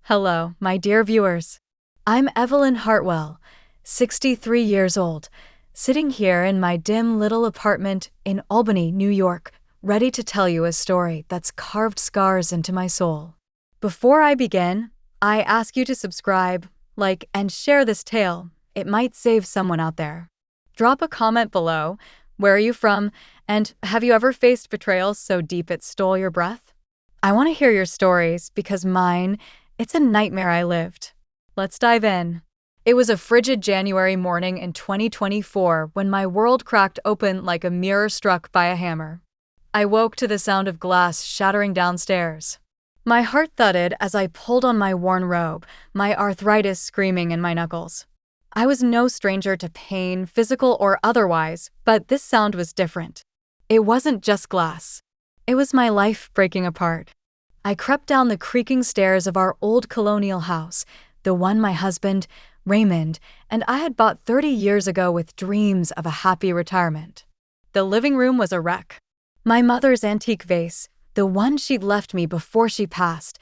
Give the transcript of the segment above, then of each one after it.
Hello, my dear viewers. I'm Evelyn Hartwell, 63 years old, sitting here in my dim little apartment in Albany, New York, ready to tell you a story that's carved scars into my soul. Before I begin, I ask you to subscribe, like, and share this tale. It might save someone out there. Drop a comment below. Where are you from? And have you ever faced betrayal so deep it stole your breath? I want to hear your stories because mine, it's a nightmare I lived. Let's dive in. It was a frigid January morning in 2024 when my world cracked open like a mirror struck by a hammer. I woke to the sound of glass shattering downstairs. My heart thudded as I pulled on my worn robe, my arthritis screaming in my knuckles. I was no stranger to pain, physical or otherwise, but this sound was different. It wasn't just glass. It was my life breaking apart. I crept down the creaking stairs of our old colonial house, the one my husband, Raymond, and I had bought 30 years ago with dreams of a happy retirement. The living room was a wreck. My mother's antique vase, the one she'd left me before she passed,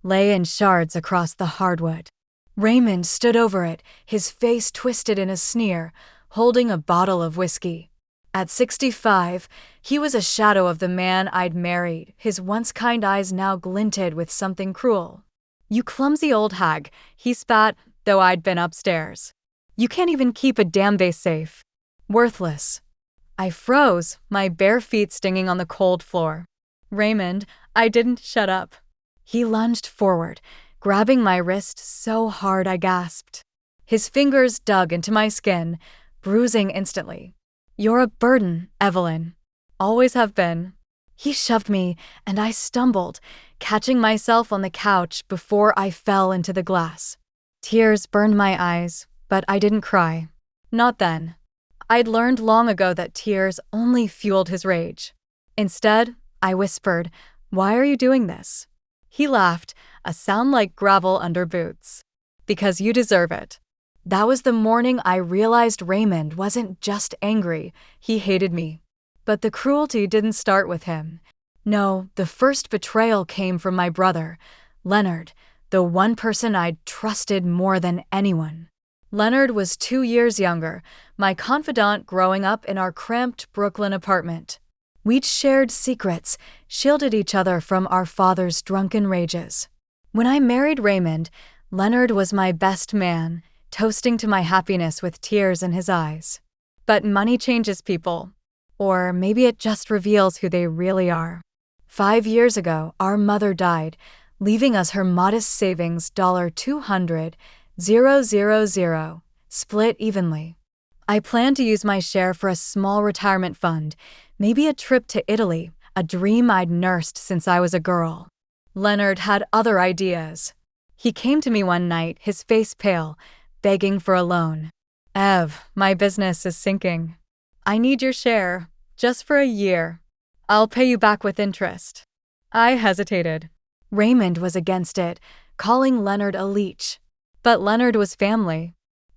lay in shards across the hardwood. Raymond stood over it, his face twisted in a sneer, holding a bottle of whiskey. At 65, he was a shadow of the man I'd married, his once kind eyes now glinted with something cruel. "You clumsy old hag," he spat, though I'd been upstairs. "You can't even keep a damn vase safe. Worthless." I froze, my bare feet stinging on the cold floor. "Raymond, I didn't shut up." He lunged forward, grabbing my wrist so hard I gasped. His fingers dug into my skin, bruising instantly. "You're a burden, Evelyn. Always have been." He shoved me, and I stumbled, catching myself on the couch before I fell into the glass. Tears burned my eyes, but I didn't cry. Not then. I'd learned long ago that tears only fueled his rage. Instead, I whispered, "Why are you doing this?" He laughed, a sound like gravel under boots. "Because you deserve it." That was the morning I realized Raymond wasn't just angry, he hated me. But the cruelty didn't start with him. No, the first betrayal came from my brother, Leonard, the one person I'd trusted more than anyone. Leonard was 2 years younger, my confidant growing up in our cramped Brooklyn apartment. We'd shared secrets, shielded each other from our father's drunken rages. When I married Raymond, Leonard was my best man, toasting to my happiness with tears in his eyes. But money changes people. Or maybe it just reveals who they really are. 5 years ago, our mother died, leaving us her modest savings $200,000, split evenly. I planned to use my share for a small retirement fund, maybe a trip to Italy, a dream I'd nursed since I was a girl. Leonard had other ideas. He came to me one night, his face pale, begging for a loan. "Ev, my business is sinking. I need your share, just for a year. I'll pay you back with interest." I hesitated. Raymond was against it, calling Leonard a leech. But Leonard was family.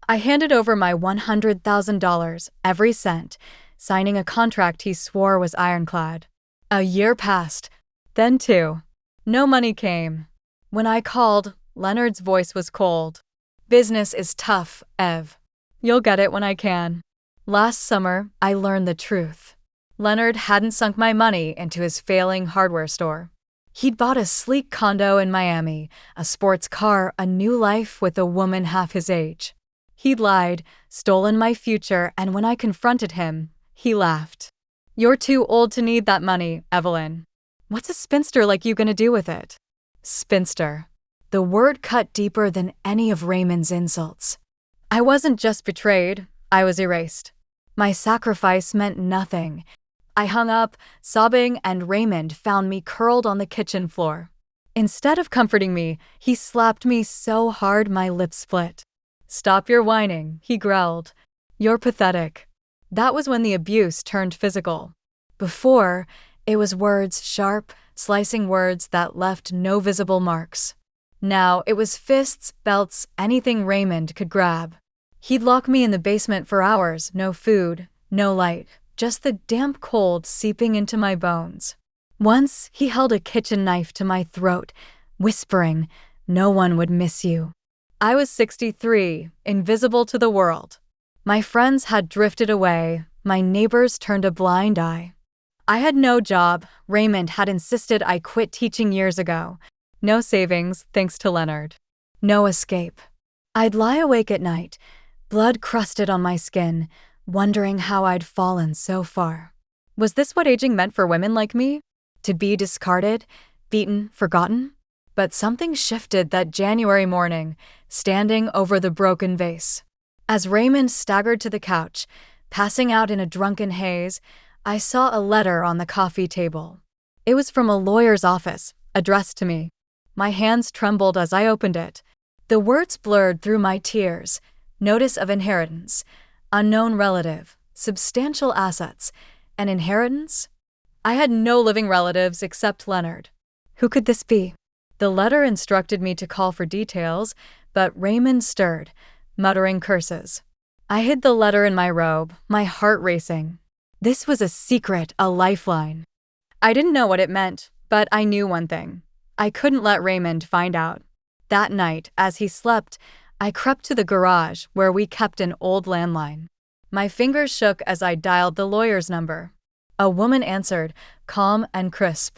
I handed over my $100,000, every cent, signing a contract he swore was ironclad. A year passed, then 2. No money came. When I called, Leonard's voice was cold. "Business is tough, Ev. You'll get it when I can." Last summer, I learned the truth. Leonard hadn't sunk my money into his failing hardware store. He'd bought a sleek condo in Miami, a sports car, a new life with a woman half his age. He'd lied, stolen my future, and when I confronted him, he laughed. "You're too old to need that money, Evelyn. What's a spinster like you gonna do with it?" Spinster. The word cut deeper than any of Raymond's insults. I wasn't just betrayed, I was erased. My sacrifice meant nothing. I hung up, sobbing, and Raymond found me curled on the kitchen floor. Instead of comforting me, he slapped me so hard my lips split. "Stop your whining," he growled. "You're pathetic." That was when the abuse turned physical. Before, it was words, sharp, slicing words that left no visible marks. Now it was fists, belts, anything Raymond could grab. He'd lock me in the basement for hours, no food, no light, just the damp cold seeping into my bones. Once, he held a kitchen knife to my throat, whispering, No one would miss you. I was 63, invisible to the world. My friends had drifted away, my neighbors turned a blind eye. I had no job. Raymond had insisted I quit teaching years ago. No savings, thanks to Leonard. No escape. I'd lie awake at night, blood crusted on my skin, wondering how I'd fallen so far. Was this what aging meant for women like me? To be discarded, beaten, forgotten? But something shifted that January morning, standing over the broken vase. As Raymond staggered to the couch, passing out in a drunken haze, I saw a letter on the coffee table. It was from a lawyer's office, addressed to me. My hands trembled as I opened it. The words blurred through my tears. Notice of inheritance. Unknown relative. Substantial assets. An inheritance? I had no living relatives except Leonard. Who could this be? The letter instructed me to call for details, but Raymond stirred, muttering curses. I hid the letter in my robe, my heart racing. This was a secret, a lifeline. I didn't know what it meant, but I knew one thing. I couldn't let Raymond find out. That night, as he slept, I crept to the garage where we kept an old landline. My fingers shook as I dialed the lawyer's number. A woman answered, calm and crisp.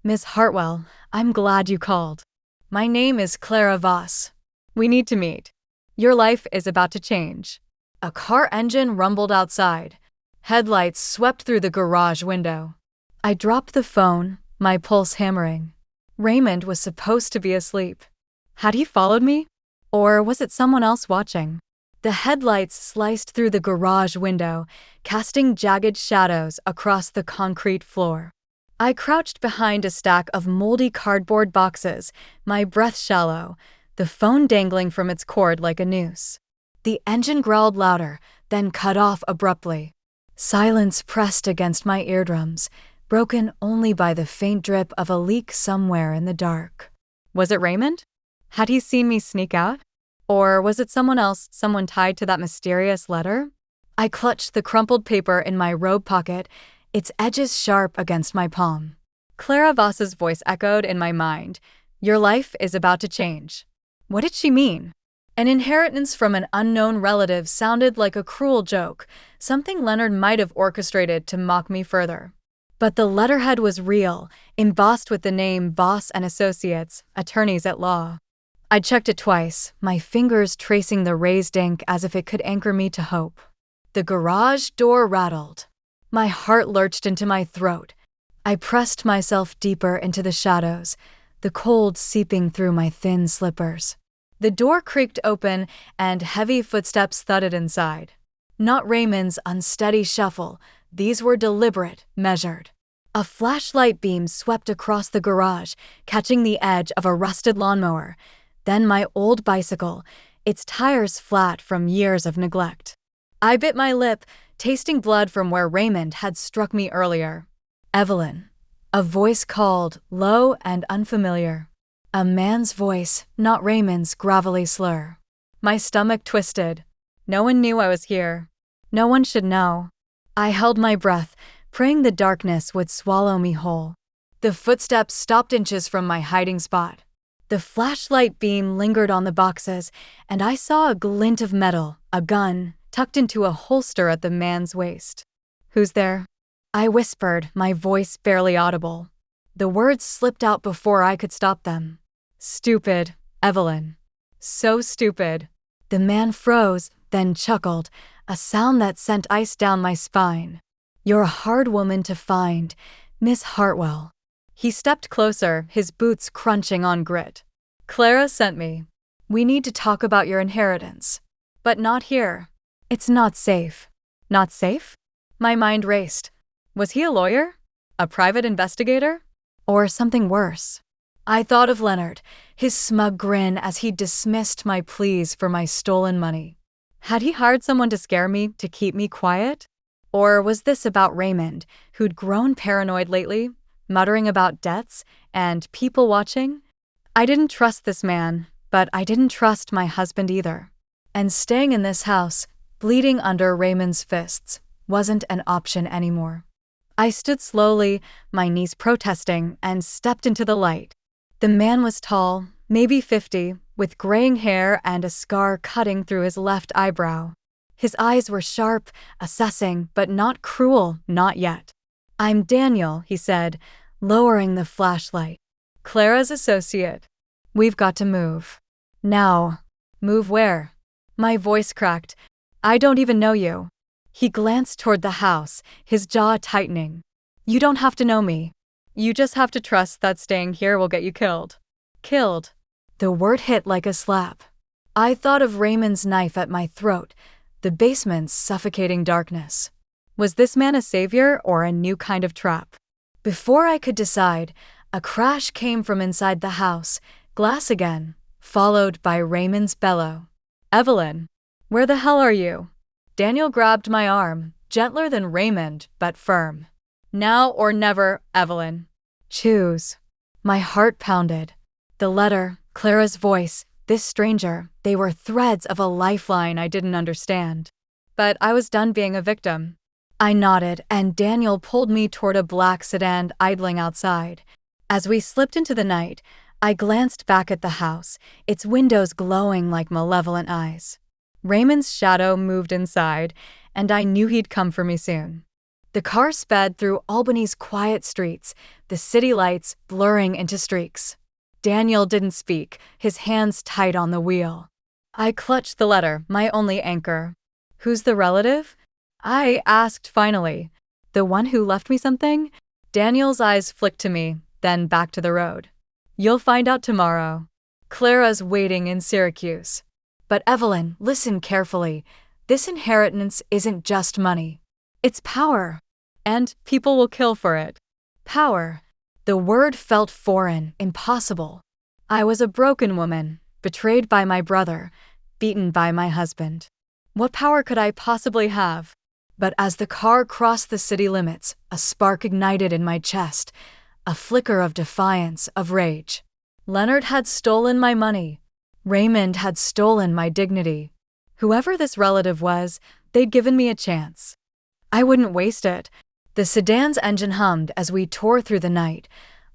Miss Hartwell, I'm glad you called. My name is Clara Vase. We need to meet. Your life is about to change. A car engine rumbled outside. Headlights swept through the garage window. I dropped the phone, my pulse hammering. Raymond was supposed to be asleep. Had he followed me? Or was it someone else watching? The headlights sliced through the garage window, casting jagged shadows across the concrete floor. I crouched behind a stack of moldy cardboard boxes, my breath shallow, the phone dangling from its cord like a noose. The engine growled louder, then cut off abruptly. Silence pressed against my eardrums, broken only by the faint drip of a leak somewhere in the dark. Was it Raymond? Had he seen me sneak out? Or was it someone else, someone tied to that mysterious letter? I clutched the crumpled paper in my robe pocket, its edges sharp against my palm. Clara Vase's voice echoed in my mind. Your life is about to change. What did she mean? An inheritance from an unknown relative sounded like a cruel joke, something Leonard might have orchestrated to mock me further. But the letterhead was real, embossed with the name Vase and Associates, attorneys at law. I checked it twice, my fingers tracing the raised ink as if it could anchor me to hope. The garage door rattled. My heart lurched into my throat. I pressed myself deeper into the shadows, the cold seeping through my thin slippers. The door creaked open and heavy footsteps thudded inside. Not Raymond's unsteady shuffle, these were deliberate, measured. A flashlight beam swept across the garage, catching the edge of a rusted lawnmower. Then my old bicycle, its tires flat from years of neglect. I bit my lip, tasting blood from where Raymond had struck me earlier. Evelyn. A voice called, low and unfamiliar. A man's voice, not Raymond's gravelly slur. My stomach twisted. No one knew I was here. No one should know. I held my breath, praying the darkness would swallow me whole. The footsteps stopped inches from my hiding spot. The flashlight beam lingered on the boxes, and I saw a glint of metal, a gun, tucked into a holster at the man's waist. Who's there? I whispered, my voice barely audible. The words slipped out before I could stop them. Stupid, Evelyn. So stupid. The man froze, then chuckled, a sound that sent ice down my spine. You're a hard woman to find, Miss Hartwell. He stepped closer, his boots crunching on grit. Clara sent me. We need to talk about your inheritance. But not here. It's not safe. Not safe? My mind raced. Was he a lawyer? A private investigator? Or something worse? I thought of Leonard, his smug grin as he dismissed my pleas for my stolen money. Had he hired someone to scare me, to keep me quiet? Or was this about Raymond, who'd grown paranoid lately, muttering about debts and people watching? I didn't trust this man, but I didn't trust my husband either. And staying in this house, bleeding under Raymond's fists, wasn't an option anymore. I stood slowly, my knees protesting, and stepped into the light. The man was tall, maybe 50, with graying hair and a scar cutting through his left eyebrow. His eyes were sharp, assessing, but not cruel, not yet. "I'm Daniel," he said, lowering the flashlight. "Clara's associate. We've got to move. Now." "Move where?" My voice cracked. "I don't even know you." He glanced toward the house, his jaw tightening. "You don't have to know me. You just have to trust that staying here will get you killed." Killed. The word hit like a slap. I thought of Raymond's knife at my throat, the basement's suffocating darkness. Was this man a savior or a new kind of trap? Before I could decide, a crash came from inside the house, glass again, followed by Raymond's bellow. "Evelyn, where the hell are you?" Daniel grabbed my arm, gentler than Raymond, but firm. "Now or never, Evelyn. Choose." My heart pounded. The letter, Clara's voice, this stranger, they were threads of a lifeline I didn't understand. But I was done being a victim. I nodded, and Daniel pulled me toward a black sedan idling outside. As we slipped into the night, I glanced back at the house, its windows glowing like malevolent eyes. Raymond's shadow moved inside, and I knew he'd come for me soon. The car sped through Albany's quiet streets, the city lights blurring into streaks. Daniel didn't speak, his hands tight on the wheel. I clutched the letter, my only anchor. "Who's the relative?" I asked finally. "The one who left me something?" Daniel's eyes flicked to me, then back to the road. "You'll find out tomorrow. Clara's waiting in Syracuse." "But Evelyn, listen carefully. This inheritance isn't just money. It's power. And people will kill for it." Power. The word felt foreign, impossible. I was a broken woman, betrayed by my brother, beaten by my husband. What power could I possibly have? But as the car crossed the city limits, a spark ignited in my chest, a flicker of defiance, of rage. Leonard had stolen my money. Raymond had stolen my dignity. Whoever this relative was, they'd given me a chance. I wouldn't waste it. The sedan's engine hummed as we tore through the night,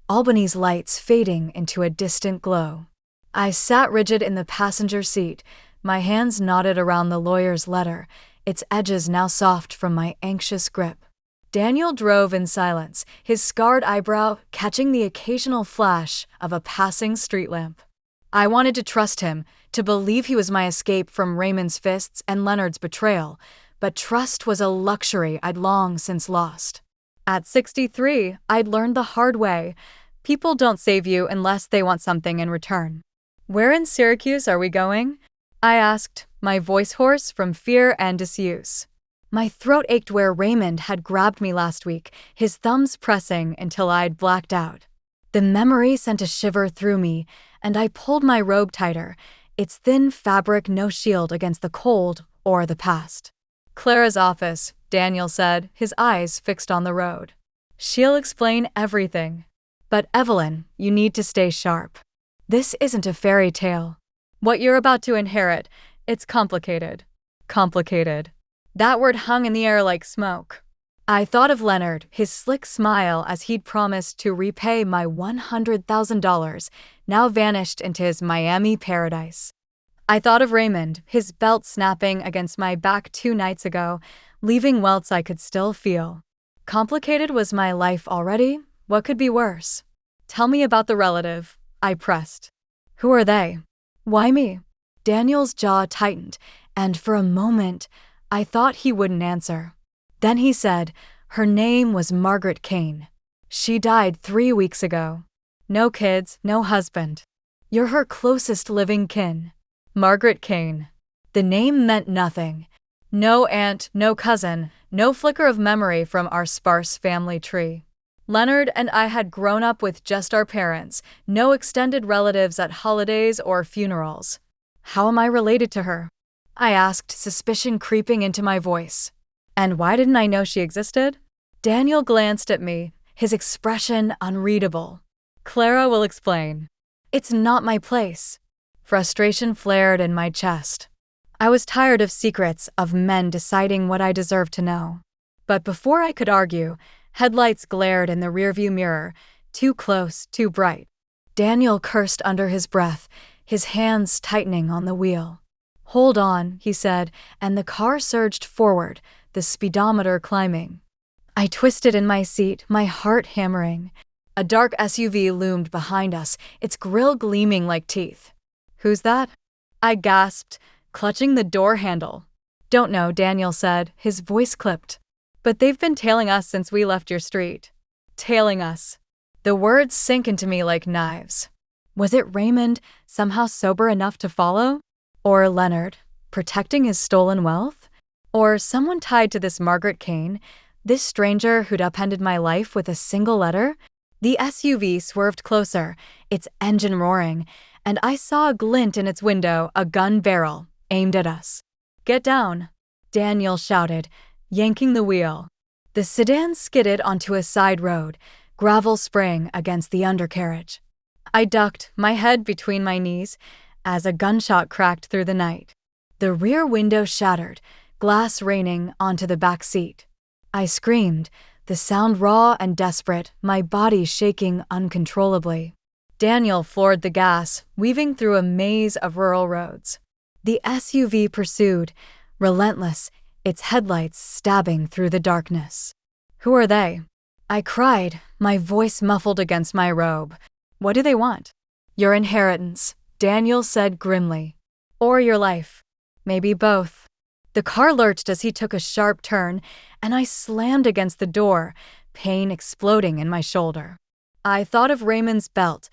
Albany's lights fading into a distant glow. I sat rigid in the passenger seat, my hands knotted around the lawyer's letter, its edges now soft from my anxious grip. Daniel drove in silence, his scarred eyebrow catching the occasional flash of a passing street lamp. I wanted to trust him, to believe he was my escape from Raymond's fists and Leonard's betrayal, but trust was a luxury I'd long since lost. At 63, I'd learned the hard way. People don't save you unless they want something in return. "Where in Syracuse are we going?" I asked, my voice hoarse from fear and disuse. My throat ached where Raymond had grabbed me last week, his thumbs pressing until I'd blacked out. The memory sent a shiver through me, and I pulled my robe tighter, its thin fabric no shield against the cold or the past. "Clara's office," Daniel said, his eyes fixed on the road. "She'll explain everything. But Evelyn, you need to stay sharp. This isn't a fairy tale. What you're about to inherit, it's complicated." Complicated. That word hung in the air like smoke. I thought of Leonard, his slick smile as he'd promised to repay my $100,000, now vanished into his Miami paradise. I thought of Raymond, his belt snapping against my back 2 nights ago, leaving welts I could still feel. Complicated was my life already? What could be worse? "Tell me about the relative," I pressed. "Who are they? Why me?" Daniel's jaw tightened, and for a moment, I thought he wouldn't answer. Then he said, "Her name was Margaret Kane. She died 3 weeks ago. No kids, no husband. You're her closest living kin." Margaret Kane. The name meant nothing. No aunt, no cousin, no flicker of memory from our sparse family tree. Leonard and I had grown up with just our parents, no extended relatives at holidays or funerals. How am I related to her? I asked, suspicion creeping into my voice. And why didn't I know she existed? Daniel glanced at me, his expression unreadable. "Clara will explain." "It's not my place." Frustration flared in my chest. I was tired of secrets, of men deciding what I deserved to know. But before I could argue, headlights glared in the rearview mirror, too close, too bright. Daniel cursed under his breath, his hands tightening on the wheel. "Hold on," he said, and the car surged forward, the speedometer climbing. I twisted in my seat, my heart hammering. A dark SUV loomed behind us, its grille gleaming like teeth. "Who's that?" I gasped, clutching the door handle. "Don't know," Daniel said, his voice clipped. "But they've been tailing us since we left your street." Tailing us. The words sank into me like knives. Was it Raymond, somehow sober enough to follow? Or Leonard, protecting his stolen wealth? Or someone tied to this Margaret Kane, this stranger who'd upended my life with a single letter? The SUV swerved closer, its engine roaring, and I saw a glint in its window, a gun barrel, aimed at us. "Get down," Daniel shouted, yanking the wheel. The sedan skidded onto a side road, gravel spraying against the undercarriage. I ducked, my head between my knees, as a gunshot cracked through the night. The rear window shattered, glass raining onto the back seat. I screamed, the sound raw and desperate, my body shaking uncontrollably. Daniel floored the gas, weaving through a maze of rural roads. The SUV pursued, relentless, its headlights stabbing through the darkness. "Who are they?" I cried, my voice muffled against my robe. "What do they want?" "Your inheritance," Daniel said grimly. "Or your life." "Maybe both." The car lurched as he took a sharp turn, and I slammed against the door, pain exploding in my shoulder. I thought of Raymond's belt,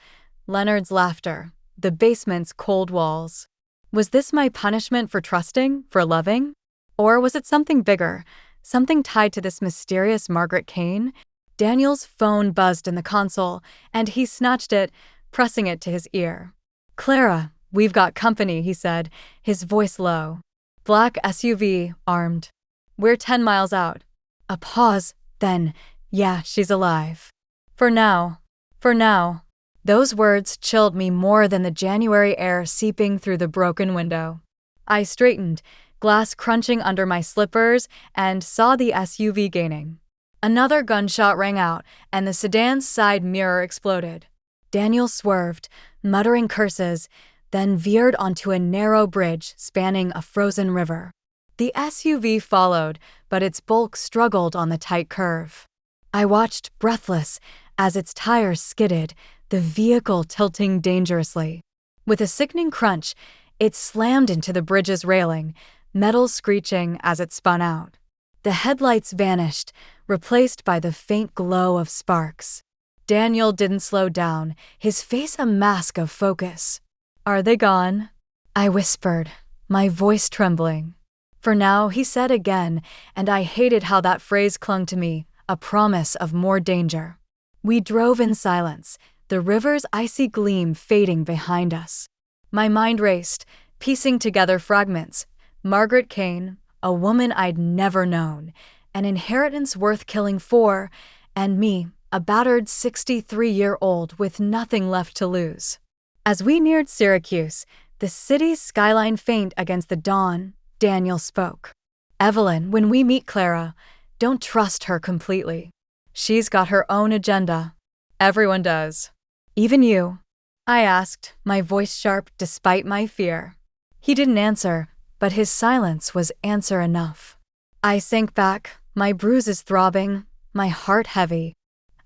Leonard's laughter, the basement's cold walls. Was this my punishment for trusting, for loving? Or was it something bigger, something tied to this mysterious Margaret Kane? Daniel's phone buzzed in the console, and he snatched it, pressing it to his ear. "Clara, we've got company," he said, his voice low. "Black SUV, armed. We're 10 miles out." A pause, then, "Yeah, she's alive. For now. For now." Those words chilled me more than the January air seeping through the broken window. I straightened, glass crunching under my slippers, and saw the SUV gaining. Another gunshot rang out, and the sedan's side mirror exploded. Daniel swerved, muttering curses, then veered onto a narrow bridge spanning a frozen river. The SUV followed, but its bulk struggled on the tight curve. I watched, breathless, as its tires skidded, the vehicle tilting dangerously. With a sickening crunch, it slammed into the bridge's railing, metal screeching as it spun out. The headlights vanished, replaced by the faint glow of sparks. Daniel didn't slow down, his face a mask of focus. "Are they gone?" I whispered, my voice trembling. "For now," he said again, and I hated how that phrase clung to me, a promise of more danger. We drove in silence, the river's icy gleam fading behind us. My mind raced, piecing together fragments. Margaret Kane, a woman I'd never known, an inheritance worth killing for, and me, a battered 63-year-old with nothing left to lose. As we neared Syracuse, the city's skyline faint against the dawn, Daniel spoke. "Evelyn, when we meet Clara, don't trust her completely. She's got her own agenda." "Everyone does." "Even you?" I asked, my voice sharp despite my fear. He didn't answer, but his silence was answer enough. I sank back, my bruises throbbing, my heart heavy.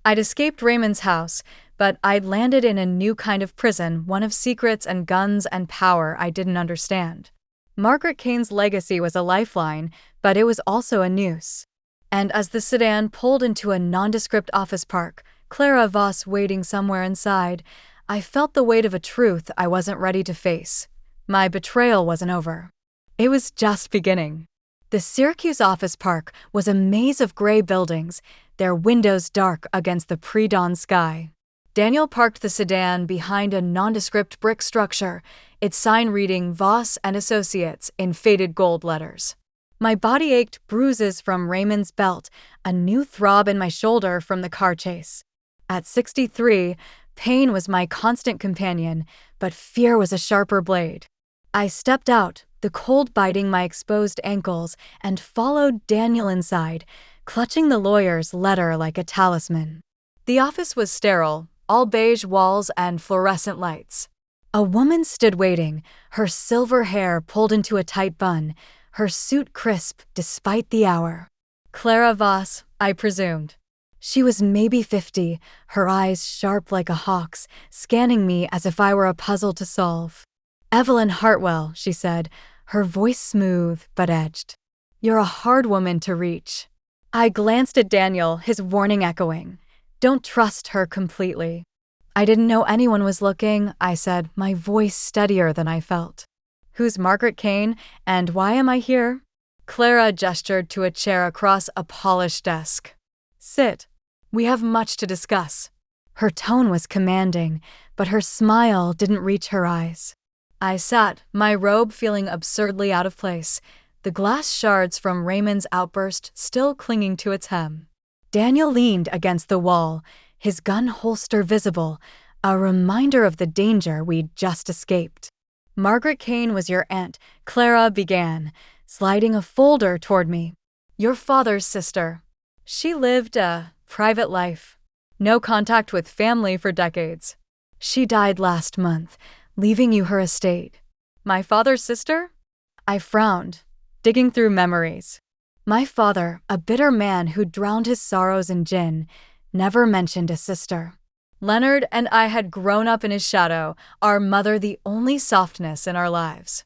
I'd escaped Raymond's house, but I'd landed in a new kind of prison, one of secrets and guns and power I didn't understand. Margaret Kane's legacy was a lifeline, but it was also a noose. And as the sedan pulled into a nondescript office park, Clara Vase waiting somewhere inside, I felt the weight of a truth I wasn't ready to face. My betrayal wasn't over. It was just beginning. The Syracuse office park was a maze of gray buildings, their windows dark against the pre-dawn sky. Daniel parked the sedan behind a nondescript brick structure, its sign reading Vase and Associates in faded gold letters. My body ached, bruises from Raymond's belt, a new throb in my shoulder from the car chase. At 63, pain was my constant companion, but fear was a sharper blade. I stepped out, the cold biting my exposed ankles, and followed Daniel inside, clutching the lawyer's letter like a talisman. The office was sterile, all beige walls and fluorescent lights. A woman stood waiting, her silver hair pulled into a tight bun, her suit crisp despite the hour. Clara Vase, I presumed. She was maybe 50, her eyes sharp like a hawk's, scanning me as if I were a puzzle to solve. Evelyn Hartwell, she said, her voice smooth but edged. You're a hard woman to reach. I glanced at Daniel, his warning echoing. Don't trust her completely. I didn't know anyone was looking, I said, my voice steadier than I felt. Who's Margaret Kane, and why am I here? Clara gestured to a chair across a polished desk. Sit. We have much to discuss. Her tone was commanding, but her smile didn't reach her eyes. I sat, my robe feeling absurdly out of place, the glass shards from Raymond's outburst still clinging to its hem. Daniel leaned against the wall, his gun holster visible, a reminder of the danger we'd just escaped. Margaret Kane was your aunt, Clara began, sliding a folder toward me. Your father's sister. She lived a private life. No contact with family for decades. She died last month, leaving you her estate. My father's sister? I frowned, digging through memories. My father, a bitter man who drowned his sorrows in gin, never mentioned a sister. Leonard and I had grown up in his shadow, our mother the only softness in our lives.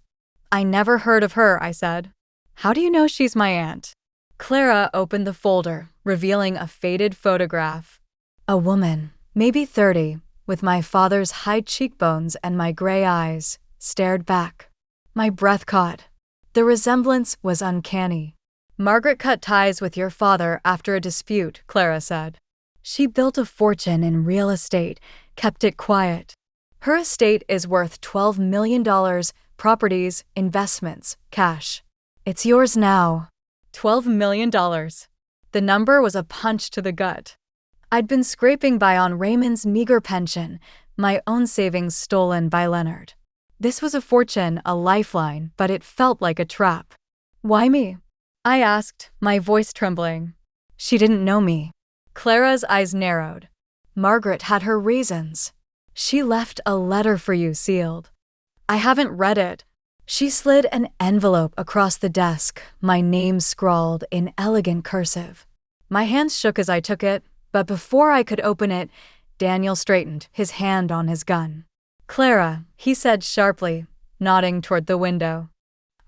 I never heard of her, I said. How do you know she's my aunt? Clara opened the folder, revealing a faded photograph. A woman, maybe 30, with my father's high cheekbones and my gray eyes, stared back. My breath caught. The resemblance was uncanny. Margaret cut ties with your father after a dispute, Clara said. She built a fortune in real estate, kept it quiet. Her estate is worth $12 million, properties, investments, cash. It's yours now. $12 million. The number was a punch to the gut. I'd been scraping by on Raymond's meager pension, my own savings stolen by Leonard. This was a fortune, a lifeline, but it felt like a trap. Why me? I asked, my voice trembling. She didn't know me. Clara's eyes narrowed. Margaret had her reasons. She left a letter for you sealed. I haven't read it. She slid an envelope across the desk, my name scrawled in elegant cursive. My hands shook as I took it, but before I could open it, Daniel straightened, his hand on his gun. Clara, he said sharply, nodding toward the window.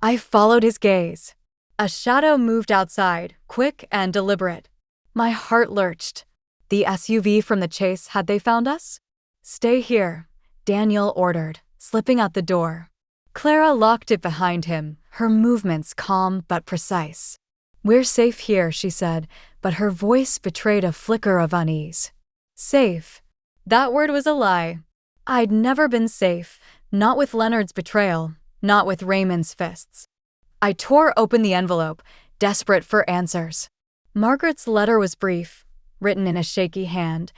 I followed his gaze. A shadow moved outside, quick and deliberate. My heart lurched. The SUV from the chase, had they found us? Stay here, Daniel ordered, slipping out the door. Clara locked it behind him, her movements calm but precise. We're safe here, she said, but her voice betrayed a flicker of unease. Safe. That word was a lie. I'd never been safe, not with Leonard's betrayal, not with Raymond's fists. I tore open the envelope, desperate for answers. Margaret's letter was brief, written in a shaky hand.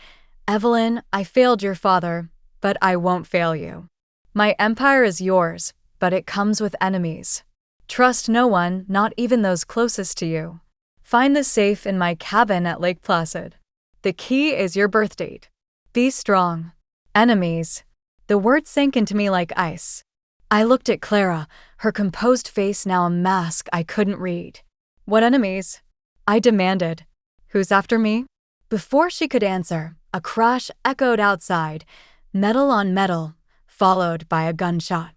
Evelyn, I failed your father, but I won't fail you. My empire is yours, but it comes with enemies. Trust no one, not even those closest to you. Find the safe in my cabin at Lake Placid. The key is your birth date. Be strong. Enemies. The word sank into me like ice. I looked at Clara, her composed face now a mask I couldn't read. What enemies? I demanded. Who's after me? Before she could answer, a crash echoed outside, metal on metal, followed by a gunshot.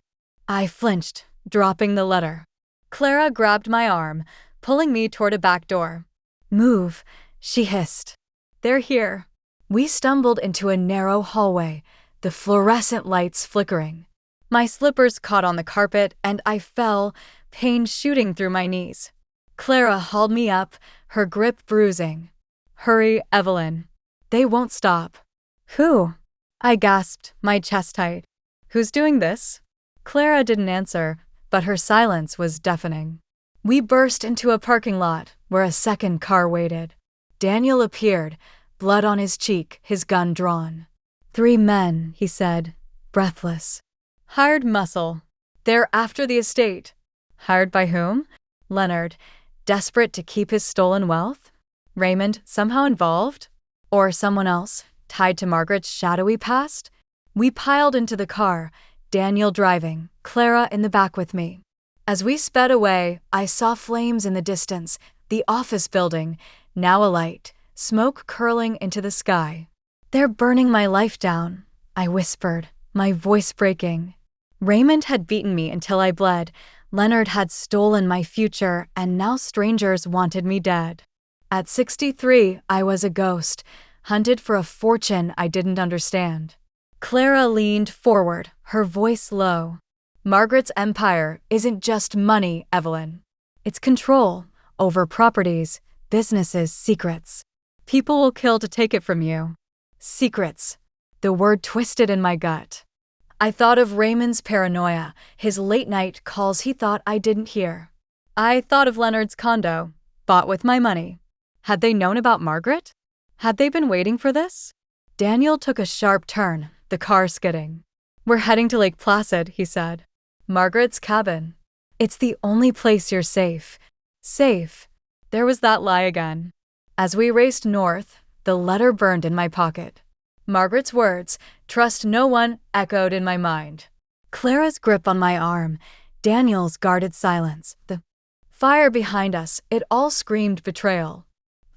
I flinched, dropping the letter. Clara grabbed my arm, pulling me toward a back door. Move, she hissed. They're here. We stumbled into a narrow hallway, the fluorescent lights flickering. My slippers caught on the carpet, and I fell, pain shooting through my knees. Clara hauled me up, her grip bruising. Hurry, Evelyn. They won't stop. Who? I gasped, my chest tight. Who's doing this? Clara didn't answer, but her silence was deafening. We burst into a parking lot where a second car waited. Daniel appeared, blood on his cheek, his gun drawn. 3 men, he said, breathless. Hired muscle. They're after the estate. Hired by whom? Leonard, desperate to keep his stolen wealth? Raymond somehow involved? Or someone else, tied to Margaret's shadowy past? We piled into the car, Daniel driving, Clara in the back with me. As we sped away, I saw flames in the distance, the office building, now alight, smoke curling into the sky. "They're burning my life down," I whispered, my voice breaking. Raymond had beaten me until I bled. Leonard had stolen my future, and now strangers wanted me dead. At 63, I was a ghost, hunted for a fortune I didn't understand. Clara leaned forward, her voice low. "Margaret's empire isn't just money, Evelyn. It's control over properties, businesses, secrets. People will kill to take it from you." Secrets. The word twisted in my gut. I thought of Raymond's paranoia, his late-night calls he thought I didn't hear. I thought of Leonard's condo, bought with my money. Had they known about Margaret? Had they been waiting for this? Daniel took a sharp turn, the car skidding. "We're heading to Lake Placid," he said. "Margaret's cabin. It's the only place you're safe." Safe. There was that lie again. As we raced north, the letter burned in my pocket. Margaret's words, "Trust no one," echoed in my mind. Clara's grip on my arm, Daniel's guarded silence, the fire behind us, it all screamed betrayal.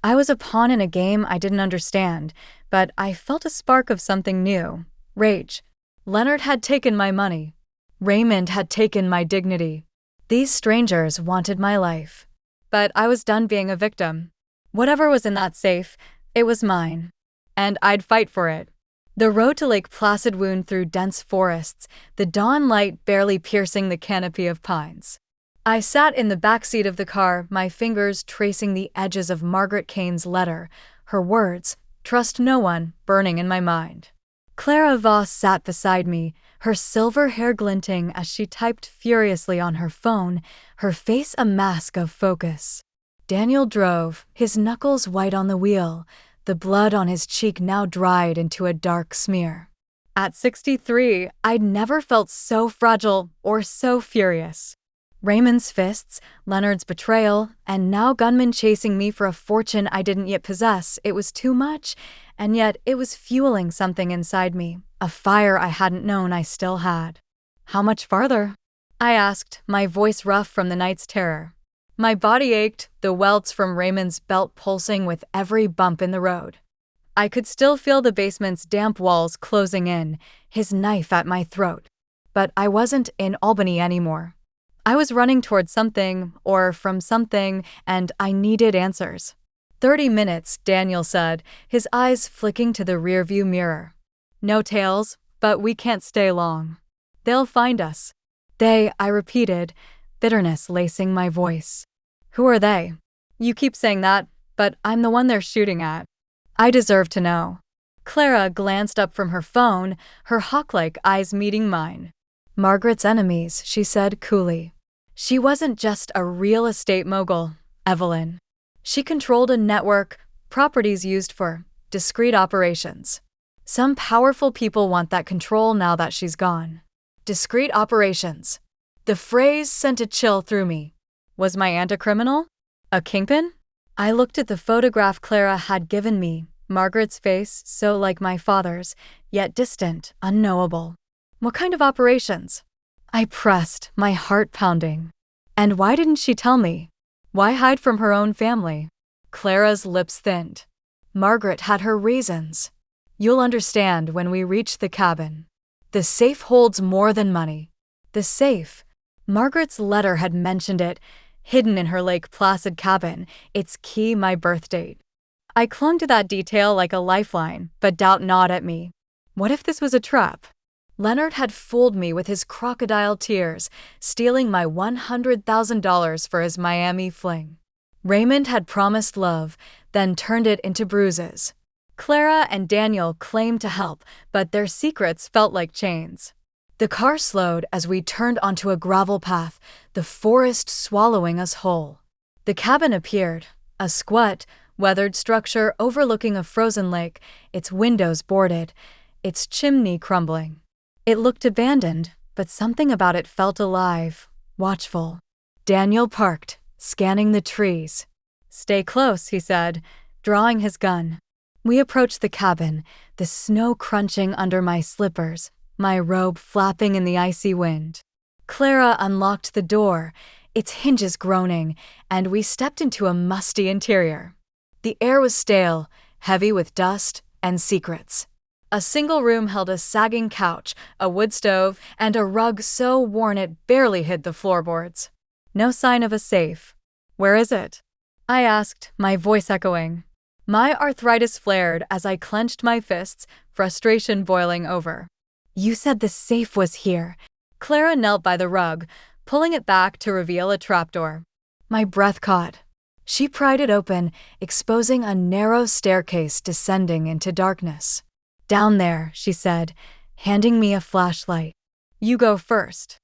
I was a pawn in a game I didn't understand, but I felt a spark of something new. Rage. Leonard had taken my money. Raymond had taken my dignity. These strangers wanted my life. But I was done being a victim. Whatever was in that safe, it was mine. And I'd fight for it. The road to Lake Placid wound through dense forests, the dawn light barely piercing the canopy of pines. I sat in the back seat of the car, my fingers tracing the edges of Margaret Kane's letter, her words, "Trust no one," burning in my mind. Clara Vase sat beside me, her silver hair glinting as she typed furiously on her phone, her face a mask of focus. Daniel drove, his knuckles white on the wheel, the blood on his cheek now dried into a dark smear. At 63, I'd never felt so fragile or so furious. Raymond's fists, Leonard's betrayal, and now gunmen chasing me for a fortune I didn't yet possess. It was too much, and yet it was fueling something inside me, a fire I hadn't known I still had. "How much farther?" I asked, my voice rough from the night's terror. My body ached, the welts from Raymond's belt pulsing with every bump in the road. I could still feel the basement's damp walls closing in, his knife at my throat. But I wasn't in Albany anymore. I was running towards something, or from something, and I needed answers. 30 minutes, Daniel said, his eyes flicking to the rearview mirror. "No tails, but we can't stay long. They'll find us." "They," I repeated, bitterness lacing my voice. "Who are they?" "You keep saying that, but I'm the one they're shooting at." I deserve to know. Clara glanced up from her phone, her hawk-like eyes meeting mine. "Margaret's enemies," she said coolly. "She wasn't just a real estate mogul, Evelyn. She controlled a network, properties used for discreet operations. Some powerful people want that control now that she's gone. Discreet operations." The phrase sent a chill through me. Was my aunt a criminal? A kingpin? I looked at the photograph Clara had given me, Margaret's face so like my father's, yet distant, unknowable. What kind of operations? I pressed, my heart pounding. And why didn't she tell me? Why hide from her own family? Clara's lips thinned. Margaret had her reasons. "You'll understand when we reach the cabin. The safe holds more than money." The safe. Margaret's letter had mentioned it, hidden in her Lake Placid cabin, its key my birth date. I clung to that detail like a lifeline, but doubt gnawed at me. What if this was a trap? Leonard had fooled me with his crocodile tears, stealing my $100,000 for his Miami fling. Raymond had promised love, then turned it into bruises. Clara and Daniel claimed to help, but their secrets felt like chains. The car slowed as we turned onto a gravel path, the forest swallowing us whole. The cabin appeared, a squat, weathered structure overlooking a frozen lake, its windows boarded, its chimney crumbling. It looked abandoned, but something about it felt alive, watchful. Daniel parked, scanning the trees. "Stay close," he said, drawing his gun. We approached the cabin, the snow crunching under my slippers, my robe flapping in the icy wind. Clara unlocked the door, its hinges groaning, and we stepped into a musty interior. The air was stale, heavy with dust and secrets. A single room held a sagging couch, a wood stove, and a rug so worn it barely hid the floorboards. No sign of a safe. "Where is it?" I asked, my voice echoing. My arthritis flared as I clenched my fists, frustration boiling over. "You said the safe was here." Clara knelt by the rug, pulling it back to reveal a trapdoor. My breath caught. She pried it open, exposing a narrow staircase descending into darkness. "Down there," she said, handing me a flashlight. "You go first."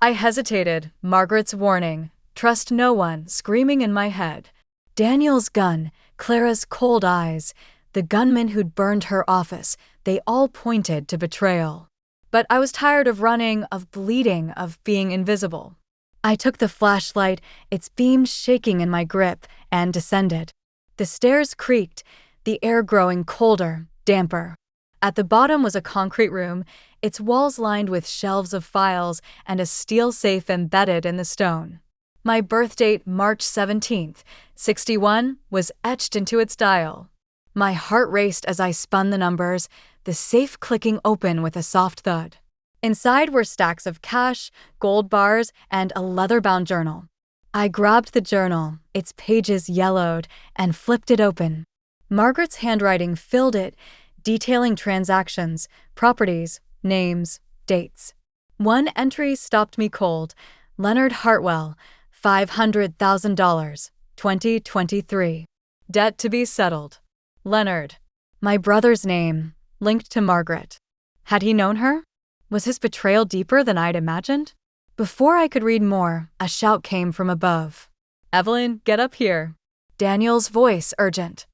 I hesitated, Margaret's warning, "Trust no one," screaming in my head. Daniel's gun, Clara's cold eyes, the gunman who'd burned her office, they all pointed to betrayal. But I was tired of running, of bleeding, of being invisible. I took the flashlight, its beam shaking in my grip, and descended. The stairs creaked, the air growing colder, damper. At the bottom was a concrete room, its walls lined with shelves of files and a steel safe embedded in the stone. My birth date, March 17th, 61, was etched into its dial. My heart raced as I spun the numbers, the safe clicking open with a soft thud. Inside were stacks of cash, gold bars, and a leather-bound journal. I grabbed the journal, its pages yellowed, and flipped it open. Margaret's handwriting filled it, detailing transactions, properties, names, dates. One entry stopped me cold. Leonard Hartwell, $500,000, 2023. Debt to be settled. Leonard. My brother's name, linked to Margaret. Had he known her? Was his betrayal deeper than I'd imagined? Before I could read more, a shout came from above. "Evelyn, get up here." Daniel's voice urgent.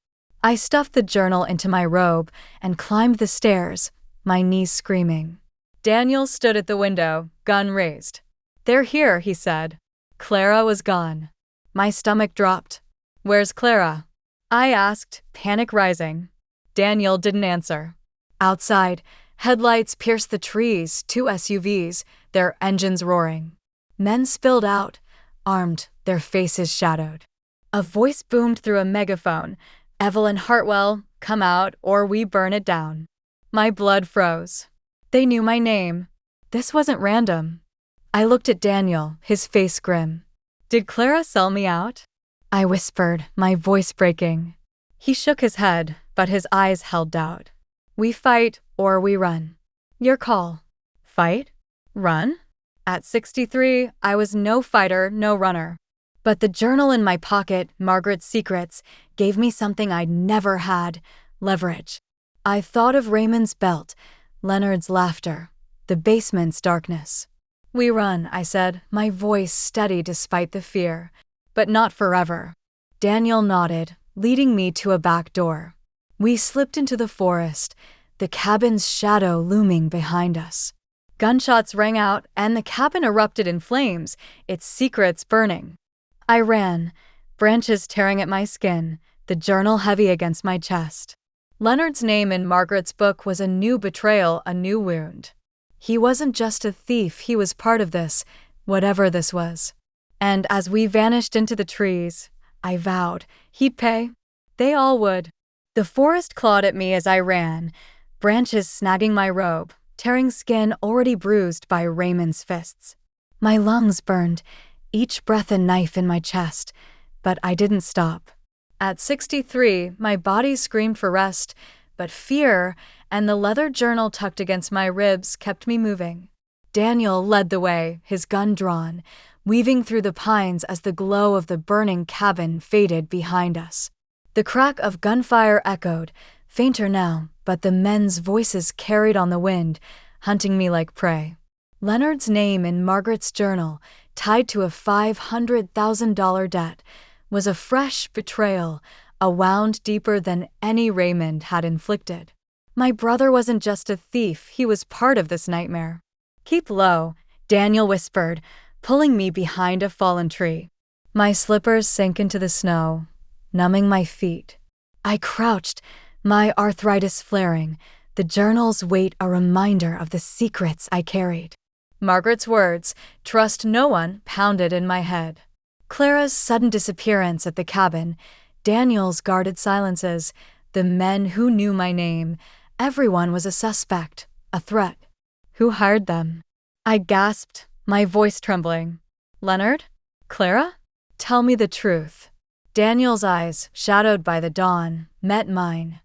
I stuffed the journal into my robe and climbed the stairs, my knees screaming. Daniel stood at the window, gun raised. "They're here," he said. Clara was gone. My stomach dropped. "Where's Clara?" I asked, panic rising. Daniel didn't answer. Outside, headlights pierced the trees, 2 SUVs, their engines roaring. Men spilled out, armed, their faces shadowed. A voice boomed through a megaphone. "Evelyn Hartwell, come out or we burn it down." My blood froze. They knew my name. This wasn't random. I looked at Daniel, his face grim. "Did Clara sell me out?" I whispered, my voice breaking. He shook his head, but his eyes held doubt. "We fight or we run. Your call." Fight? Run? At 63, I was no fighter, no runner. But the journal in my pocket, Margaret's secrets, gave me something I'd never had: leverage. I thought of Raymond's belt, Leonard's laughter, the basement's darkness. "We run," I said, my voice steady despite the fear. "But not forever." Daniel nodded, leading me to a back door. We slipped into the forest, the cabin's shadow looming behind us. Gunshots rang out, and the cabin erupted in flames, its secrets burning. I ran, branches tearing at my skin, the journal heavy against my chest. Leonard's name in Margaret's book was a new betrayal, a new wound. He wasn't just a thief, he was part of this, whatever this was. And as we vanished into the trees, I vowed he'd pay. They all would. The forest clawed at me as I ran, branches snagging my robe, tearing skin already bruised by Raymond's fists. My lungs burned, each breath a knife in my chest, but I didn't stop. At 63, my body screamed for rest, but fear and the leather journal tucked against my ribs kept me moving. Daniel led the way, his gun drawn, weaving through the pines as the glow of the burning cabin faded behind us. The crack of gunfire echoed, fainter now, but the men's voices carried on the wind, hunting me like prey. Leonard's name in Margaret's journal, tied to a $500,000 debt, was a fresh betrayal, a wound deeper than any Raymond had inflicted. My brother wasn't just a thief, he was part of this nightmare. "Keep low," Daniel whispered, pulling me behind a fallen tree. My slippers sank into the snow, numbing my feet. I crouched, my arthritis flaring, The journal's weight a reminder of the secrets I carried. Margaret's words, "Trust no one," pounded in my head. Clara's sudden disappearance at the cabin, Daniel's guarded silences, the men who knew my name, everyone was a suspect, a threat. Who hired them? I gasped, my voice trembling. Leonard? Clara? Tell me the truth. Daniel's eyes, shadowed by the dawn, met mine.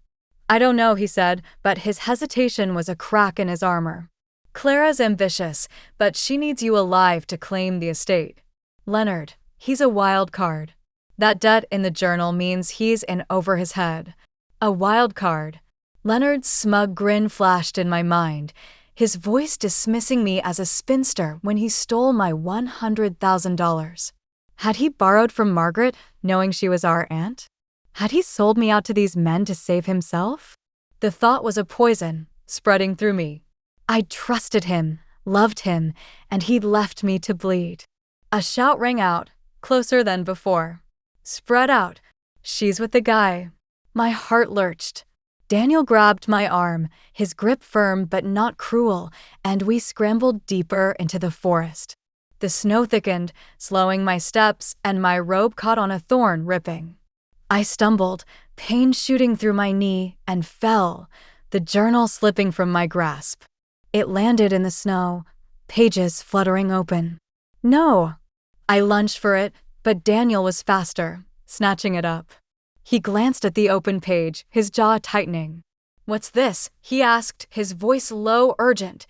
I don't know, he said, but his hesitation was a crack in his armor. Clara's ambitious, but she needs you alive to claim the estate. Leonard, he's a wild card. That debt in the journal means he's in over his head. A wild card. Leonard's smug grin flashed in my mind, his voice dismissing me as a spinster when he stole my $100,000. Had he borrowed from Margaret, knowing she was our aunt? Had he sold me out to these men to save himself? The thought was a poison, spreading through me. I'd trusted him, loved him, and he'd left me to bleed. A shout rang out, closer than before. Spread out. She's with the guy. My heart lurched. Daniel grabbed my arm, his grip firm but not cruel, and we scrambled deeper into the forest. The snow thickened, slowing my steps, and my robe caught on a thorn, ripping. I stumbled, pain shooting through my knee, and fell, the journal slipping from my grasp. It landed in the snow, pages fluttering open. No! I lunged for it, but Daniel was faster, snatching it up. He glanced at the open page, his jaw tightening. What's this? He asked, his voice low, urgent.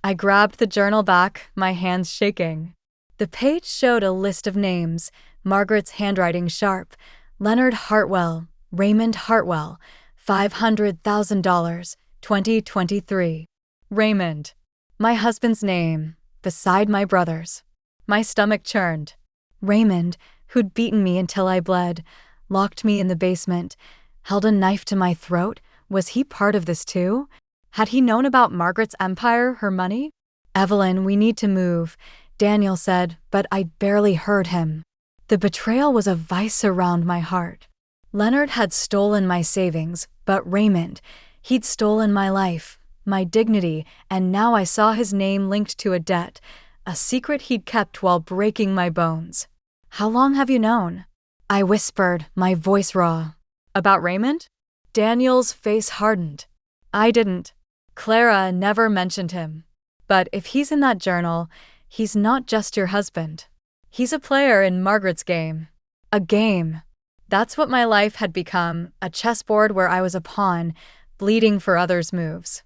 I grabbed the journal back, my hands shaking. The page showed a list of names, Margaret's handwriting sharp. Leonard Hartwell, Raymond Hartwell, $500,000, 2023. Raymond. My husband's name, beside my brother's. My stomach churned. Raymond, who'd beaten me until I bled, locked me in the basement, held a knife to my throat. Was he part of this too? Had he known about Margaret's empire, her money? Evelyn, we need to move, Daniel said, but I barely heard him. The betrayal was a vice around my heart. Leonard had stolen my savings, but Raymond, he'd stolen my life, my dignity, and now I saw his name linked to a debt, a secret he'd kept while breaking my bones. How long have you known? I whispered, my voice raw. About Raymond? Daniel's face hardened. I didn't. Clara never mentioned him. But if he's in that journal, he's not just your husband. He's a player in Margaret's game. A game. That's what my life had become, a chessboard where I was a pawn, bleeding for others' moves.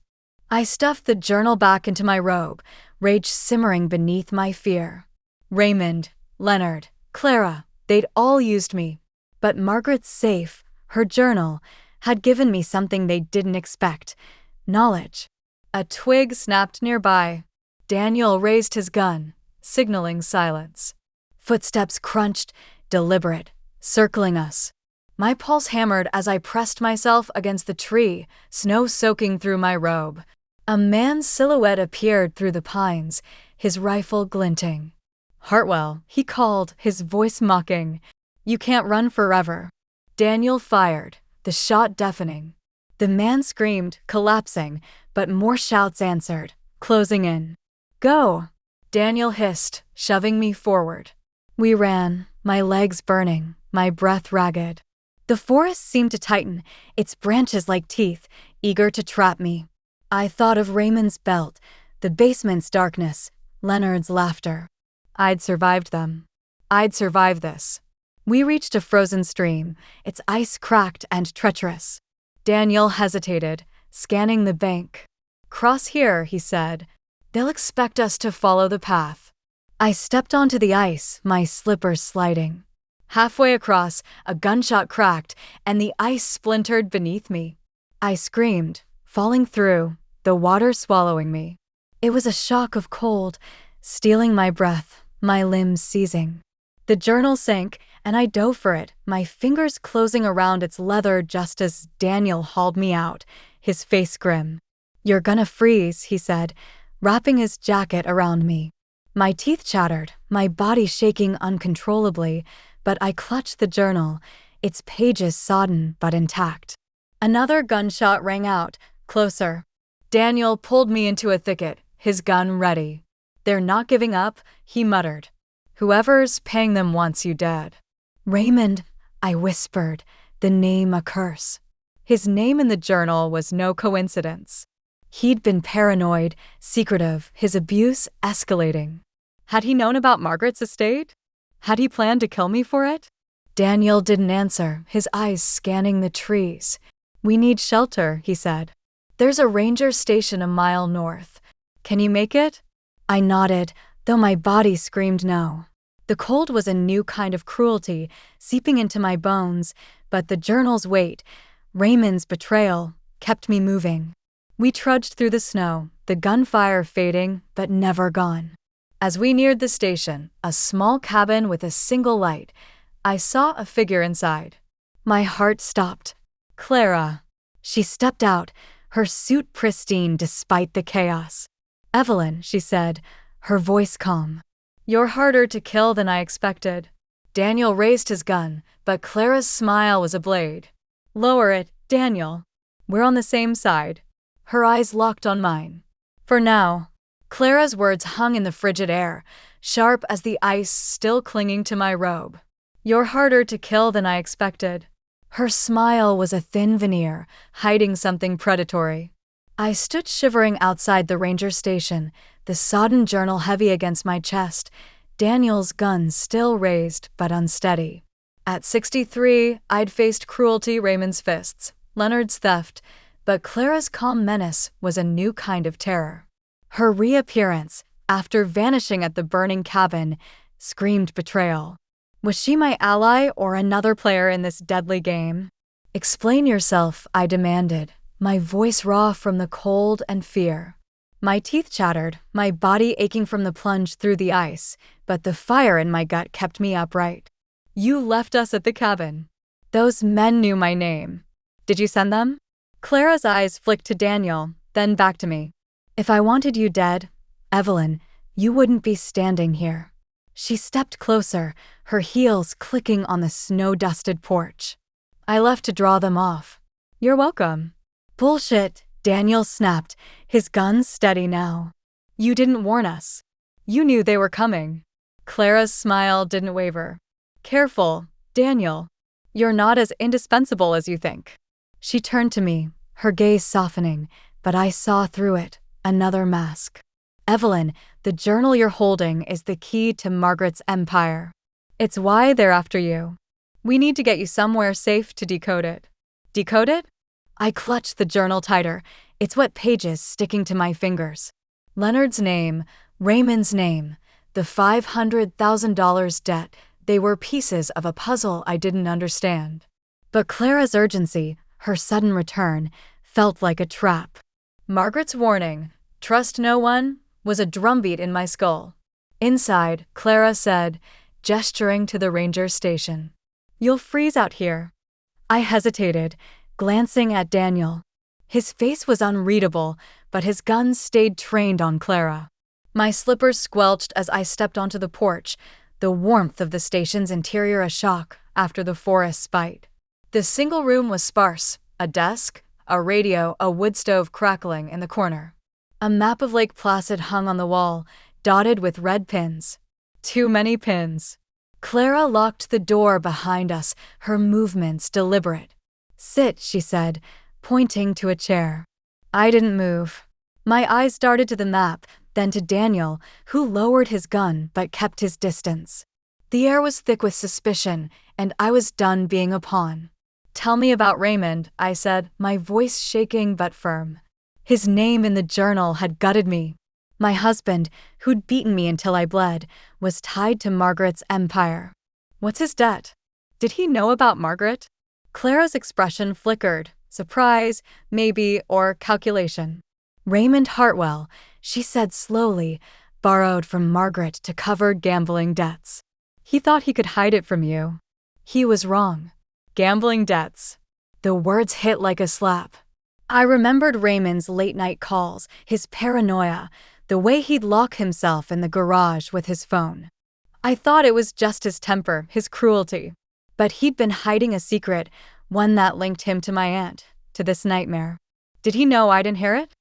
I stuffed the journal back into my robe, rage simmering beneath my fear. Raymond, Leonard, Clara, they'd all used me. But Margaret's safe, her journal, had given me something they didn't expect. Knowledge. A twig snapped nearby. Daniel raised his gun, signaling silence. Footsteps crunched, deliberate, circling us. My pulse hammered as I pressed myself against the tree, snow soaking through my robe. A man's silhouette appeared through the pines, his rifle glinting. Hartwell, he called, his voice mocking. You can't run forever. Daniel fired, the shot deafening. The man screamed, collapsing, but more shouts answered, closing in. Go! Daniel hissed, shoving me forward. We ran, my legs burning, my breath ragged. The forest seemed to tighten, its branches like teeth, eager to trap me. I thought of Raymond's belt, the basement's darkness, Leonard's laughter. I'd survived them. I'd survived this. We reached a frozen stream, its ice cracked and treacherous. Daniel hesitated, scanning the bank. Cross here, he said. They'll expect us to follow the path. I stepped onto the ice, my slippers sliding. Halfway across, a gunshot cracked, and the ice splintered beneath me. I screamed, falling through, the water swallowing me. It was a shock of cold, stealing my breath, my limbs seizing. The journal sank, and I dove for it, my fingers closing around its leather just as Daniel hauled me out, his face grim. You're gonna freeze, he said, wrapping his jacket around me. My teeth chattered, my body shaking uncontrollably, but I clutched the journal, its pages sodden but intact. Another gunshot rang out, closer. Daniel pulled me into a thicket, his gun ready. "They're not giving up," he muttered. "Whoever's paying them wants you dead." "Raymond," I whispered, the name a curse. His name in the journal was no coincidence. He'd been paranoid, secretive, his abuse escalating. Had he known about Margaret's estate? Had he planned to kill me for it? Daniel didn't answer, his eyes scanning the trees. "We need shelter," he said. "There's a ranger station a mile north. Can you make it?" I nodded, though my body screamed no. The cold was a new kind of cruelty, seeping into my bones, but the journal's weight, Raymond's betrayal, kept me moving. We trudged through the snow, the gunfire fading, but never gone. As we neared the station, a small cabin with a single light, I saw a figure inside. My heart stopped. Clara. She stepped out, her suit pristine despite the chaos. "Evelyn," she said, her voice calm. "You're harder to kill than I expected." Daniel raised his gun, but Clara's smile was a blade. "Lower it, Daniel. We're on the same side." Her eyes locked on mine. "For now." Clara's words hung in the frigid air, sharp as the ice still clinging to my robe. "You're harder to kill than I expected." Her smile was a thin veneer, hiding something predatory. I stood shivering outside the ranger station, the sodden journal heavy against my chest, Daniel's gun still raised but unsteady. At 63, I'd faced cruelty, Raymond's fists, Leonard's theft, but Clara's calm menace was a new kind of terror. Her reappearance, after vanishing at the burning cabin, screamed betrayal. Was she my ally or another player in this deadly game? "Explain yourself," I demanded, my voice raw from the cold and fear. My teeth chattered, my body aching from the plunge through the ice, but the fire in my gut kept me upright. "You left us at the cabin. Those men knew my name. Did you send them?" Clara's eyes flicked to Daniel, then back to me. "If I wanted you dead, Evelyn, you wouldn't be standing here." She stepped closer, her heels clicking on the snow-dusted porch. "I left to draw them off." "You're welcome." "Bullshit," Daniel snapped, his gun steady now. "You didn't warn us. You knew they were coming." Clara's smile didn't waver. "Careful, Daniel. You're not as indispensable as you think." She turned to me, her gaze softening, but I saw through it, another mask. "Evelyn, the journal you're holding is the key to Margaret's empire. It's why they're after you. We need to get you somewhere safe to decode it." "Decode it?" I clutched the journal tighter, its wet pages sticking to my fingers. Leonard's name, Raymond's name, the $500,000 debt, they were pieces of a puzzle I didn't understand. But Clara's urgency, her sudden return, felt like a trap. Margaret's warning, "Trust no one," was a drumbeat in my skull. Inside, Clara said, gesturing to the ranger station, "You'll freeze out here." I hesitated, glancing at Daniel. His face was unreadable, but his gun stayed trained on Clara. My slippers squelched as I stepped onto the porch, the warmth of the station's interior a shock after the forest's bite. The single room was sparse, a desk, a radio, a wood stove crackling in the corner. A map of Lake Placid hung on the wall, dotted with red pins. Too many pins. Clara locked the door behind us, her movements deliberate. "Sit," she said, pointing to a chair. I didn't move. My eyes darted to the map, then to Daniel, who lowered his gun but kept his distance. The air was thick with suspicion, and I was done being a pawn. "Tell me about Raymond," I said, my voice shaking but firm. His name in the journal had gutted me. My husband, who'd beaten me until I bled, was tied to Margaret's empire. What's his debt? Did he know about Margaret? Clara's expression flickered. Surprise, maybe, or calculation. "Raymond Hartwell," she said slowly, "borrowed from Margaret to cover gambling debts. He thought he could hide it from you. He was wrong. Gambling debts." The words hit like a slap. I remembered Raymond's late-night calls, his paranoia, the way he'd lock himself in the garage with his phone. I thought it was just his temper, his cruelty. But he'd been hiding a secret, one that linked him to my aunt, to this nightmare. Did he know I'd inherit?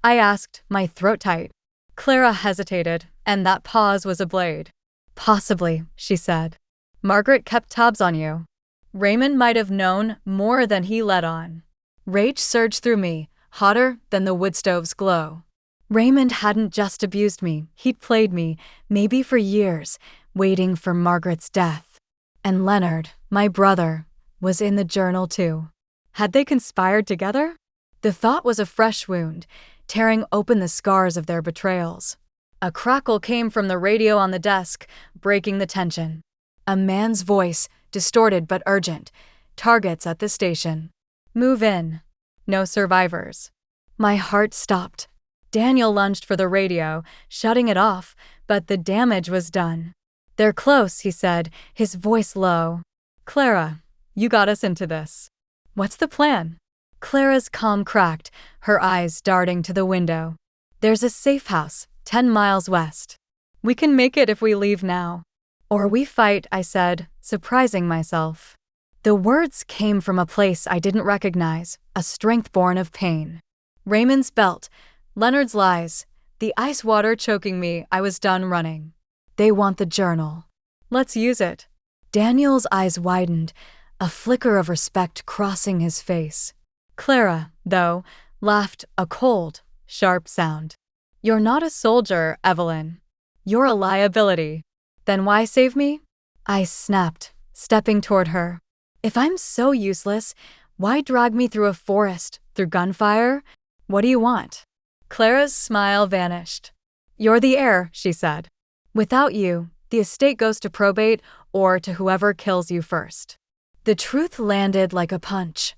I asked, my throat tight. Clara hesitated, and that pause was a blade. Possibly, she said. Margaret kept tabs on you. Raymond might have known more than he let on. Rage surged through me, hotter than the wood stove's glow. Raymond hadn't just abused me, he'd played me, maybe for years, waiting for Margaret's death. And Leonard, my brother, was in the journal too. Had they conspired together? The thought was a fresh wound, tearing open the scars of their betrayals. A crackle came from the radio on the desk, breaking the tension. A man's voice, distorted but urgent. Targets at the station. Move in. No survivors. My heart stopped. Daniel lunged for the radio, shutting it off, but the damage was done. They're close, he said, his voice low. Clara, you got us into this. What's the plan? Clara's calm cracked, her eyes darting to the window. There's a safe house, 10 miles west. We can make it if we leave now. Or we fight, I said, surprising myself. The words came from a place I didn't recognize, a strength born of pain. Raymond's belt, Leonard's lies, the ice water choking me, I was done running. They want the journal. Let's use it. Daniel's eyes widened, a flicker of respect crossing his face. Clara, though, laughed a cold, sharp sound. You're not a soldier, Evelyn. You're a liability. Then why save me? I snapped, stepping toward her. If I'm so useless, why drag me through a forest, through gunfire? What do you want? Clara's smile vanished. You're the heir, she said. Without you, the estate goes to probate or to whoever kills you first. The truth landed like a punch.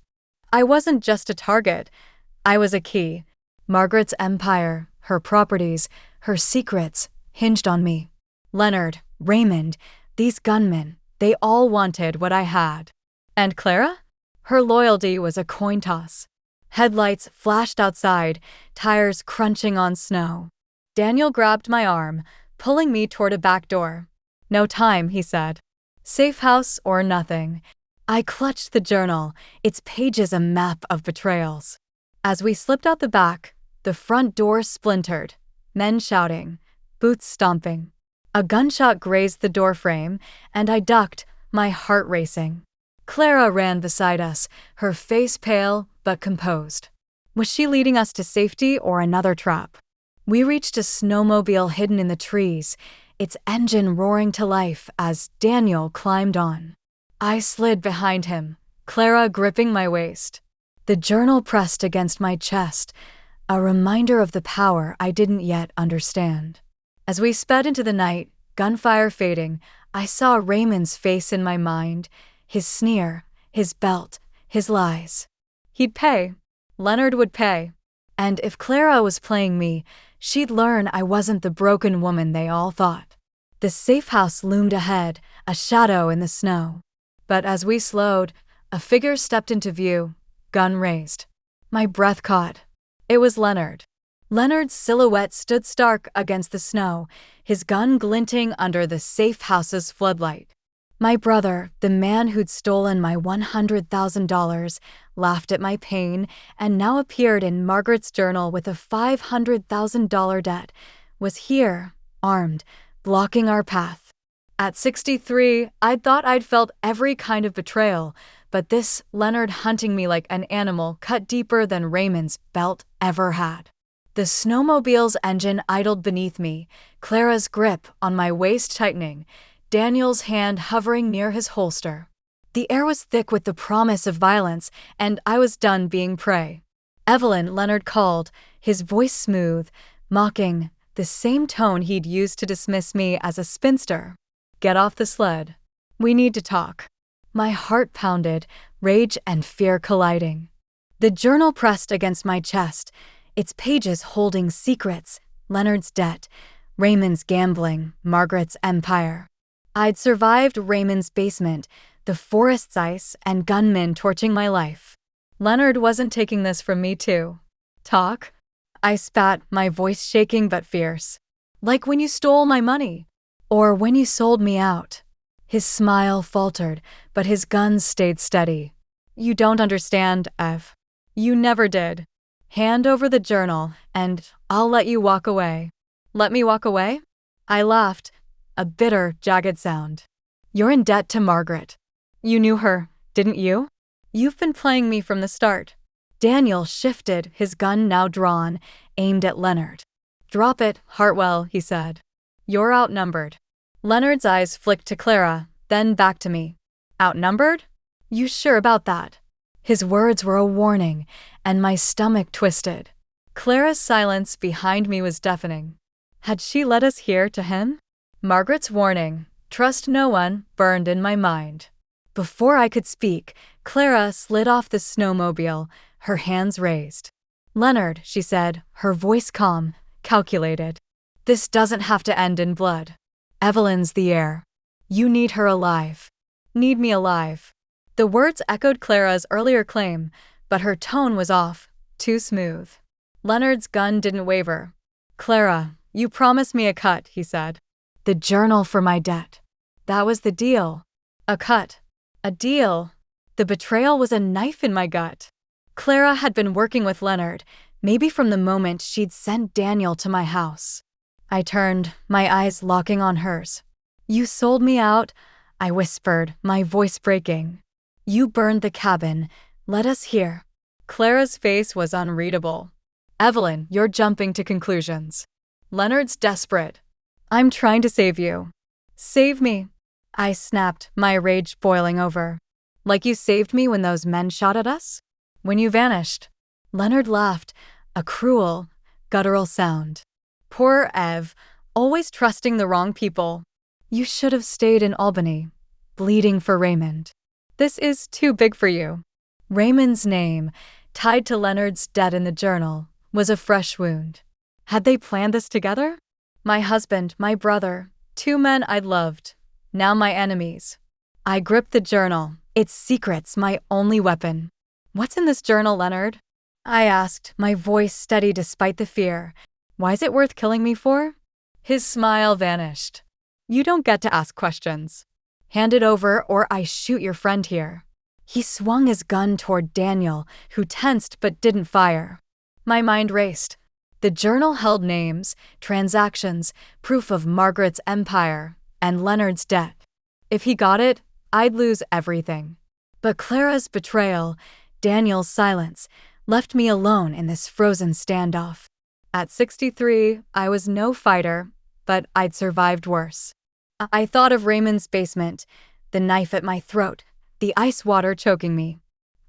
I wasn't just a target. I was a key. Margaret's empire, her properties, her secrets, hinged on me. Leonard, Raymond, these gunmen, they all wanted what I had. And Clara? Her loyalty was a coin toss. Headlights flashed outside, tires crunching on snow. Daniel grabbed my arm, pulling me toward a back door. No time, he said. Safe house or nothing. I clutched the journal, its pages a map of betrayals. As we slipped out the back, the front door splintered, men shouting, boots stomping. A gunshot grazed the doorframe, and I ducked, my heart racing. Clara ran beside us, her face pale but composed. Was she leading us to safety or another trap? We reached a snowmobile hidden in the trees, its engine roaring to life as Daniel climbed on. I slid behind him, Clara gripping my waist. The journal pressed against my chest, a reminder of the power I didn't yet understand. As we sped into the night, gunfire fading, I saw Raymond's face in my mind, his sneer, his belt, his lies. He'd pay. Leonard would pay. And if Clara was playing me, she'd learn I wasn't the broken woman they all thought. The safe house loomed ahead, a shadow in the snow. But as we slowed, a figure stepped into view, gun raised. My breath caught. It was Leonard. Leonard's silhouette stood stark against the snow, his gun glinting under the safe house's floodlight. My brother, the man who'd stolen my $100,000, laughed at my pain and now appeared in Margaret's journal with a $500,000 debt, was here, armed, blocking our path. At 63, I'd thought I'd felt every kind of betrayal, but this Leonard hunting me like an animal cut deeper than Raymond's belt ever had. The snowmobile's engine idled beneath me, Clara's grip on my waist tightening, Daniel's hand hovering near his holster. The air was thick with the promise of violence, and I was done being prey. Evelyn, Leonard called, his voice smooth, mocking, the same tone he'd used to dismiss me as a spinster. Get off the sled. We need to talk. My heart pounded, rage and fear colliding. The journal pressed against my chest, its pages holding secrets, Leonard's debt, Raymond's gambling, Margaret's empire. I'd survived Raymond's basement, the forest's ice, and gunmen torching my life. Leonard wasn't taking this from me too. Talk? I spat, my voice shaking but fierce. Like when you stole my money. Or when you sold me out. His smile faltered, but his guns stayed steady. You don't understand, Ev. You never did. Hand over the journal, and I'll let you walk away. Let me walk away? I laughed, a bitter, jagged sound. You're in debt to Margaret. You knew her, didn't you? You've been playing me from the start. Daniel shifted, his gun now drawn, aimed at Leonard. Drop it, Hartwell, he said. You're outnumbered. Leonard's eyes flicked to Clara, then back to me. Outnumbered? You sure about that? His words were a warning, and my stomach twisted. Clara's silence behind me was deafening. Had she led us here to him? Margaret's warning, trust no one, burned in my mind. Before I could speak, Clara slid off the snowmobile, her hands raised. Leonard, she said, her voice calm, calculated. This doesn't have to end in blood. Evelyn's the heir. You need her alive. Need me alive. The words echoed Clara's earlier claim, but her tone was off, too smooth. Leonard's gun didn't waver. Clara, you promised me a cut, he said. The journal for my debt. That was the deal. A cut. A deal. The betrayal was a knife in my gut. Clara had been working with Leonard, maybe from the moment she'd sent Daniel to my house. I turned, my eyes locking on hers. You sold me out, I whispered, my voice breaking. You burned the cabin. Let us hear. Clara's face was unreadable. Evelyn, you're jumping to conclusions. Leonard's desperate. I'm trying to save you. Save me. I snapped, my rage boiling over. Like you saved me when those men shot at us? When you vanished. Leonard laughed, a cruel, guttural sound. Poor Ev, always trusting the wrong people. You should have stayed in Albany, bleeding for Raymond. This is too big for you. Raymond's name, tied to Leonard's debt in the journal, was a fresh wound. Had they planned this together? My husband, my brother, two men I'd loved, now my enemies. I gripped the journal, its secrets my only weapon. What's in this journal, Leonard? I asked, my voice steady despite the fear. Why's it worth killing me for? His smile vanished. You don't get to ask questions. Hand it over or I shoot your friend here. He swung his gun toward Daniel, who tensed but didn't fire. My mind raced. The journal held names, transactions, proof of Margaret's empire, and Leonard's debt. If he got it, I'd lose everything. But Clara's betrayal, Daniel's silence, left me alone in this frozen standoff. At 63, I was no fighter, but I'd survived worse. I thought of Raymond's basement, the knife at my throat, the ice water choking me.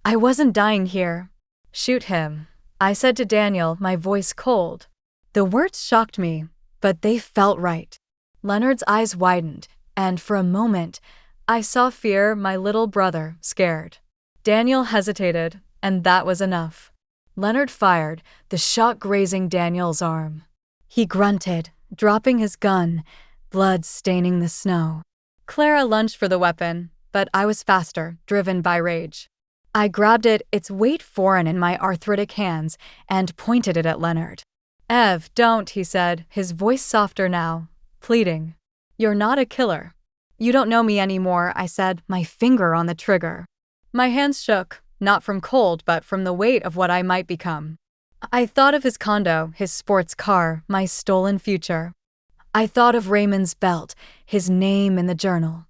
I wasn't dying here. Shoot him, I said to Daniel, my voice cold. The words shocked me, but they felt right. Leonard's eyes widened, and for a moment, I saw fear, my little brother, scared. Daniel hesitated, and that was enough. Leonard fired, the shot grazing Daniel's arm. He grunted, dropping his gun, blood staining the snow. Clara lunged for the weapon, but I was faster, driven by rage. I grabbed it, its weight foreign in my arthritic hands, and pointed it at Leonard. Ev, don't, he said, his voice softer now, pleading. You're not a killer. You don't know me anymore, I said, my finger on the trigger. My hands shook, not from cold but from the weight of what I might become. I thought of his condo, his sports car, my stolen future. I thought of Raymond's belt, his name in the journal.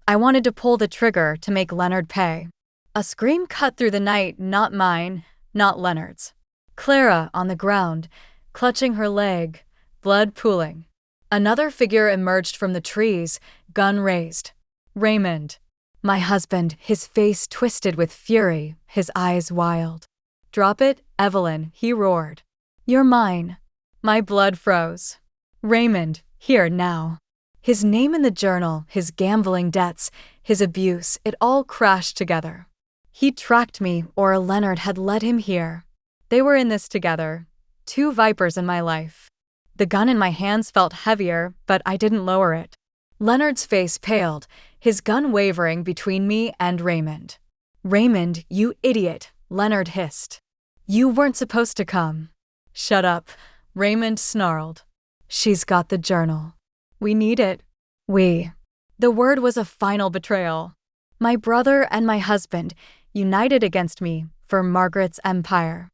I wanted to pull the trigger to make Leonard pay. A scream cut through the night, not mine, not Leonard's. Clara on the ground, clutching her leg, blood pooling. Another figure emerged from the trees, gun raised. Raymond. My husband, his face twisted with fury, his eyes wild. Drop it, Evelyn, he roared. You're mine. My blood froze. Raymond, here now. His name in the journal, his gambling debts, his abuse, it all crashed together. He tracked me, or Leonard had led him here. They were in this together. Two vipers in my life. The gun in my hands felt heavier, but I didn't lower it. Leonard's face paled, his gun wavering between me and Raymond. Raymond, you idiot, Leonard hissed. You weren't supposed to come. Shut up, Raymond snarled. She's got the journal. We need it. We. The word was a final betrayal. My brother and my husband, united against me for Margaret's empire.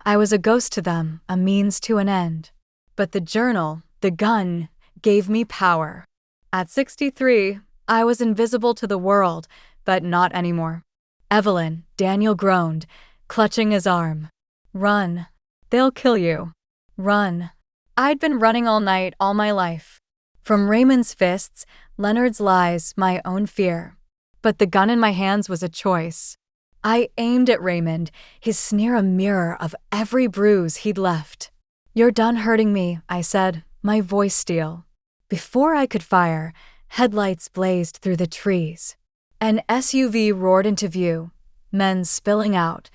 I was a ghost to them, a means to an end. But the journal, the gun, gave me power. At 63, I was invisible to the world, but not anymore. Evelyn, Daniel groaned, clutching his arm. Run. They'll kill you. Run. I'd been running all night, all my life. From Raymond's fists, Leonard's lies, my own fear. But the gun in my hands was a choice. I aimed at Raymond, his sneer a mirror of every bruise he'd left. You're done hurting me, I said, my voice steel. Before I could fire, headlights blazed through the trees. An SUV roared into view, men spilling out,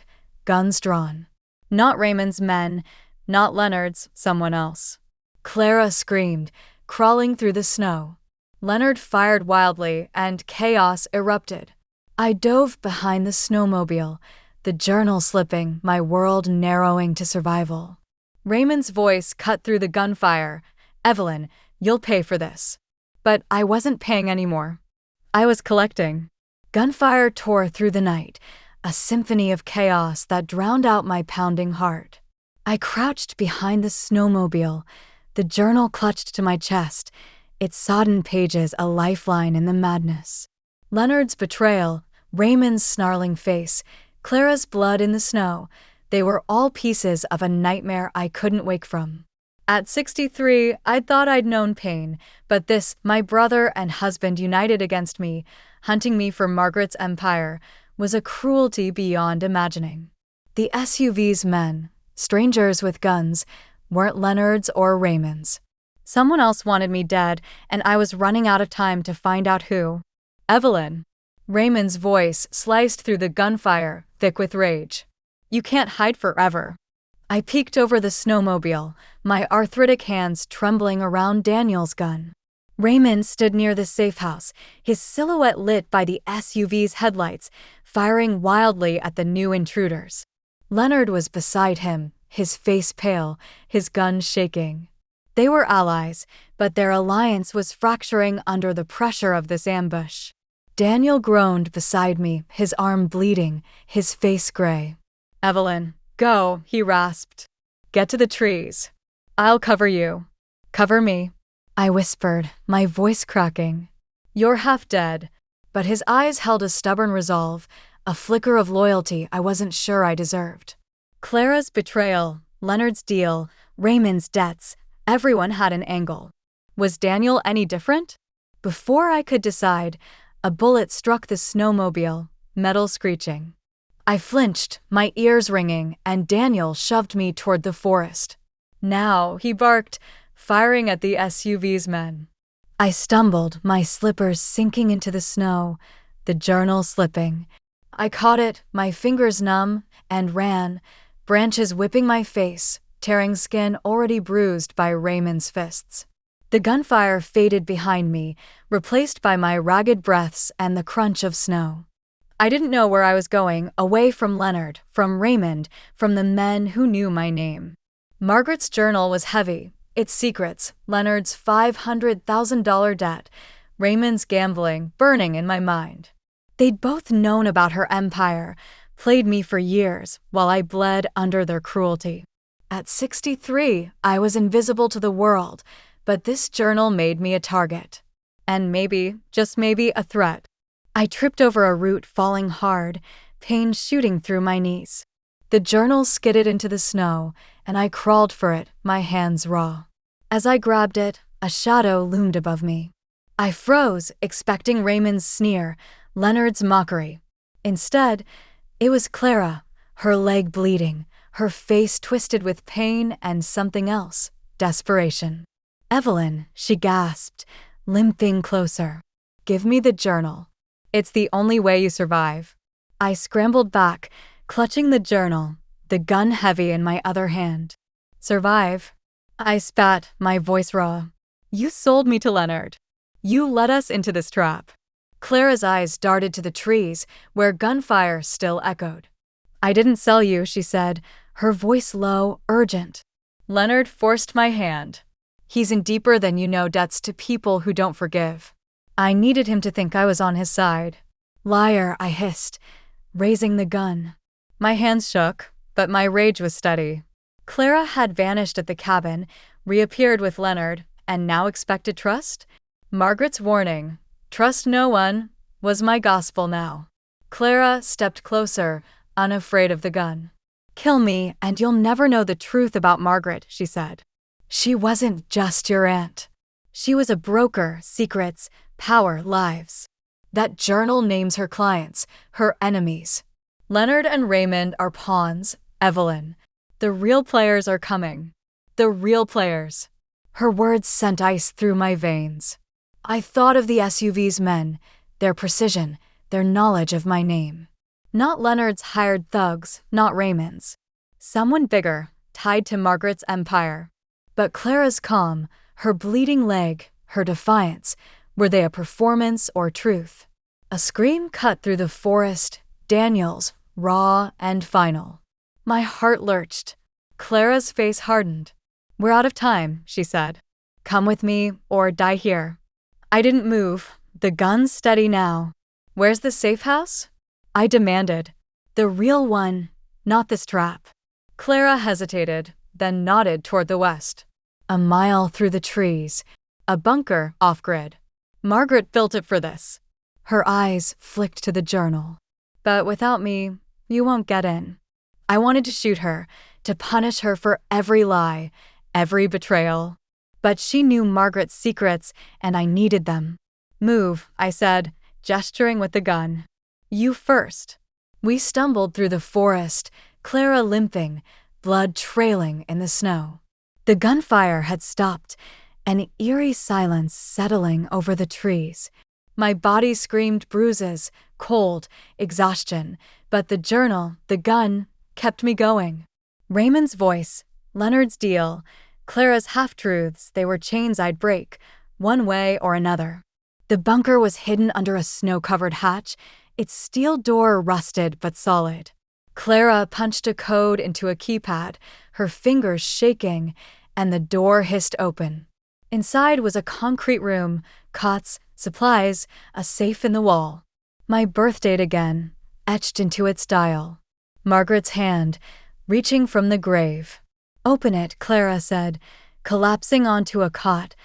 guns drawn. Not Raymond's men, not Leonard's, someone else. Clara screamed, crawling through the snow. Leonard fired wildly, and chaos erupted. I dove behind the snowmobile, the journal slipping, my world narrowing to survival. Raymond's voice cut through the gunfire. Evelyn, you'll pay for this. But I wasn't paying anymore. I was collecting. Gunfire tore through the night, a symphony of chaos that drowned out my pounding heart. I crouched behind the snowmobile, the journal clutched to my chest, its sodden pages a lifeline in the madness. Leonard's betrayal, Raymond's snarling face, Clara's blood in the snow, they were all pieces of a nightmare I couldn't wake from. At 63, I'd thought I'd known pain, but this, my brother and husband united against me, hunting me for Margaret's empire, was a cruelty beyond imagining. The SUV's men, strangers with guns, weren't Leonard's or Raymond's. Someone else wanted me dead, and I was running out of time to find out who. Evelyn. Raymond's voice sliced through the gunfire, thick with rage. You can't hide forever. I peeked over the snowmobile, my arthritic hands trembling around Daniel's gun. Raymond stood near the safe house, his silhouette lit by the SUV's headlights, firing wildly at the new intruders. Leonard was beside him, his face pale, his gun shaking. They were allies, but their alliance was fracturing under the pressure of this ambush. Daniel groaned beside me, his arm bleeding, his face gray. Evelyn, go, he rasped. Get to the trees. I'll cover you. Cover me, I whispered, my voice cracking. You're half dead. But his eyes held a stubborn resolve, a flicker of loyalty I wasn't sure I deserved. Clara's betrayal, Leonard's deal, Raymond's debts, everyone had an angle. Was Daniel any different? Before I could decide, a bullet struck the snowmobile, metal screeching. I flinched, my ears ringing, and Daniel shoved me toward the forest. Now, he barked, firing at the SUV's men. I stumbled, my slippers sinking into the snow, the journal slipping. I caught it, my fingers numb, and ran, branches whipping my face, tearing skin already bruised by Raymond's fists. The gunfire faded behind me, replaced by my ragged breaths and the crunch of snow. I didn't know where I was going, away from Leonard, from Raymond, from the men who knew my name. Margaret's journal was heavy, its secrets, Leonard's $500,000 debt, Raymond's gambling, burning in my mind. They'd both known about her empire, played me for years, while I bled under their cruelty. At 63, I was invisible to the world, but this journal made me a target. And maybe, just maybe, a threat. I tripped over a root falling hard, pain shooting through my knees. The journal skidded into the snow, and I crawled for it, my hands raw. As I grabbed it, a shadow loomed above me. I froze, expecting Raymond's sneer, Leonard's mockery. Instead, it was Clara, her leg bleeding, her face twisted with pain and something else, desperation. Evelyn, she gasped, limping closer. Give me the journal. It's the only way you survive. I scrambled back, clutching the journal, the gun heavy in my other hand. Survive? I spat, my voice raw. You sold me to Leonard. You led us into this trap. Clara's eyes darted to the trees, where gunfire still echoed. I didn't sell you, she said, her voice low, urgent. Leonard forced my hand. He's in deeper than you know debts to people who don't forgive. I needed him to think I was on his side. Liar, I hissed, raising the gun. My hands shook, But my rage was steady. Clara had vanished at the cabin, reappeared with Leonard, and now expected trust? Margaret's warning, "Trust no one," was my gospel now. Clara stepped closer, unafraid of the gun. "Kill me, and you'll never know the truth about Margaret," she said. "She wasn't just your aunt. She was a broker, secrets, power, lives. That journal names her clients, her enemies. Leonard and Raymond are pawns, Evelyn. The real players are coming. The real players." Her words sent ice through my veins. I thought of the SUV's men, their precision, their knowledge of my name. Not Leonard's hired thugs, not Raymond's. Someone bigger, tied to Margaret's empire. But Clara's calm, her bleeding leg, her defiance, were they a performance or truth? A scream cut through the forest, Daniel's, raw and final. My heart lurched. Clara's face hardened. "We're out of time," she said. "Come with me or die here." I didn't move, the gun steady now. "Where's the safe house?" I demanded. "The real one, not this trap." Clara hesitated, then nodded toward the west. "A mile through the trees. A bunker off-grid. Margaret built it for this." Her eyes flicked to the journal. "But without me, you won't get in." I wanted to shoot her, to punish her for every lie, every betrayal. But she knew Margaret's secrets, and I needed them. "Move," I said, gesturing with the gun. "You first." We stumbled through the forest, Clara limping, blood trailing in the snow. The gunfire had stopped, an eerie silence settling over the trees. My body screamed bruises, cold, exhaustion, but the journal, the gun, kept me going. Raymond's voice, Leonard's deal, Clara's half-truths, they were chains I'd break, one way or another. The bunker was hidden under a snow-covered hatch, its steel door rusted but solid. Clara punched a code into a keypad, her fingers shaking, and the door hissed open. Inside was a concrete room, cots, supplies, a safe in the wall. My birthdate again, etched into its dial. Margaret's hand, reaching from the grave. "Open it," Clara said, collapsing onto a cot,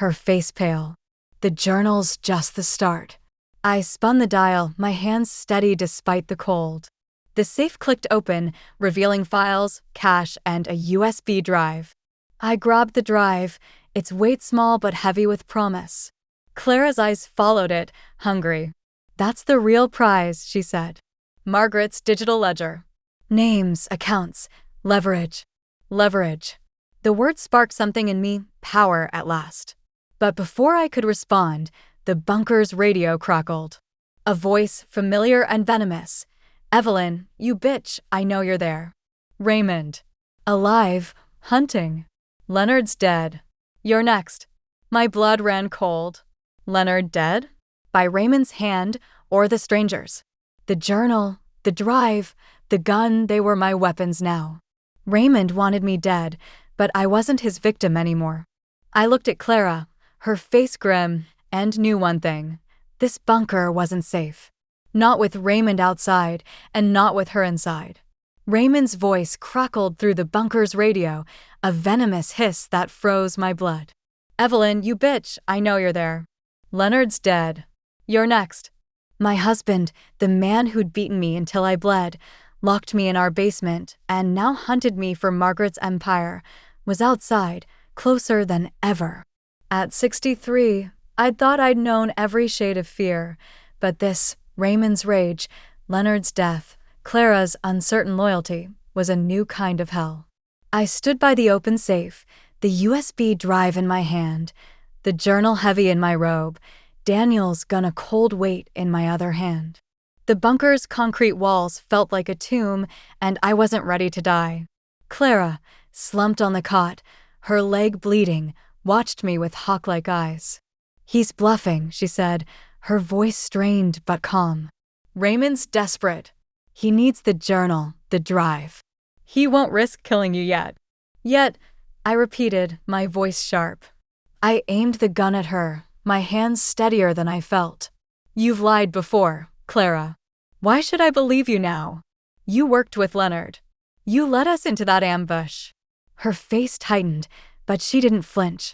her face pale. "The journal's just the start." I spun the dial, my hands steady despite the cold. The safe clicked open, revealing files, cash, and a USB drive. I grabbed the drive, its weight small but heavy with promise. Clara's eyes followed it, hungry. "That's the real prize," she said. Margaret's digital ledger. Names, accounts, leverage. Leverage. The word sparked something in me, power at last. But before I could respond, the bunker's radio crackled. A voice, familiar and venomous. "Evelyn, you bitch, I know you're there." Raymond. "Alive, hunting." "Leonard's dead. You're next." My blood ran cold. Leonard dead? By Raymond's hand or the stranger's? The journal, the drive, the gun, they were my weapons now. Raymond wanted me dead, but I wasn't his victim anymore. I looked at Clara, her face grim, and knew one thing. This bunker wasn't safe. Not with Raymond outside, and not with her inside. Raymond's voice crackled through the bunker's radio, a venomous hiss that froze my blood. "Evelyn, you bitch, I know you're there." "Leonard's dead. You're next." My husband, the man who'd beaten me until I bled, locked me in our basement, and now hunted me for Margaret's empire, was outside, closer than ever. At 63, I'd thought I'd known every shade of fear, but this, Raymond's rage, Leonard's death, Clara's uncertain loyalty, was a new kind of hell. I stood by the open safe, the USB drive in my hand, the journal heavy in my robe, Daniel's gun a cold weight in my other hand. The bunker's concrete walls felt like a tomb, and I wasn't ready to die. Clara, slumped on the cot, her leg bleeding, watched me with hawk-like eyes. "He's bluffing," she said, her voice strained but calm. "Raymond's desperate. He needs the journal, the drive. He won't risk killing you yet." "Yet," I repeated, my voice sharp. I aimed the gun at her, my hands steadier than I felt. "You've lied before, Clara. Why should I believe you now? You worked with Leonard. You led us into that ambush. Her face tightened, but she didn't flinch.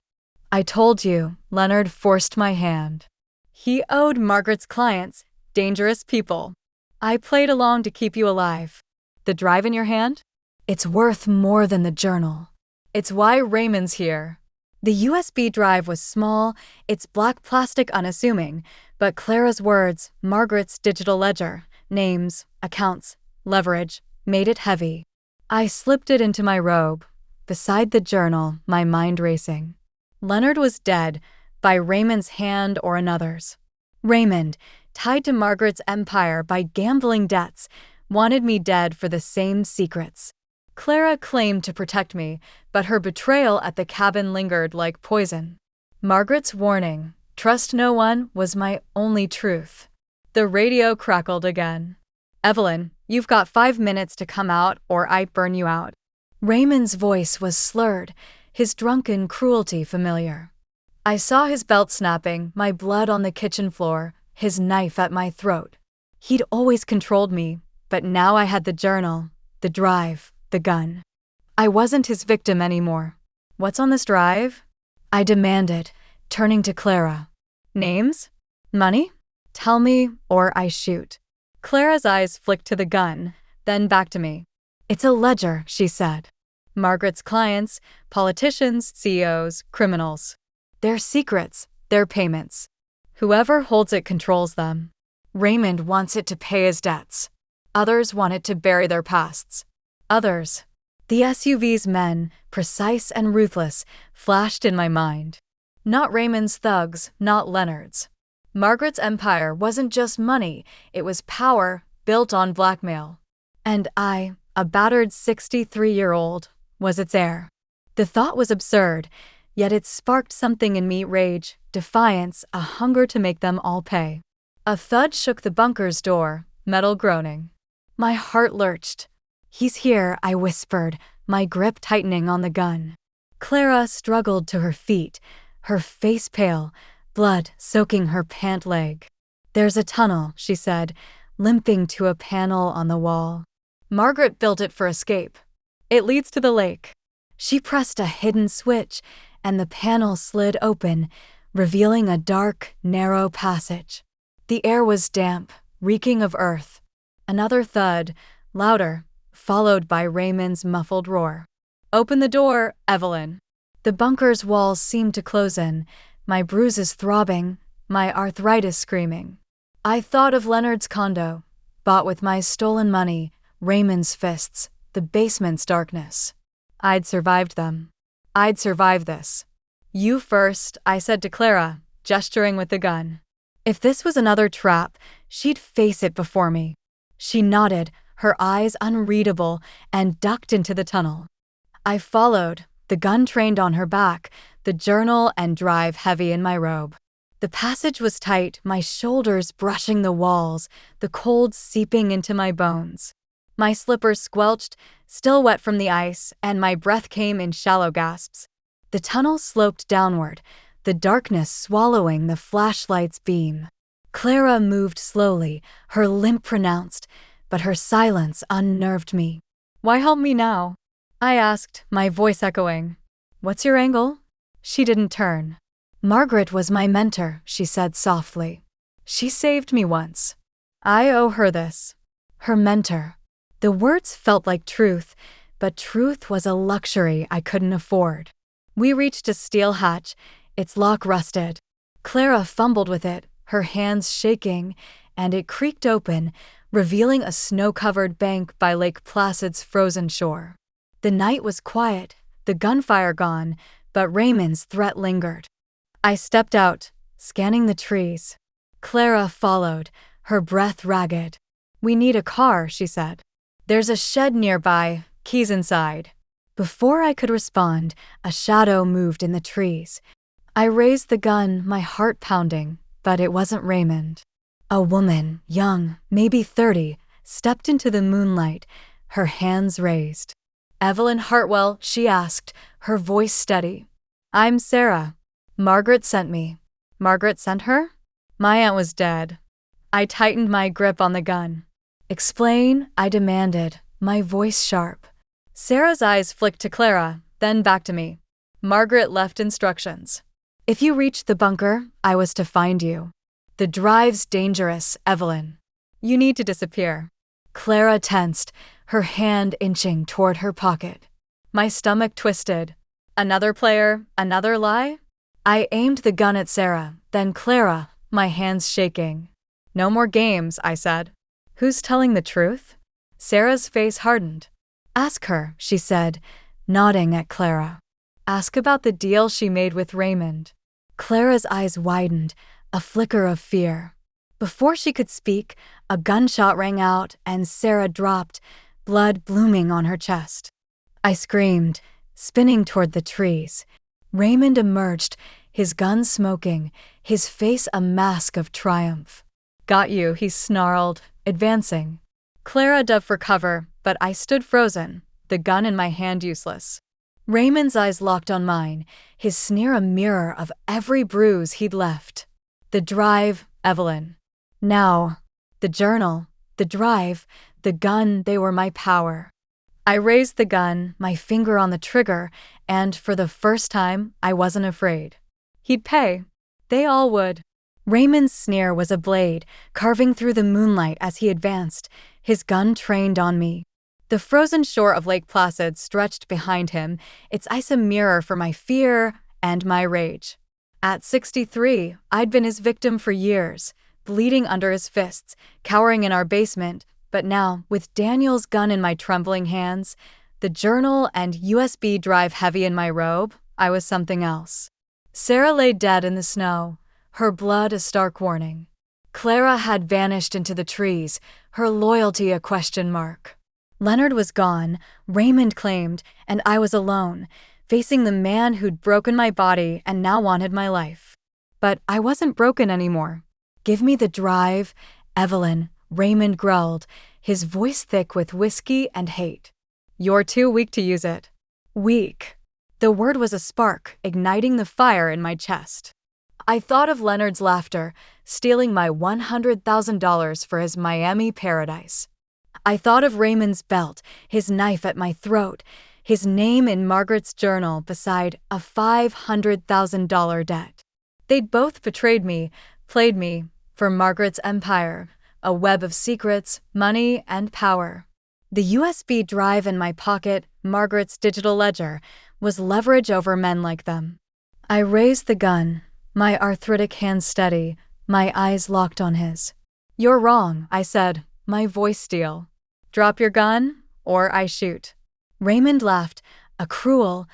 I told you, Leonard forced my hand. He owed Margaret's clients, dangerous people. I played along to keep you alive. The drive in your hand? It's worth more than the journal. It's why Raymond's here. The USB drive was small, its black plastic unassuming, but Clara's words, Margaret's digital ledger, names, accounts, leverage, made it heavy. I slipped it into my robe, beside the journal, my mind racing. Leonard was dead, by Raymond's hand or another's. Raymond, tied to Margaret's empire by gambling debts, wanted me dead for the same secrets. Clara claimed to protect me, but her betrayal at the cabin lingered like poison. Margaret's warning, trust no one, was my only truth. The radio crackled again. Evelyn, you've got 5 minutes to come out or I burn you out. Raymond's voice was slurred, his drunken cruelty familiar. I saw his belt snapping, my blood on the kitchen floor, his knife at my throat. He'd always controlled me, but now I had the journal, the drive, the gun. I wasn't his victim anymore. What's on this drive? I demanded, turning to Clara. Names? Money? Tell me, or I shoot. Clara's eyes flicked to the gun, then back to me. It's a ledger, she said. Margaret's clients, politicians, CEOs, criminals. Their secrets, their payments. Whoever holds it controls them. Raymond wants it to pay his debts. Others want it to bury their pasts. Others. The SUV's men, precise and ruthless, flashed in my mind. Not Raymond's thugs, not Leonard's. Margaret's empire wasn't just money, it was power built on blackmail. And I, a battered 63-year-old, was its heir. The thought was absurd, yet it sparked something in me: rage, defiance, a hunger to make them all pay. A thud shook the bunker's door, metal groaning. My heart lurched. He's here, I whispered, my grip tightening on the gun. Clara struggled to her feet, her face pale, blood soaking her pant leg. There's a tunnel, she said, limping to a panel on the wall. Margaret built it for escape. It leads to the lake. She pressed a hidden switch, and the panel slid open, revealing a dark, narrow passage. The air was damp, reeking of earth. Another thud, louder, followed by Raymond's muffled roar. Open the door, Evelyn. The bunker's walls seemed to close in, my bruises throbbing, my arthritis screaming. I thought of Leonard's condo, bought with my stolen money, Raymond's fists, the basement's darkness. I'd survived them. I'd survive this. You first, I said to Clara, gesturing with the gun. If this was another trap, she'd face it before me. She nodded, her eyes unreadable, and ducked into the tunnel. I followed, the gun trained on her back, the journal and drive heavy in my robe. The passage was tight, my shoulders brushing the walls, the cold seeping into my bones. My slippers squelched, still wet from the ice, and my breath came in shallow gasps. The tunnel sloped downward, the darkness swallowing the flashlight's beam. Clara moved slowly, her limp pronounced, but her silence unnerved me. Why help me now? I asked, my voice echoing. What's your angle? She didn't turn. Margaret was my mentor, she said softly. She saved me once. I owe her this. Her mentor. The words felt like truth, but truth was a luxury I couldn't afford. We reached a steel hatch, its lock rusted. Clara fumbled with it, her hands shaking, and it creaked open, revealing a snow-covered bank by Lake Placid's frozen shore. The night was quiet, the gunfire gone, but Raymond's threat lingered. I stepped out, scanning the trees. Clara followed, her breath ragged. We need a car, she said. There's a shed nearby, keys inside. Before I could respond, a shadow moved in the trees. I raised the gun, my heart pounding, but it wasn't Raymond. A woman, young, maybe 30, stepped into the moonlight, her hands raised. Evelyn Hartwell, she asked, her voice steady. I'm Sarah. Margaret sent me. Margaret sent her? My aunt was dead. I tightened my grip on the gun. Explain, I demanded, my voice sharp. Sarah's eyes flicked to Clara, then back to me. Margaret left instructions. If you reached the bunker, I was to find you. The drive's dangerous, Evelyn. You need to disappear. Clara tensed, her hand inching toward her pocket. My stomach twisted. Another player, another lie? I aimed the gun at Sarah, then Clara, my hands shaking. No more games, I said. Who's telling the truth? Sarah's face hardened. Ask her, she said, nodding at Clara. Ask about the deal she made with Raymond. Clara's eyes widened, a flicker of fear. Before she could speak, a gunshot rang out and Sarah dropped, blood blooming on her chest. I screamed, spinning toward the trees. Raymond emerged, his gun smoking, his face a mask of triumph. Got you, he snarled, advancing. Clara dove for cover, but I stood frozen, the gun in my hand useless. Raymond's eyes locked on mine, his sneer a mirror of every bruise he'd left. The drive, Evelyn. Now, the journal, the drive, the gun, they were my power. I raised the gun, my finger on the trigger, and for the first time, I wasn't afraid. He'd pay. They all would. Raymond's sneer was a blade, carving through the moonlight as he advanced, his gun trained on me. The frozen shore of Lake Placid stretched behind him, its ice a mirror for my fear and my rage. At 63, I'd been his victim for years, bleeding under his fists, cowering in our basement, but now, with Daniel's gun in my trembling hands, the journal and USB drive heavy in my robe, I was something else. Sarah lay dead in the snow, her blood a stark warning. Clara had vanished into the trees, her loyalty a question mark. Leonard was gone, Raymond claimed, and I was alone, facing the man who'd broken my body and now wanted my life. But I wasn't broken anymore. Give me the drive, Evelyn, Raymond growled, his voice thick with whiskey and hate. You're too weak to use it. Weak. The word was a spark, igniting the fire in my chest. I thought of Leonard's laughter, stealing my $100,000 for his Miami paradise. I thought of Raymond's belt, his knife at my throat, his name in Margaret's journal beside a $500,000 debt. They'd both betrayed me, played me, for Margaret's empire, a web of secrets, money, and power. The USB drive in my pocket, Margaret's digital ledger, was leverage over men like them. I raised the gun, my arthritic hands steady, my eyes locked on his. You're wrong, I said, my voice steel. Drop your gun, or I shoot. Raymond laughed, a cruel,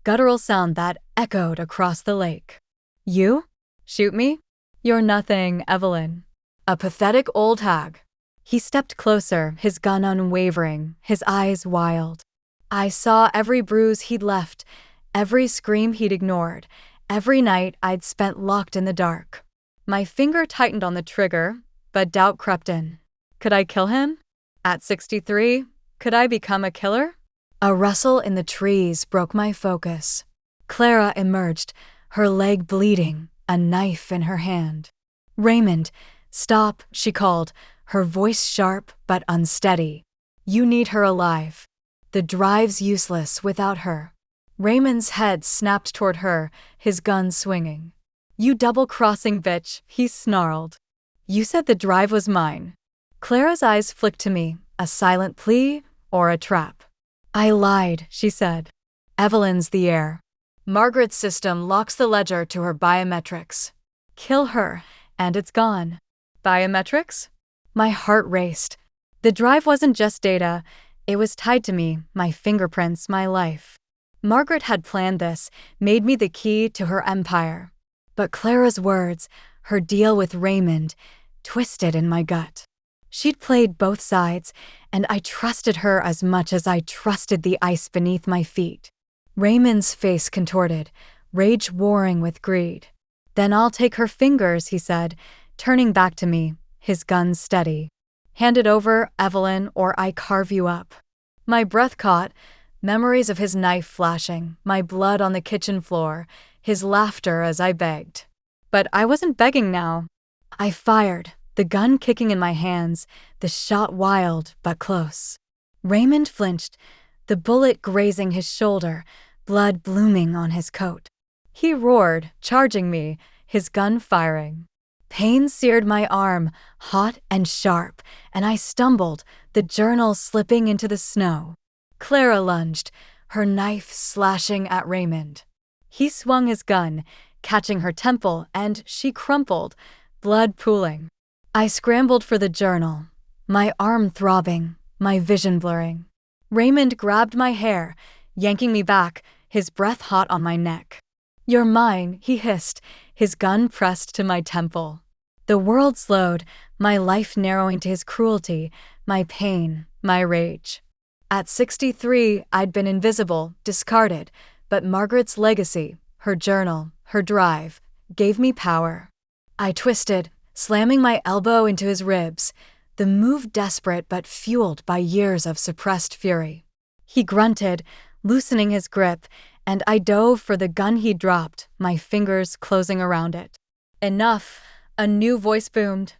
guttural sound that echoed across the lake. You? Shoot me? You're nothing, Evelyn. A pathetic old hag. He stepped closer, his gun unwavering, his eyes wild. I saw every bruise he'd left, every scream he'd ignored, every night I'd spent locked in the dark. My finger tightened on the trigger, but doubt crept in. Could I kill him? At 63, could I become a killer? A rustle in the trees broke my focus. Clara emerged, her leg bleeding, a knife in her hand. Raymond, stop, she called, her voice sharp but unsteady. You need her alive. The drive's useless without her. Raymond's head snapped toward her, his gun swinging. You double-crossing bitch, he snarled. You said the drive was mine. Clara's eyes flicked to me, a silent plea or a trap. I lied, she said. Evelyn's the heir. Margaret's system locks the ledger to her biometrics. Kill her, and it's gone. Biometrics? My heart raced. The drive wasn't just data, it was tied to me, my fingerprints, my life. Margaret had planned this, made me the key to her empire. But Clara's words, her deal with Raymond, twisted in my gut. She'd played both sides, and I trusted her as much as I trusted the ice beneath my feet. Raymond's face contorted, rage warring with greed. Then I'll take her fingers, he said, turning back to me, his gun steady. Hand it over, Evelyn, or I carve you up. My breath caught, memories of his knife flashing, my blood on the kitchen floor, his laughter as I begged. But I wasn't begging now. I fired, the gun kicking in my hands, the shot wild but close. Raymond flinched, the bullet grazing his shoulder, blood blooming on his coat. He roared, charging me, his gun firing. Pain seared my arm, hot and sharp, and I stumbled, the journal slipping into the snow. Clara lunged, her knife slashing at Raymond. He swung his gun, catching her temple, and she crumpled, blood pooling. I scrambled for the journal, my arm throbbing, my vision blurring. Raymond grabbed my hair, yanking me back, his breath hot on my neck. "You're mine," he hissed, his gun pressed to my temple. The world slowed, my life narrowing to his cruelty, my pain, my rage. At 63, I'd been invisible, discarded, but Margaret's legacy, her journal, her drive, gave me power. I twisted, slamming my elbow into his ribs, the move desperate but fueled by years of suppressed fury. He grunted, loosening his grip, and I dove for the gun he dropped, my fingers closing around it. "Enough," a new voice boomed.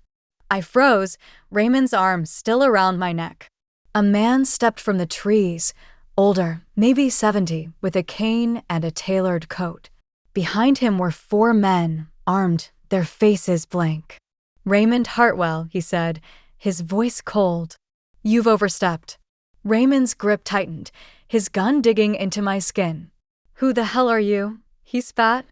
I froze, Raymond's arm still around my neck. A man stepped from the trees, older, maybe 70, with a cane and a tailored coat. Behind him were 4 men, armed, their faces blank. "Raymond Hartwell," he said, his voice cold. "You've overstepped." Raymond's grip tightened, his gun digging into my skin. "Who the hell are you?" he spat.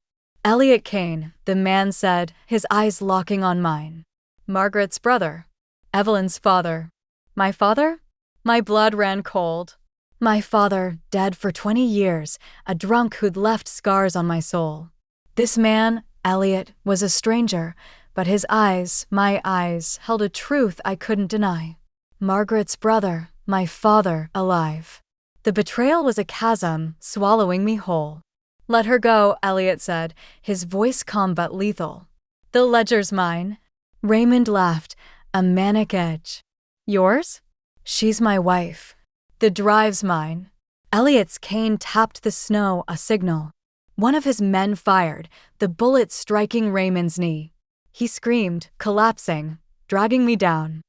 "Elliot Kane," the man said, his eyes locking on mine. "Margaret's brother. Evelyn's father." "My father?" My blood ran cold. My father, dead for 20 years, a drunk who'd left scars on my soul. This man, Elliot, was a stranger, but his eyes, my eyes, held a truth I couldn't deny. Margaret's brother, my father, alive. The betrayal was a chasm, swallowing me whole. "Let her go," Elliot said, his voice calm but lethal. "The ledger's mine." Raymond laughed, a manic edge. "Yours?" "She's my wife." "The drive's mine." Elliot's cane tapped the snow, a signal. One of his men fired, the bullet striking Raymond's knee. He screamed, collapsing, dragging me down.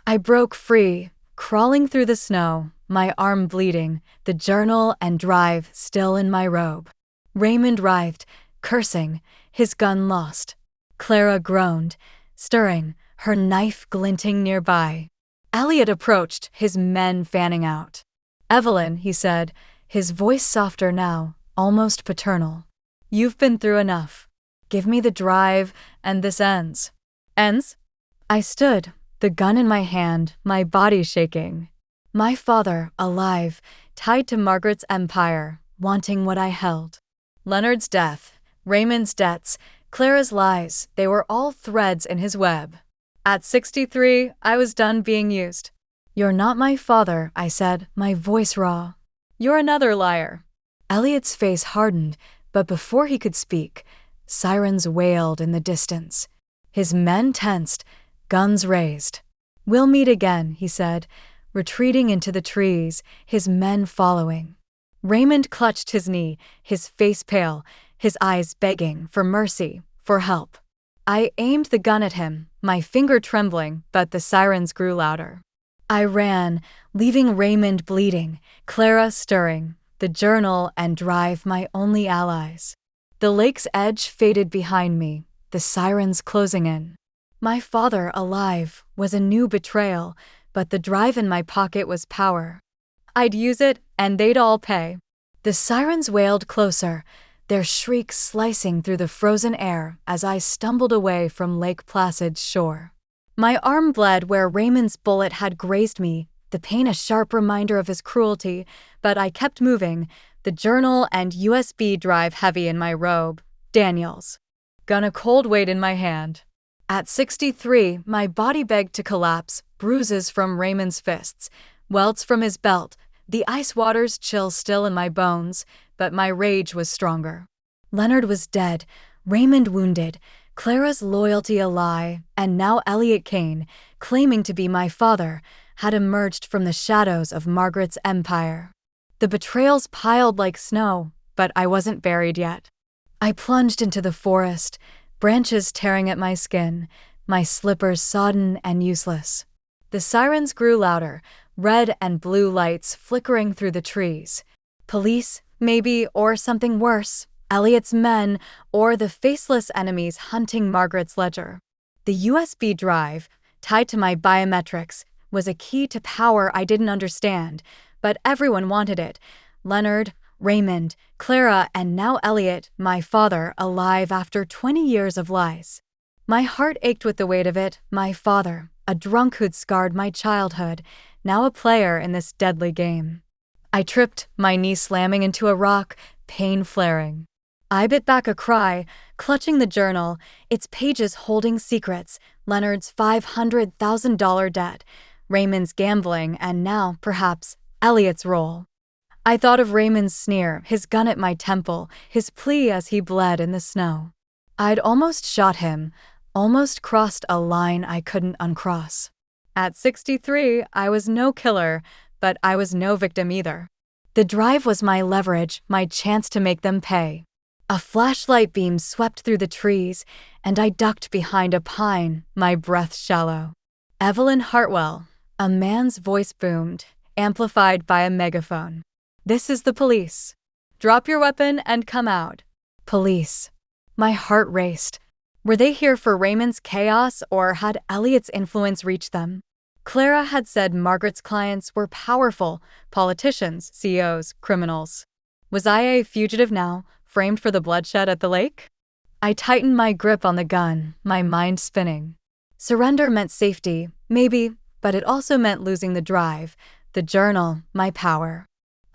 I broke free, crawling through the snow, my arm bleeding, the journal and drive still in my robe. Raymond writhed, cursing, his gun lost. Clara groaned, stirring, her knife glinting nearby. Elliot approached, his men fanning out. "Evelyn," he said, his voice softer now, almost paternal. "You've been through enough. Give me the drive, and this ends." "Ends?" I stood, the gun in my hand, my body shaking. My father, alive, tied to Margaret's empire, wanting what I held. Leonard's death, Raymond's debts, Clara's lies, they were all threads in his web. At 63, I was done being used. "You're not my father," I said, my voice raw. "You're another liar." Elliot's face hardened, but before he could speak, sirens wailed in the distance. His men tensed, guns raised. "We'll meet again," he said, retreating into the trees, his men following. Raymond clutched his knee, his face pale, his eyes begging for mercy, for help. I aimed the gun at him, my finger trembling, but the sirens grew louder. I ran, leaving Raymond bleeding, Clara stirring, the journal and drive my only allies. The lake's edge faded behind me, the sirens closing in. My father, alive, was a new betrayal, but the drive in my pocket was power. I'd use it, and they'd all pay. The sirens wailed closer, their shrieks slicing through the frozen air as I stumbled away from Lake Placid's shore. My arm bled where Raymond's bullet had grazed me, the pain a sharp reminder of his cruelty, but I kept moving, the journal and USB drive heavy in my robe, Daniel's. Gun a cold weight in my hand. At 63, my body begged to collapse, bruises from Raymond's fists, welts from his belt, the ice waters chill still in my bones, but my rage was stronger. Leonard was dead, Raymond wounded, Clara's loyalty a lie, and now Elliot Kane, claiming to be my father, had emerged from the shadows of Margaret's empire. The betrayals piled like snow, but I wasn't buried yet. I plunged into the forest, branches tearing at my skin, my slippers sodden and useless. The sirens grew louder, red and blue lights flickering through the trees. Police, maybe, or something worse. Elliot's men, or the faceless enemies hunting Margaret's ledger. The USB drive, tied to my biometrics, was a key to power I didn't understand, but everyone wanted it. Leonard, Raymond, Clara, and now Elliot, my father, alive after 20 years of lies. My heart ached with the weight of it. My father, a drunk who'd scarred my childhood, now a player in this deadly game. I tripped, my knee slamming into a rock, pain flaring. I bit back a cry, clutching the journal, its pages holding secrets, Leonard's $500,000 debt, Raymond's gambling, and now, perhaps, Elliot's role. I thought of Raymond's sneer, his gun at my temple, his plea as he bled in the snow. I'd almost shot him, almost crossed a line I couldn't uncross. At 63, I was no killer, but I was no victim either. The drive was my leverage, my chance to make them pay. A flashlight beam swept through the trees, and I ducked behind a pine, my breath shallow. Evelyn Hartwell, a man's voice boomed, amplified by a megaphone. This is the police. Drop your weapon and come out. Police. My heart raced. Were they here for Raymond's chaos, or had Elliot's influence reached them? Clara had said Margaret's clients were powerful, politicians, CEOs, criminals. Was I a fugitive now, framed for the bloodshed at the lake? I tightened my grip on the gun, my mind spinning. Surrender meant safety, maybe, but it also meant losing the drive, the journal, my power.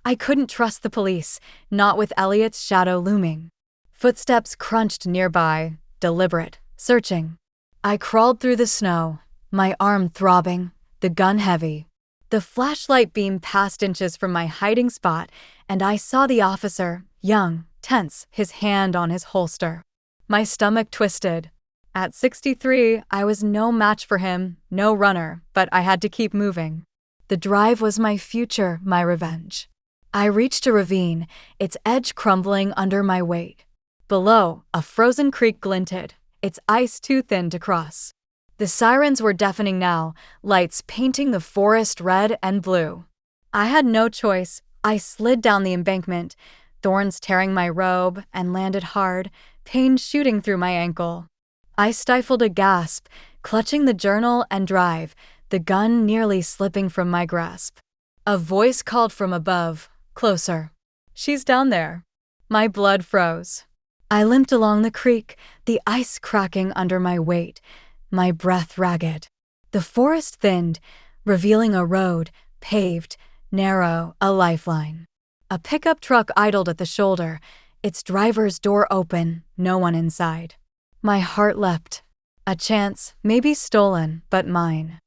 I couldn't trust the police, not with Elliot's shadow looming. Footsteps crunched nearby, deliberate, searching. I crawled through the snow, my arm throbbing, the gun heavy. The flashlight beam passed inches from my hiding spot, and I saw the officer, young, tense, his hand on his holster. My stomach twisted. At 63, I was no match for him, no runner, but I had to keep moving. The drive was my future, my revenge. I reached a ravine, its edge crumbling under my weight. Below, a frozen creek glinted, its ice too thin to cross. The sirens were deafening now, lights painting the forest red and blue. I had no choice. I slid down the embankment, thorns tearing my robe, and landed hard, pain shooting through my ankle. I stifled a gasp, clutching the journal and drive, the gun nearly slipping from my grasp. A voice called from above, closer. She's down there. My blood froze. I limped along the creek, the ice cracking under my weight, my breath ragged. The forest thinned, revealing a road, paved, narrow, a lifeline. A pickup truck idled at the shoulder, its driver's door open, no one inside. My heart leapt. A chance, maybe stolen, but mine.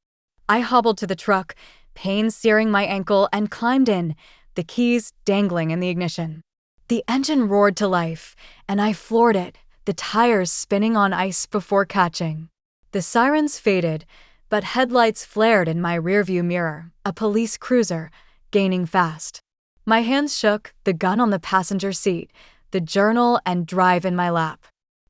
I hobbled to the truck, pain searing my ankle, and climbed in, the keys dangling in the ignition. The engine roared to life, and I floored it, the tires spinning on ice before catching. The sirens faded, but headlights flared in my rearview mirror, a police cruiser, gaining fast. My hands shook, the gun on the passenger seat, the journal and drive in my lap.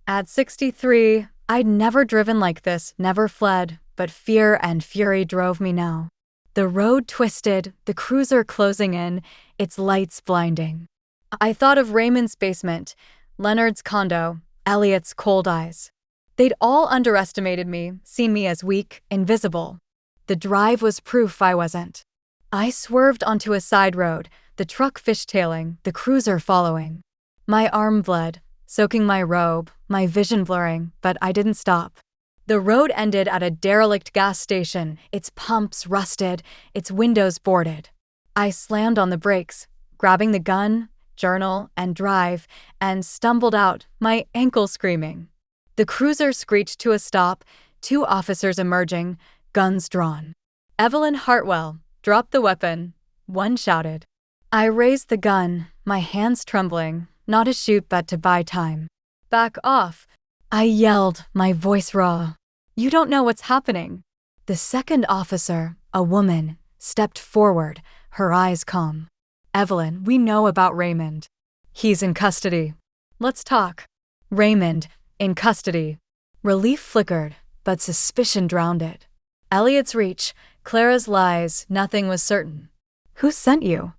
At 63, I'd never driven like this, never fled, but fear and fury drove me now. The road twisted, the cruiser closing in, its lights blinding. I thought of Raymond's basement, Leonard's condo, Elliot's cold eyes. They'd all underestimated me, seen me as weak, invisible. The drive was proof I wasn't. I swerved onto a side road, the truck fishtailing, the cruiser following. My arm bled, soaking my robe, my vision blurring, but I didn't stop. The road ended at a derelict gas station, its pumps rusted, its windows boarded. I slammed on the brakes, grabbing the gun, journal, and drive, and stumbled out, my ankle screaming. The cruiser screeched to a stop, two officers emerging, guns drawn. Evelyn Hartwell, drop the weapon, one shouted. I raised the gun, my hands trembling, not to shoot but to buy time. Back off, I yelled, my voice raw. You don't know what's happening. The second officer, a woman, stepped forward, her eyes calm. Evelyn, we know about Raymond. He's in custody. Let's talk. Raymond, in custody. Relief flickered, but suspicion drowned it. Elliot's reach, Clara's lies, nothing was certain. Who sent you?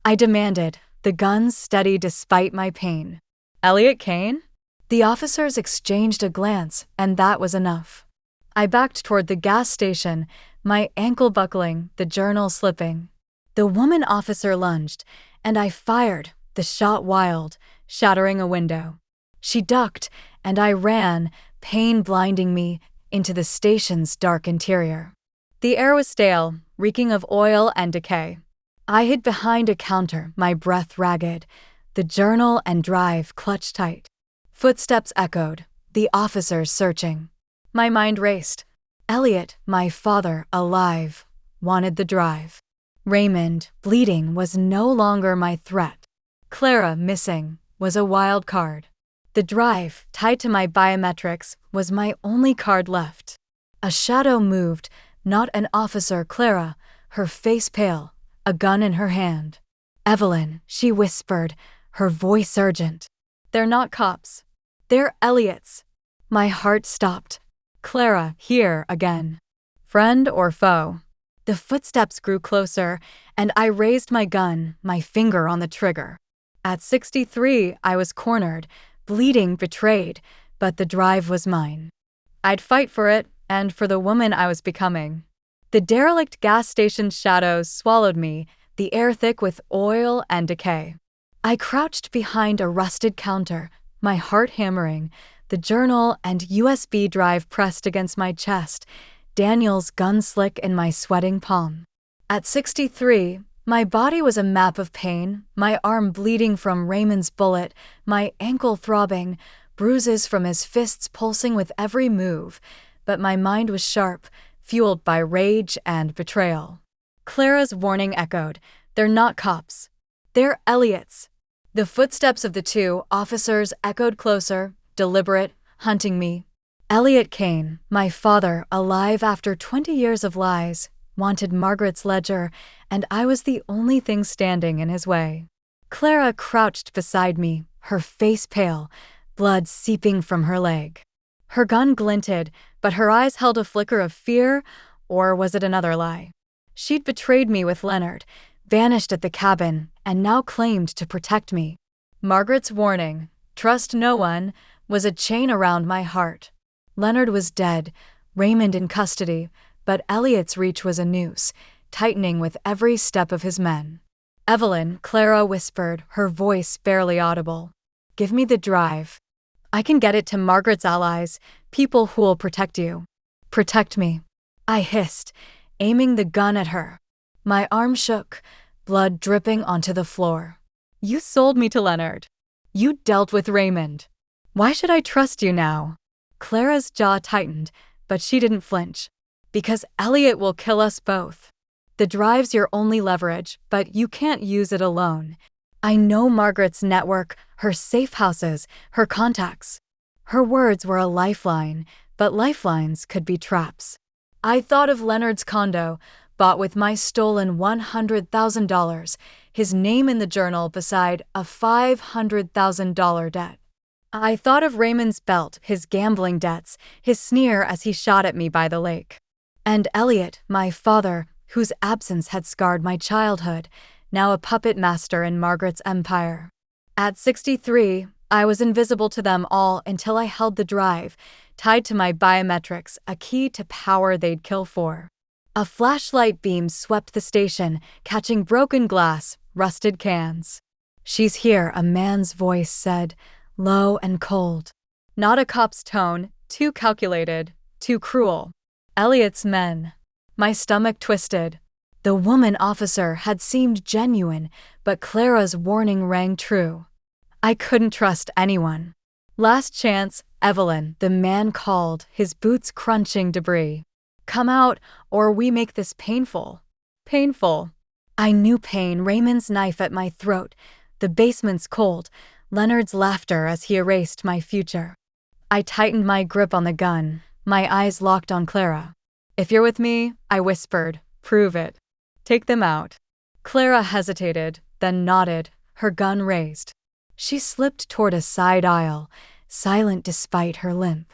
I demanded, the gun steady despite my pain. Elliot Kane? The officers exchanged a glance, and that was enough. I backed toward the gas station, my ankle buckling, the journal slipping. The woman officer lunged, and I fired, the shot wild, shattering a window. She ducked, and I ran, pain blinding me, into the station's dark interior. The air was stale, reeking of oil and decay. I hid behind a counter, my breath ragged, the journal and drive clutched tight. Footsteps echoed, the officers searching. My mind raced. Elliot, my father, alive, wanted the drive. Raymond, bleeding, was no longer my threat. Clara, missing, was a wild card. The drive, tied to my biometrics, was my only card left. A shadow moved, not an officer. Clara, her face pale, a gun in her hand. Evelyn, she whispered, her voice urgent. They're not cops. They're Elliots. My heart stopped. Clara, here again. Friend or foe? The footsteps grew closer, and I raised my gun, my finger on the trigger. At 63, I was cornered, bleeding, betrayed, but the drive was mine. I'd fight for it, and for the woman I was becoming. The derelict gas station's shadows swallowed me, the air thick with oil and decay. I crouched behind a rusted counter, my heart hammering, the journal and USB drive pressed against my chest, Daniel's gun slick in my sweating palm. At 63, my body was a map of pain, my arm bleeding from Raymond's bullet, my ankle throbbing, bruises from his fists pulsing with every move, but my mind was sharp, fueled by rage and betrayal. Clara's warning echoed, they're not cops. They're Elliots. The footsteps of the two officers echoed closer, deliberate, hunting me. Elliot Kane, my father, alive after 20 years of lies, wanted Margaret's ledger, and I was the only thing standing in his way. Clara crouched beside me, her face pale, blood seeping from her leg. Her gun glinted, but her eyes held a flicker of fear, or was it another lie? She'd betrayed me with Leonard, vanished at the cabin, and now claimed to protect me. Margaret's warning, trust no one, was a chain around my heart. Leonard was dead, Raymond in custody, but Elliot's reach was a noose, tightening with every step of his men. Evelyn, Clara whispered, her voice barely audible. Give me the drive. I can get it to Margaret's allies, people who'll protect you. Protect me. I hissed, aiming the gun at her. My arm shook, blood dripping onto the floor. You sold me to Leonard. You dealt with Raymond. Why should I trust you now? Clara's jaw tightened, but she didn't flinch. Because Elliot will kill us both. The drive's your only leverage, but you can't use it alone. I know Margaret's network, her safe houses, her contacts. Her words were a lifeline, but lifelines could be traps. I thought of Leonard's condo, bought with my stolen $100,000, his name in the journal beside a $500,000 debt. I thought of Raymond's belt, his gambling debts, his sneer as he shot at me by the lake. And Elliot, my father, whose absence had scarred my childhood, now a puppet master in Margaret's empire. At 63, I was invisible to them all until I held the drive, tied to my biometrics, a key to power they'd kill for. A flashlight beam swept the station, catching broken glass, rusted cans. She's here, a man's voice said, low and cold. Not a cop's tone, too calculated, too cruel. Elliot's men. My stomach twisted. The woman officer had seemed genuine, but Clara's warning rang true. I couldn't trust anyone. Last chance, Evelyn, the man called, his boots crunching debris. Come out, or we make this painful. Painful. I knew pain, Raymond's knife at my throat, the basement's cold, Leonard's laughter as he erased my future. I tightened my grip on the gun, my eyes locked on Clara. If you're with me, I whispered, prove it. Take them out. Clara hesitated, then nodded, her gun raised. She slipped toward a side aisle, silent despite her limp.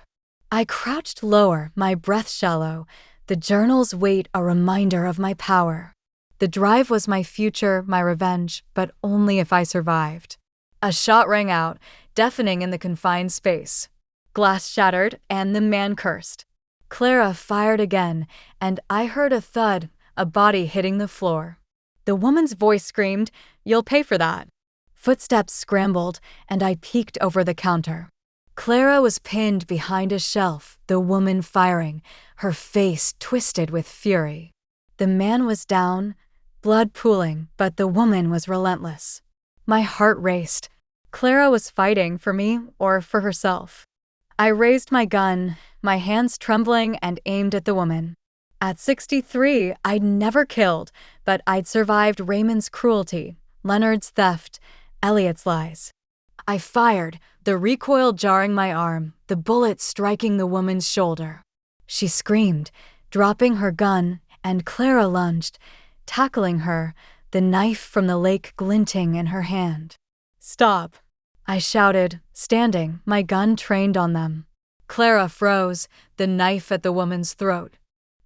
I crouched lower, my breath shallow, The journal's weight a reminder of my power. The drive was my future, my revenge, but only if I survived. A shot rang out, deafening in the confined space. Glass shattered, and the man cursed. Clara fired again, and I heard a thud, a body hitting the floor. The woman's voice screamed, "You'll pay for that." Footsteps scrambled, and I peeked over the counter. Clara was pinned behind a shelf, the woman firing, her face twisted with fury. The man was down, blood pooling, but the woman was relentless. My heart raced. Clara was fighting for me or for herself. I raised my gun, my hands trembling, and aimed at the woman. At 63, I'd never killed, but I'd survived Raymond's cruelty, Leonard's theft, Elliot's lies. I fired, the recoil jarring my arm, the bullet striking the woman's shoulder. She screamed, dropping her gun, and Clara lunged, tackling her, the knife from the lake glinting in her hand. "Stop," I shouted, standing, my gun trained on them. Clara froze, the knife at the woman's throat.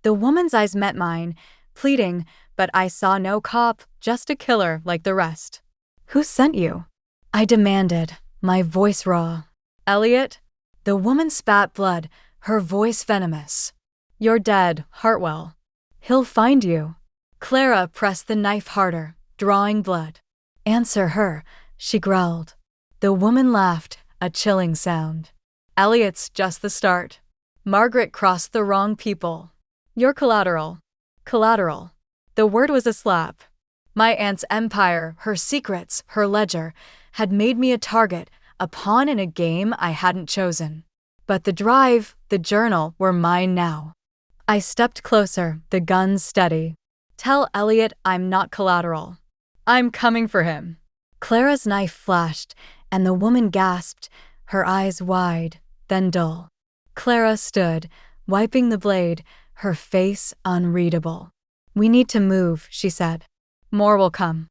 The woman's eyes met mine, pleading, but I saw no cop, just a killer like the rest. "Who sent you?" I demanded, my voice raw. "Elliot?" The woman spat blood, her voice venomous. "You're dead, Hartwell. He'll find you." Clara pressed the knife harder, drawing blood. "Answer her," she growled. The woman laughed, a chilling sound. "Elliot's just the start. Margaret crossed the wrong people. You're collateral." Collateral. The word was a slap. My aunt's empire, her secrets, her ledger, had made me a target, a pawn in a game I hadn't chosen. But the drive, the journal, were mine now. I stepped closer, the gun steady. "Tell Elliot I'm not collateral. I'm coming for him." Clara's knife flashed, and the woman gasped, her eyes wide, then dull. Clara stood, wiping the blade, her face unreadable. "We need to move," she said. "More will come."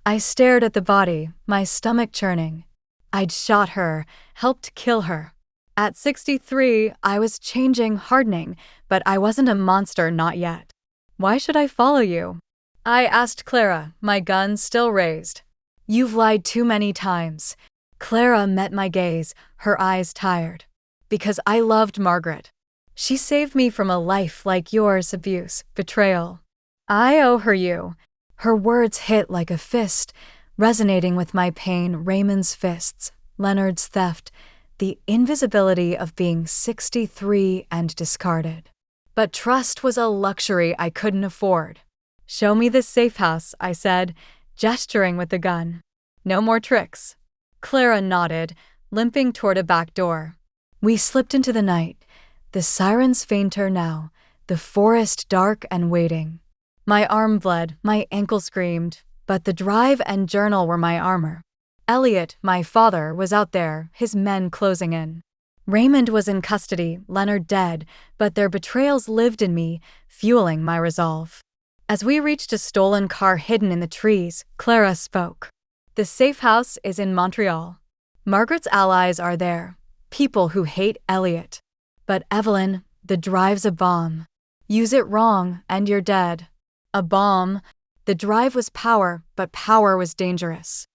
I stared at the body, my stomach churning. I'd shot her, helped kill her. At 63, I was changing, hardening, but I wasn't a monster, not yet. "Why should I follow you?" I asked Clara, my gun still raised. "You've lied too many times." Clara met my gaze, her eyes tired. "Because I loved Margaret. She saved me from a life like yours, abuse, betrayal. I owe her you." Her words hit like a fist, resonating with my pain, Raymond's fists, Leonard's theft, the invisibility of being 63 and discarded. But trust was a luxury I couldn't afford. "Show me this safe house," I said, gesturing with the gun. "No more tricks." Clara nodded, limping toward a back door. We slipped into the night, the sirens fainter now, the forest dark and waiting. My arm bled, my ankle screamed, but the drive and journal were my armor. Elliot, my father, was out there, his men closing in. Raymond was in custody, Leonard dead, but their betrayals lived in me, fueling my resolve. As we reached a stolen car hidden in the trees, Clara spoke. "The safe house is in Montreal. Margaret's allies are there, people who hate Elliot. But Evelyn, the drive's a bomb. Use it wrong, and you're dead." A bomb. The drive was power, but power was dangerous.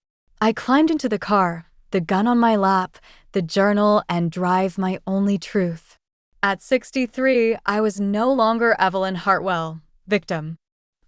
I climbed into the car, the gun on my lap, the journal and drive my only truth. At 63, I was no longer Evelyn Hartwell, victim.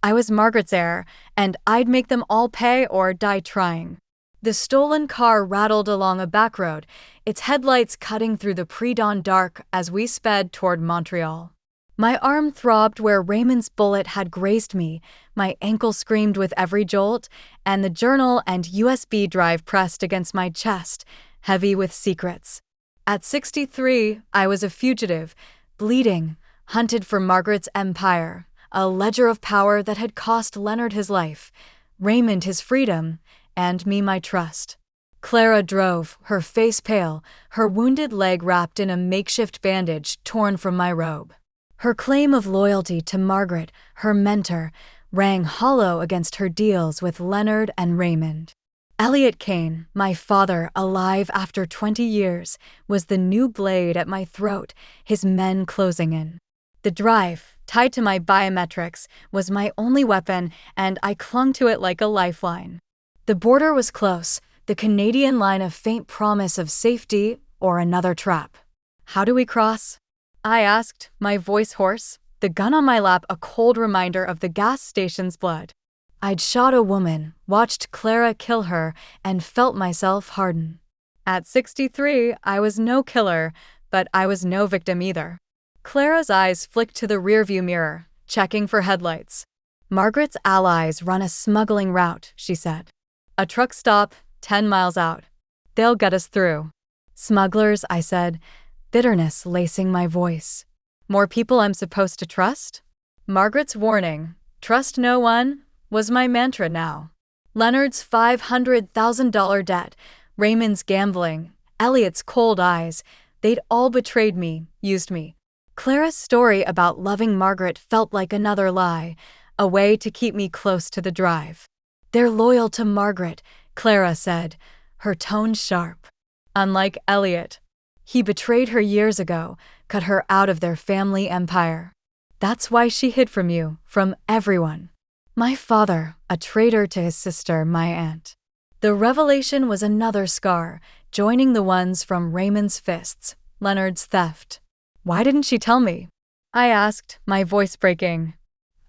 I was Margaret's heir, and I'd make them all pay or die trying. The stolen car rattled along a back road, its headlights cutting through the pre-dawn dark as we sped toward Montreal. My arm throbbed where Raymond's bullet had grazed me, my ankle screamed with every jolt, and the journal and USB drive pressed against my chest, heavy with secrets. At 63, I was a fugitive, bleeding, hunted for Margaret's empire, a ledger of power that had cost Leonard his life, Raymond his freedom, and me my trust. Clara drove, her face pale, her wounded leg wrapped in a makeshift bandage torn from my robe. Her claim of loyalty to Margaret, her mentor, rang hollow against her deals with Leonard and Raymond. Elliot Kane, my father alive after 20 years, was the new blade at my throat, his men closing in. The drive, tied to my biometrics, was my only weapon, and I clung to it like a lifeline. The border was close, the Canadian line of faint promise of safety or another trap. "How do we cross?" I asked, my voice hoarse, the gun on my lap a cold reminder of the gas station's blood. I'd shot a woman, watched Clara kill her, and felt myself harden. At 63, I was no killer, but I was no victim either. Clara's eyes flicked to the rearview mirror, checking for headlights. "Margaret's allies run a smuggling route," she said. "A truck stop, 10 miles out. They'll get us through." "Smugglers," I said, bitterness lacing my voice. "More people I'm supposed to trust?" Margaret's warning, "Trust no one," was my mantra now. Leonard's $500,000 debt, Raymond's gambling, Elliot's cold eyes, they'd all betrayed me, used me. Clara's story about loving Margaret felt like another lie, a way to keep me close to the drive. "They're loyal to Margaret," Clara said, her tone sharp. "Unlike Elliot. He betrayed her years ago, cut her out of their family empire. That's why she hid from you, from everyone. My father, a traitor to his sister, my aunt." The revelation was another scar, joining the ones from Raymond's fists, Leonard's theft. "Why didn't she tell me?" I asked, my voice breaking.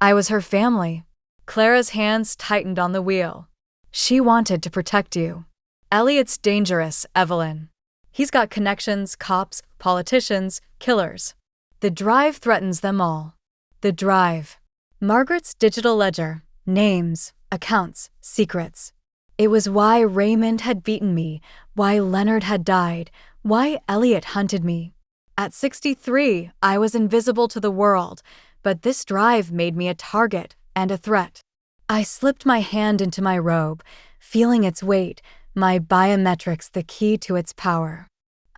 "I was her family." Clara's hands tightened on the wheel. "She wanted to protect you." "Elliot's dangerous, Evelyn. He's got connections, cops, politicians, killers. The drive threatens them all." The drive. Margaret's digital ledger, names, accounts, secrets. It was why Raymond had beaten me, why Leonard had died, why Elliot hunted me. At 63, I was invisible to the world, but this drive made me a target and a threat. I slipped my hand into my robe, feeling its weight, my biometrics the key to its power.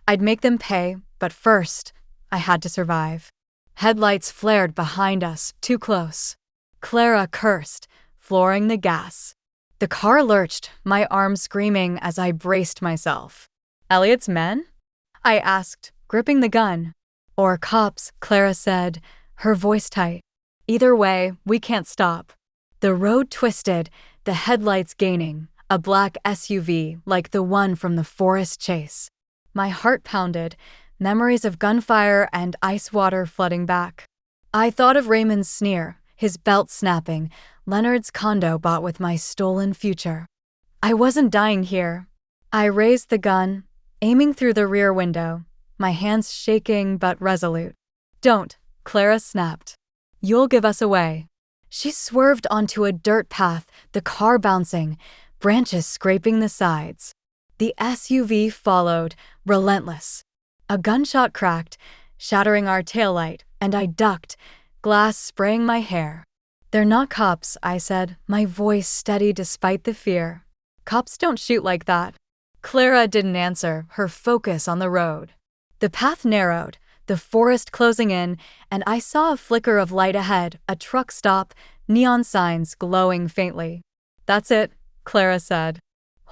I'd make them pay, but first, I had to survive. Headlights flared behind us, too close. Clara cursed, flooring the gas. The car lurched, my arms screaming as I braced myself. "Elliot's men?" I asked, gripping the gun. "Or cops," Clara said, her voice tight. "Either way, we can't stop." The road twisted, the headlights gaining, a black SUV like the one from the forest chase. My heart pounded, memories of gunfire and ice water flooding back. I thought of Raymond's sneer, his belt snapping, Leonard's condo bought with my stolen future. I wasn't dying here. I raised the gun, aiming through the rear window, my hands shaking but resolute. "Don't," Clara snapped. "You'll give us away." She swerved onto a dirt path, the car bouncing, branches scraping the sides. The SUV followed, relentless. A gunshot cracked, shattering our taillight, and I ducked, glass spraying my hair. "They're not cops," I said, my voice steady despite the fear. "Cops don't shoot like that." Clara didn't answer, her focus on the road. The path narrowed, the forest closing in, and I saw a flicker of light ahead, a truck stop, neon signs glowing faintly. "That's it," Clara said.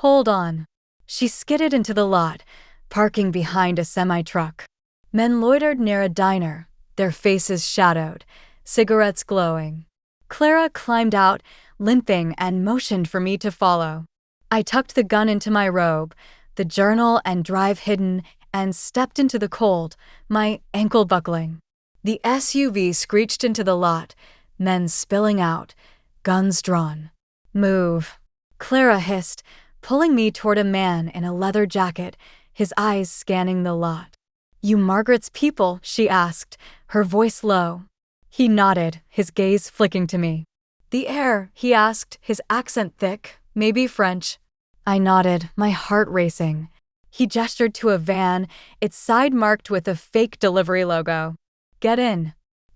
"Hold on." She skidded into the lot, parking behind a semi-truck. Men loitered near a diner, their faces shadowed, cigarettes glowing. Clara climbed out, limping, and motioned for me to follow. I tucked the gun into my robe, the journal and drive hidden, and stepped into the cold, my ankle buckling. The SUV screeched into the lot, men spilling out, guns drawn. "Move," Clara hissed, pulling me toward a man in a leather jacket, his eyes scanning the lot. "You Margaret's people?" she asked, her voice low. He nodded, his gaze flicking to me. "The air?" he asked, his accent thick, maybe French. I nodded, my heart racing. He gestured to a van, its side marked with a fake delivery logo. "Get in."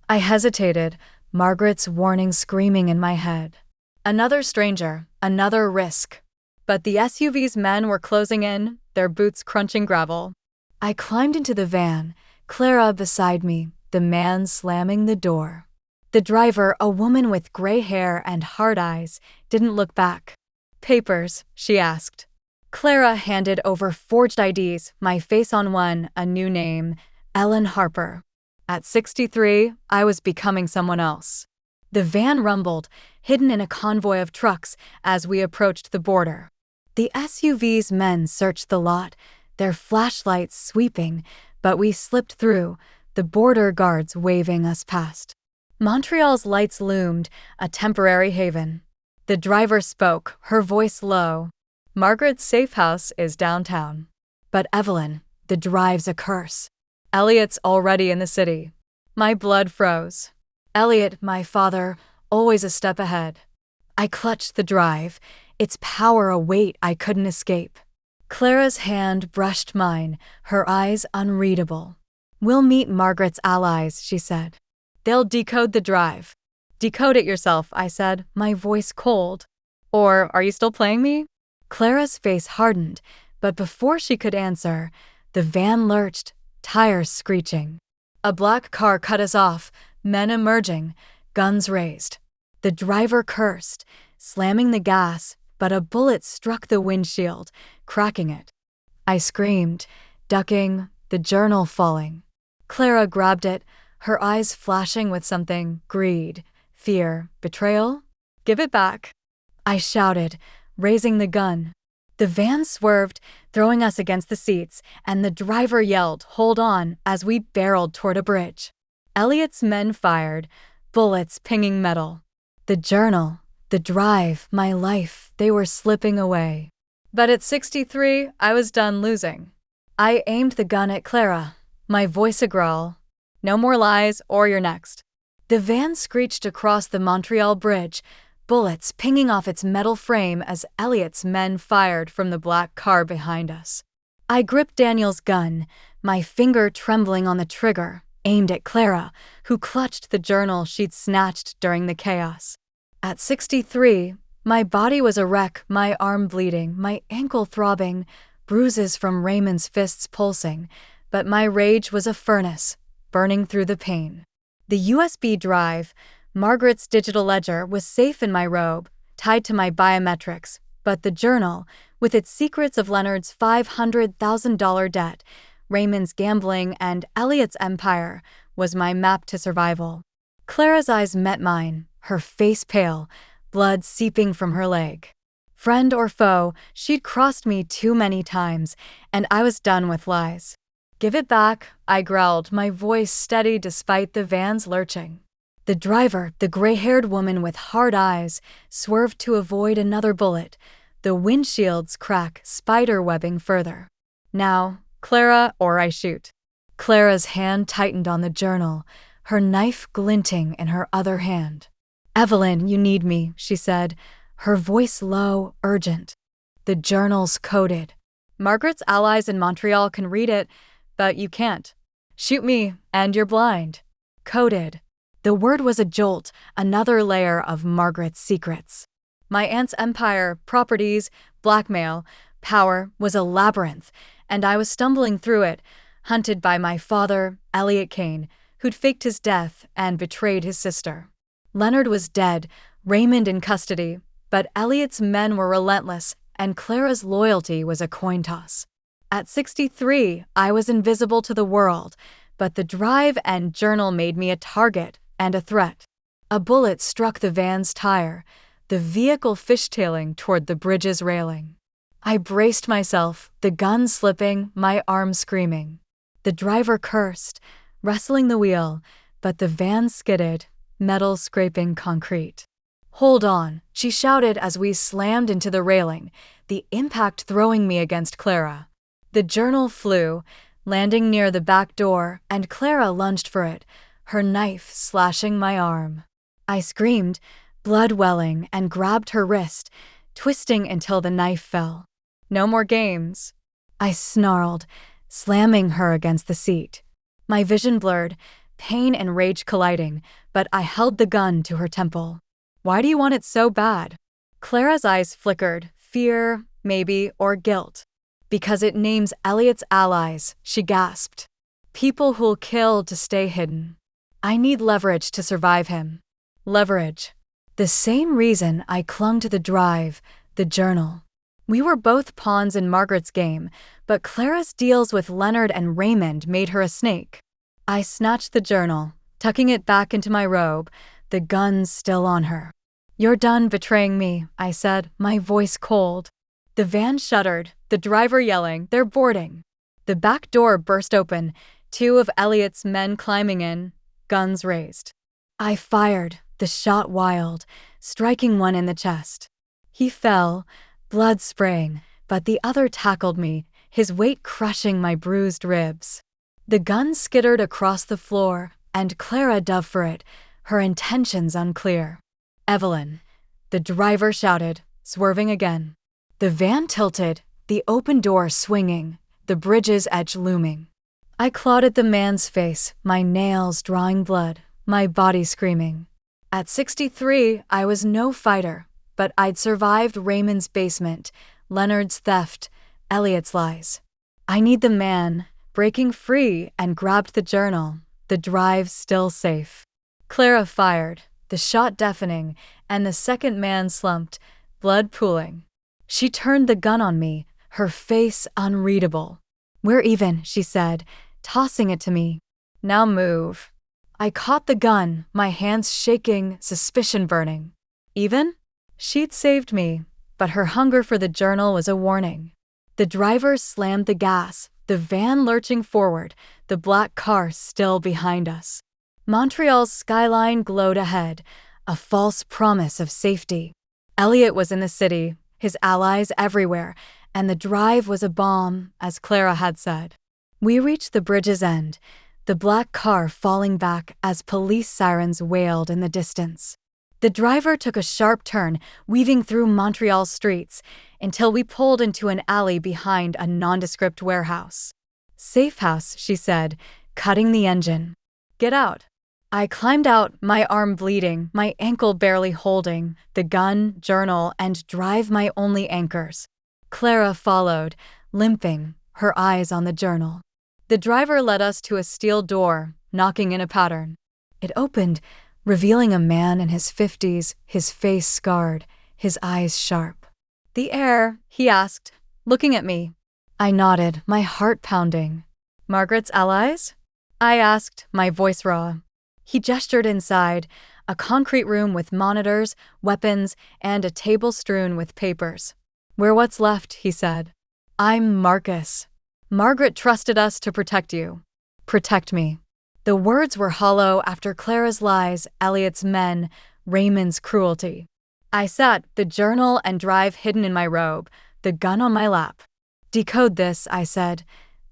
I hesitated, Margaret's warning screaming in my head. Another stranger, another risk. But the SUV's men were closing in, their boots crunching gravel. I climbed into the van, Clara beside me, the man slamming the door. The driver, a woman with gray hair and hard eyes, didn't look back. "Papers?" she asked. Clara handed over forged IDs, my face on one, a new name, Ellen Harper. At 63, I was becoming someone else. The van rumbled, hidden in a convoy of trucks as we approached the border. The SUV's men searched the lot, their flashlights sweeping, but we slipped through, the border guards waving us past. Montreal's lights loomed, a temporary haven. The driver spoke, her voice low. Margaret's safe house is downtown. But Evelyn, the drive's a curse. Elliot's already in the city. My blood froze. Elliot, my father, always a step ahead. I clutched the drive, its power a weight I couldn't escape. Clara's hand brushed mine, her eyes unreadable. We'll meet Margaret's allies, she said. They'll decode the drive. Decode it yourself, I said, my voice cold. Or are you still playing me? Clara's face hardened, but before she could answer, the van lurched, tires screeching. A black car cut us off, men emerging, guns raised. The driver cursed, slamming the gas, but a bullet struck the windshield, cracking it. I screamed, ducking, the journal falling. Clara grabbed it, her eyes flashing with something: greed, fear, betrayal. Give it back, I shouted, raising the gun. The van swerved, throwing us against the seats, and the driver yelled, "Hold on," as we barreled toward a bridge. Elliot's men fired, bullets pinging metal. The journal, the drive, my life, they were slipping away. But at 63, I was done losing. I aimed the gun at Clara, my voice a growl. No more lies, or you're next. The van screeched across the Montreal Bridge, bullets pinging off its metal frame as Elliot's men fired from the black car behind us. I gripped Daniel's gun, my finger trembling on the trigger, aimed at Clara, who clutched the journal she'd snatched during the chaos. At 63, my body was a wreck, my arm bleeding, my ankle throbbing, bruises from Raymond's fists pulsing, but my rage was a furnace, burning through the pain. The USB drive, Margaret's digital ledger, was safe in my robe, tied to my biometrics, but the journal, with its secrets of Leonard's $500,000 debt, Raymond's gambling, and Elliot's empire, was my map to survival. Clara's eyes met mine, her face pale, blood seeping from her leg. Friend or foe, she'd crossed me too many times, and I was done with lies. Give it back, I growled, my voice steady despite the van's lurching. The driver, the gray-haired woman with hard eyes, swerved to avoid another bullet, the windshield's crack spider-webbing further. Now, Clara, or I shoot. Clara's hand tightened on the journal, her knife glinting in her other hand. Evelyn, you need me, she said, her voice low, urgent. The journal's coded. Margaret's allies in Montreal can read it, but you can't. Shoot me, and you're blind. Coded. The word was a jolt, another layer of Margaret's secrets. My aunt's empire, properties, blackmail, power was a labyrinth, and I was stumbling through it, hunted by my father, Elliot Kane, who'd faked his death and betrayed his sister. Leonard was dead, Raymond in custody, but Elliot's men were relentless, and Clara's loyalty was a coin toss. At 63, I was invisible to the world, but the drive and journal made me a target and a threat. A bullet struck the van's tire, the vehicle fishtailing toward the bridge's railing. I braced myself, the gun slipping, my arm screaming. The driver cursed, wrestling the wheel, but the van skidded, metal scraping concrete. Hold on, she shouted as we slammed into the railing, the impact throwing me against Clara. The journal flew, landing near the back door, and Clara lunged for it, her knife slashing my arm. I screamed, blood welling, and grabbed her wrist, twisting until the knife fell. No more games, I snarled, slamming her against the seat. My vision blurred, pain and rage colliding, but I held the gun to her temple. Why do you want it so bad? Clara's eyes flickered, fear, maybe, or guilt. Because it names Elliot's allies, she gasped. People who'll kill to stay hidden. I need leverage to survive him. Leverage. The same reason I clung to the drive, the journal. We were both pawns in Margaret's game, but Clara's deals with Leonard and Raymond made her a snake. I snatched the journal, tucking it back into my robe, the gun still on her. "You're done betraying me," I said, my voice cold. The van shuddered, the driver yelling, "They're boarding." The back door burst open, two of Elliot's men climbing in, guns raised. I fired, the shot wild, striking one in the chest. He fell, blood spraying, but the other tackled me, his weight crushing my bruised ribs. The gun skittered across the floor, and Clara dove for it, her intentions unclear. "Evelyn," the driver shouted, swerving again. The van tilted, the open door swinging, the bridge's edge looming. I clawed at the man's face, my nails drawing blood, my body screaming. At 63, I was no fighter, but I'd survived Raymond's basement, Leonard's theft, Elliot's lies. I need the man, breaking free, and grabbed the journal, the drive still safe. Clara fired, the shot deafening, and the second man slumped, blood pooling. She turned the gun on me, her face unreadable. "We're even," she said, tossing it to me. "Now move." I caught the gun, my hands shaking, suspicion burning. "Even?" She'd saved me, but her hunger for the journal was a warning. The driver slammed the gas, the van lurching forward, the black car still behind us. Montreal's skyline glowed ahead, a false promise of safety. Elliot was in the city, his allies everywhere, and the drive was a bomb, as Clara had said. We reached the bridge's end, the black car falling back as police sirens wailed in the distance. The driver took a sharp turn, weaving through Montreal's streets, until we pulled into an alley behind a nondescript warehouse. "Safe house," she said, cutting the engine. "Get out." I climbed out, my arm bleeding, my ankle barely holding, the gun, journal, and drive my only anchors. Clara followed, limping, her eyes on the journal. The driver led us to a steel door, knocking in a pattern. It opened, revealing a man in his 50s, his face scarred, his eyes sharp. "The heir?" he asked, looking at me. I nodded, my heart pounding. "Margaret's allies?" I asked, my voice raw. He gestured inside, a concrete room with monitors, weapons, and a table strewn with papers. "We're what's left," he said. "I'm Marcus. Margaret trusted us to protect you." Protect me. The words were hollow after Clara's lies, Elliot's men, Raymond's cruelty. I sat, the journal and drive hidden in my robe, the gun on my lap. "Decode this," I said,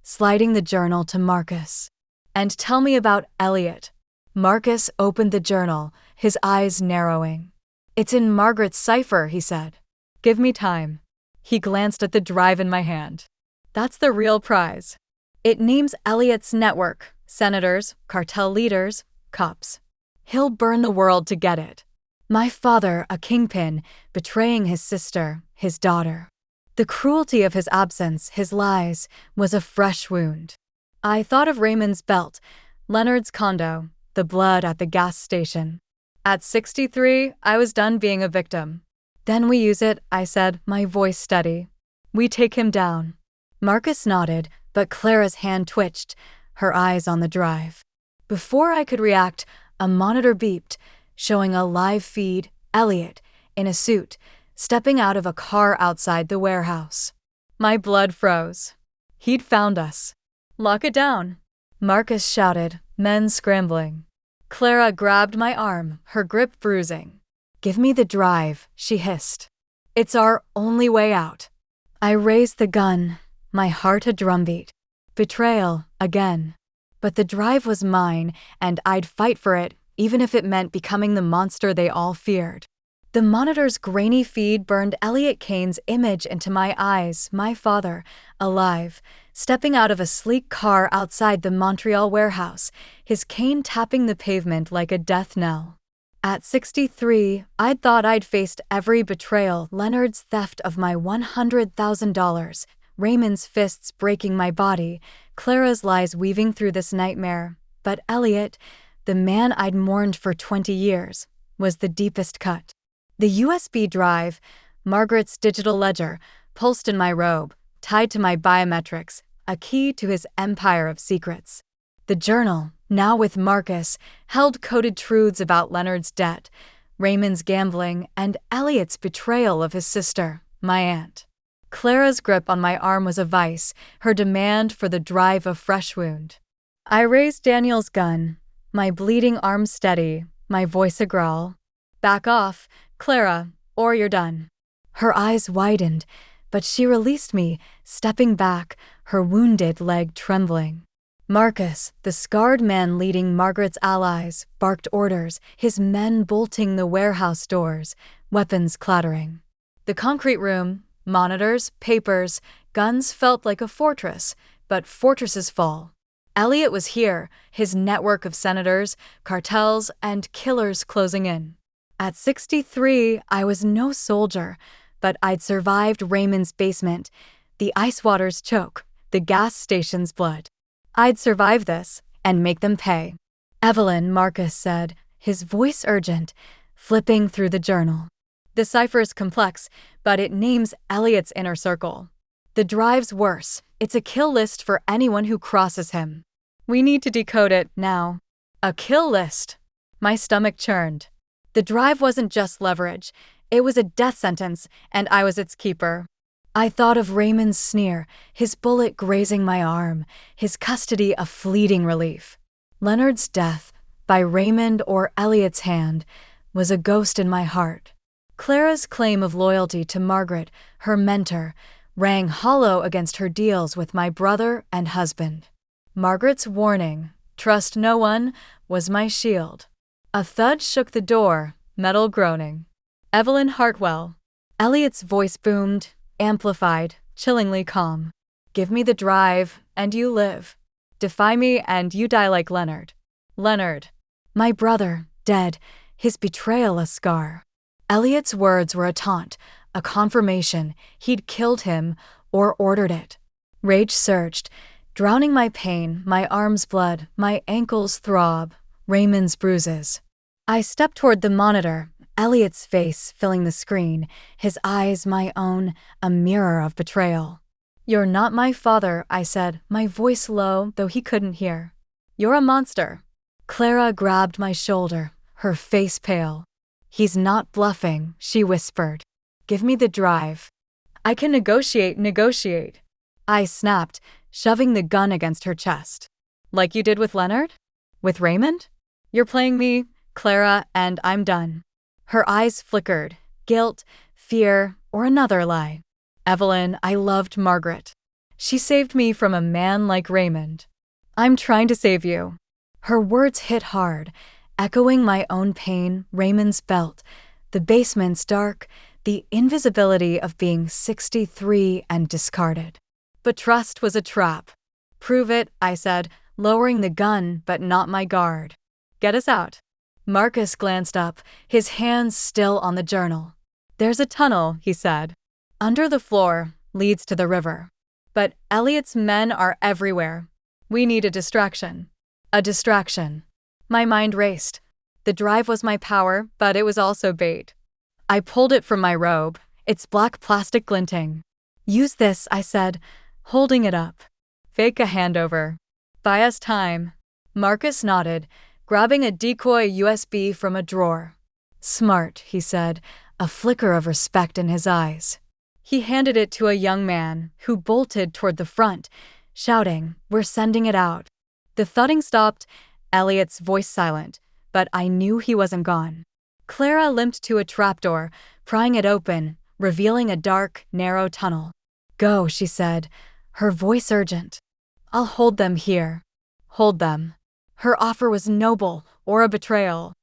sliding the journal to Marcus. "And tell me about Elliot." Marcus opened the journal, his eyes narrowing. "It's in Margaret's cipher," he said. "Give me time." He glanced at the drive in my hand. "That's the real prize. It names Elliot's network, senators, cartel leaders, cops. He'll burn the world to get it. My father, a kingpin, betraying his sister, his daughter. The cruelty of his absence, his lies, was a fresh wound." I thought of Raymond's belt, Leonard's condo, the blood at the gas station. At 63, I was done being a victim. "Then we use it," I said, my voice steady. "We take him down." Marcus nodded, but Clara's hand twitched, her eyes on the drive. Before I could react, a monitor beeped, showing a live feed, Elliot, in a suit, stepping out of a car outside the warehouse. My blood froze. He'd found us. "Lock it down," Marcus shouted, men scrambling. Clara grabbed my arm, her grip bruising. "Give me the drive," she hissed. "It's our only way out." I raised the gun, my heart a drumbeat. Betrayal, again. But the drive was mine, and I'd fight for it, even if it meant becoming the monster they all feared. The monitor's grainy feed burned Elliot Kane's image into my eyes, my father, alive, stepping out of a sleek car outside the Montreal warehouse, his cane tapping the pavement like a death knell. At 63, I'd thought I'd faced every betrayal, Leonard's theft of my $100,000, Raymond's fists breaking my body, Clara's lies weaving through this nightmare. But Elliot, the man I'd mourned for 20 years, was the deepest cut. The USB drive, Margaret's digital ledger, pulsed in my robe, tied to my biometrics, a key to his empire of secrets. The journal, Now with Marcus, held coded truths about Leonard's debt, Raymond's gambling, and Elliot's betrayal of his sister, my aunt. Clara's grip on my arm was a vice, her demand for the drive a fresh wound. I raised Daniel's gun, my bleeding arm steady, my voice a growl. Back off, Clara, or you're done. Her eyes widened, but she released me, stepping back, her wounded leg trembling. Marcus, the scarred man leading Margaret's allies, barked orders, his men bolting the warehouse doors, weapons clattering. The concrete room, monitors, papers, guns felt like a fortress, but fortresses fall. Elliot was here, his network of senators, cartels, and killers closing in. At 63, I was no soldier, but I'd survived Raymond's basement, the ice water's choke, the gas station's blood. I'd survive this and make them pay. Evelyn, Marcus said, his voice urgent, flipping through the journal. The cipher is complex, but it names Elliot's inner circle. The drive's worse. It's a kill list for anyone who crosses him. We need to decode it now. A kill list. My stomach churned. The drive wasn't just leverage. It was a death sentence, and I was its keeper. I thought of Raymond's sneer, his bullet grazing my arm, his custody a fleeting relief. Leonard's death, by Raymond or Elliot's hand, was a ghost in my heart. Clara's claim of loyalty to Margaret, her mentor, rang hollow against her deals with my brother and husband. Margaret's warning, trust no one, was my shield. A thud shook the door, metal groaning. Evelyn Hartwell. Elliot's voice boomed, amplified, chillingly calm. Give me the drive, and you live. Defy me, and you die like Leonard. Leonard. My brother, dead, his betrayal a scar. Elliot's words were a taunt, a confirmation he'd killed him or ordered it. Rage surged, drowning my pain, my arm's blood, my ankles throb, Raymond's bruises. I stepped toward the monitor, Elliot's face filling the screen, his eyes my own, a mirror of betrayal. You're not my father, I said, my voice low, though he couldn't hear. You're a monster. Clara grabbed my shoulder, her face pale. He's not bluffing, she whispered. Give me the drive. I can negotiate. I snapped, shoving the gun against her chest. Like you did with Leonard? With Raymond? You're playing me, Clara, and I'm done. Her eyes flickered, guilt, fear, or another lie. Evelyn, I loved Margaret. She saved me from a man like Raymond. I'm trying to save you. Her words hit hard, echoing my own pain, Raymond's belt, the basement's dark, the invisibility of being 63 and discarded. But trust was a trap. Prove it, I said, lowering the gun but not my guard. Get us out. Marcus glanced up, his hands still on the journal. There's a tunnel, he said. Under the floor, leads to the river. But Elliot's men are everywhere. We need a distraction. A distraction. My mind raced. The drive was my power, but it was also bait. I pulled it from my robe, its black plastic glinting. Use this, I said, holding it up. Fake a handover. Buy us time. Marcus nodded, grabbing a decoy USB from a drawer. Smart, he said, a flicker of respect in his eyes. He handed it to a young man, who bolted toward the front, shouting, "We're sending it out." The thudding stopped, Elliot's voice silent, but I knew he wasn't gone. Clara limped to a trapdoor, prying it open, revealing a dark, narrow tunnel. Go, she said, her voice urgent. I'll hold them here. Hold them. Her offer was noble, or a betrayal.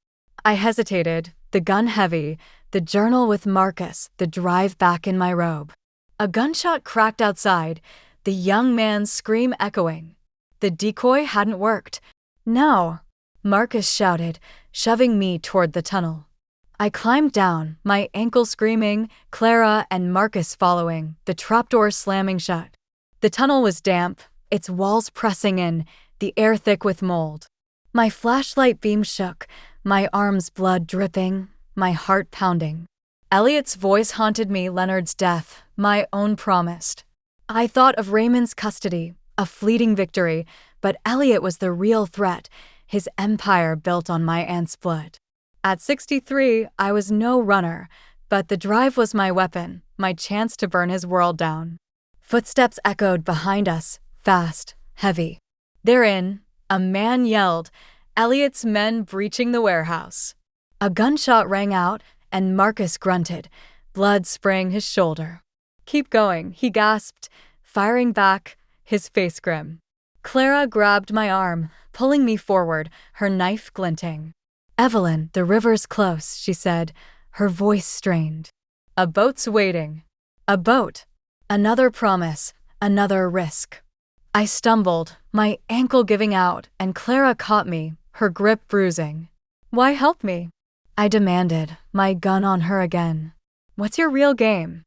I hesitated, the gun heavy, the journal with Marcus, the drive back in my robe. A gunshot cracked outside, the young man's scream echoing. The decoy hadn't worked. No, Marcus shouted, shoving me toward the tunnel. I climbed down, my ankle screaming, Clara and Marcus following, the trapdoor slamming shut. The tunnel was damp, its walls pressing in, the air thick with mold. My flashlight beam shook, my arms blood dripping, my heart pounding. Elliot's voice haunted me, Leonard's death, my own promised. I thought of Raymond's custody, a fleeting victory, but Elliot was the real threat, his empire built on my aunt's blood. At 63, I was no runner, but the drive was my weapon, my chance to burn his world down. Footsteps echoed behind us, fast, heavy. "They're in," a man yelled, Elliot's men breaching the warehouse. A gunshot rang out, and Marcus grunted, blood spraying his shoulder. "Keep going," he gasped, firing back, his face grim. Clara grabbed my arm, pulling me forward, her knife glinting. "Evelyn, the river's close," she said, her voice strained. "A boat's waiting." A boat. Another promise, another risk. I stumbled, my ankle giving out, and Clara caught me, her grip bruising. "Why help me?" I demanded, my gun on her again. "What's your real game?"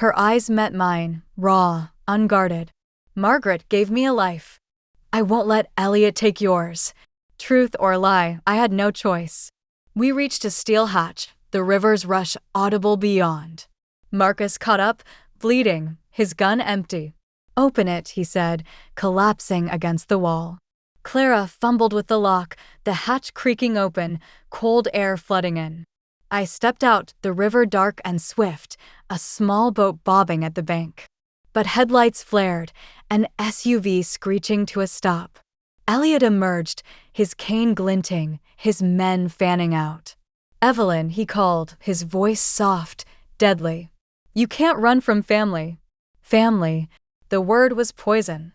Her eyes met mine, raw, unguarded. "Margaret gave me a life. I won't let Elliot take yours." Truth or lie, I had no choice. We reached a steel hatch, the river's rush audible beyond. Marcus caught up, bleeding, his gun empty. "Open it," he said, collapsing against the wall. Clara fumbled with the lock, the hatch creaking open, cold air flooding in. I stepped out, the river dark and swift, a small boat bobbing at the bank. But headlights flared, an SUV screeching to a stop. Elliot emerged, his cane glinting, his men fanning out. "Evelyn," he called, his voice soft, deadly. "You can't run from family." Family. The word was poison.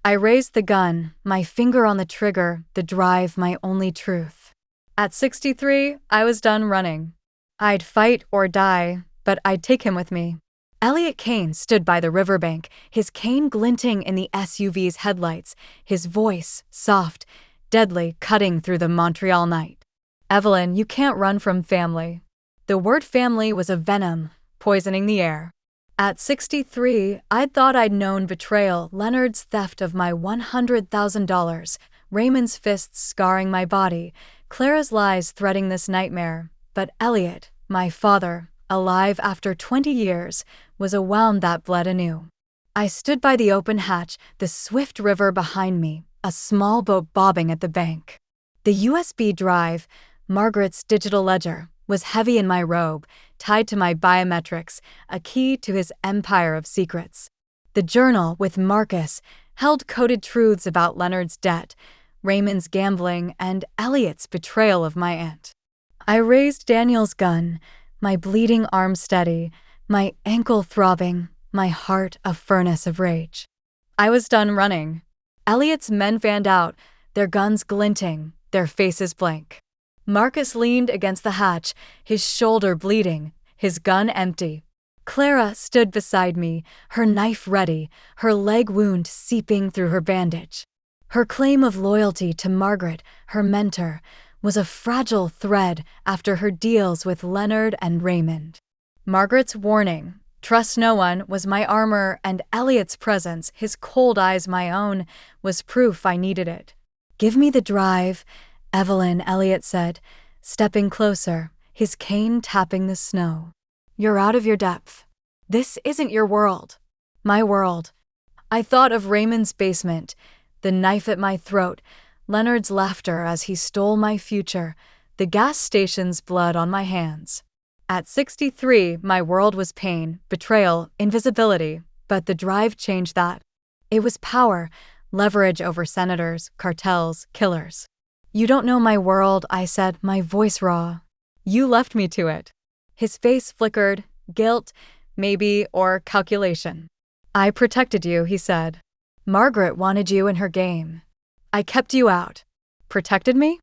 I raised the gun, my finger on the trigger, the drive my only truth. At 63, I was done running. I'd fight or die, but I'd take him with me. Elliot Kane stood by the riverbank, his cane glinting in the SUV's headlights, his voice, soft, deadly, cutting through the Montreal night. "Evelyn, you can't run from family." The word family was a venom, poisoning the air. At 63, I'd thought I'd known betrayal, Leonard's theft of my $100,000, Raymond's fists scarring my body, Clara's lies threading this nightmare. But Elliot, my father, alive after 20 years, was a wound that bled anew. I stood by the open hatch, the swift river behind me, a small boat bobbing at the bank. The USB drive, Margaret's digital ledger, was heavy in my robe, tied to my biometrics, a key to his empire of secrets. The journal, with Marcus, held coded truths about Leonard's debt, Raymond's gambling, and Elliot's betrayal of my aunt. I raised Daniel's gun, my bleeding arm steady, my ankle throbbing, my heart a furnace of rage. I was done running. Elliot's men fanned out, their guns glinting, their faces blank. Marcus leaned against the hatch, his shoulder bleeding, his gun empty. Clara stood beside me, her knife ready, her leg wound seeping through her bandage. Her claim of loyalty to Margaret, her mentor, was a fragile thread after her deals with Leonard and Raymond. Margaret's warning, "Trust no one," was my armor, and Elliot's presence, his cold eyes my own, was proof I needed it. "Give me the drive," Evelyn, Elliot said, stepping closer, his cane tapping the snow. "You're out of your depth. This isn't your world." My world. I thought of Raymond's basement, the knife at my throat, Leonard's laughter as he stole my future, the gas station's blood on my hands. At 63, my world was pain, betrayal, invisibility, but the drive changed that. It was power, leverage over senators, cartels, killers. "You don't know my world," I said, my voice raw. "You left me to it." His face flickered, guilt, maybe, or calculation. "I protected you," he said. "Margaret wanted you in her game. I kept you out." "Protected me?"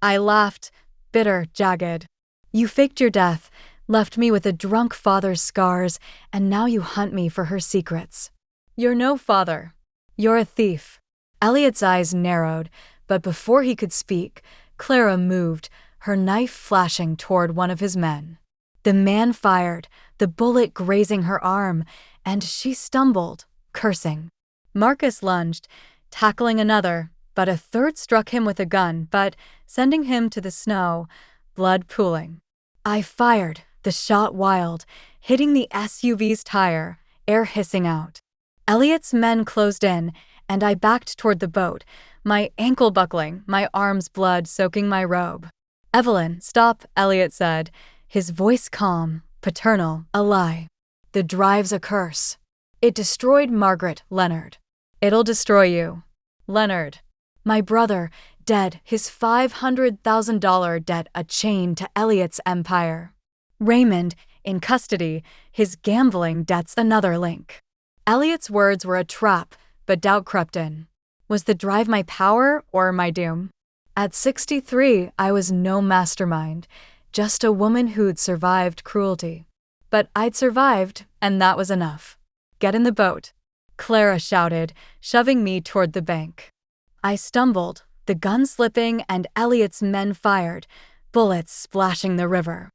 I laughed, bitter, jagged. "You faked your death, left me with a drunk father's scars, and now you hunt me for her secrets. You're no father. You're a thief." Elliot's eyes narrowed, but before he could speak, Clara moved, her knife flashing toward one of his men. The man fired, the bullet grazing her arm, and she stumbled, cursing. Marcus lunged, tackling another, but a third struck him with a gun, sending him to the snow, blood pooling. I fired, the shot wild, hitting the SUV's tire, air hissing out. Elliot's men closed in, and I backed toward the boat, my ankle buckling, my arms blood soaking my robe. "Evelyn, stop," Elliot said, his voice calm, paternal, a lie. "The drive's a curse. It destroyed Margaret, Leonard. It'll destroy you. Leonard. My brother, dead, his $500,000 debt a chain to Elliot's empire. Raymond, in custody, his gambling debt's another link." Elliot's words were a trap, but doubt crept in. Was the drive my power or my doom? At 63, I was no mastermind, just a woman who'd survived cruelty. But I'd survived, and that was enough. "Get in the boat," Clara shouted, shoving me toward the bank. I stumbled, the gun slipping, and Elliot's men fired, bullets splashing the river.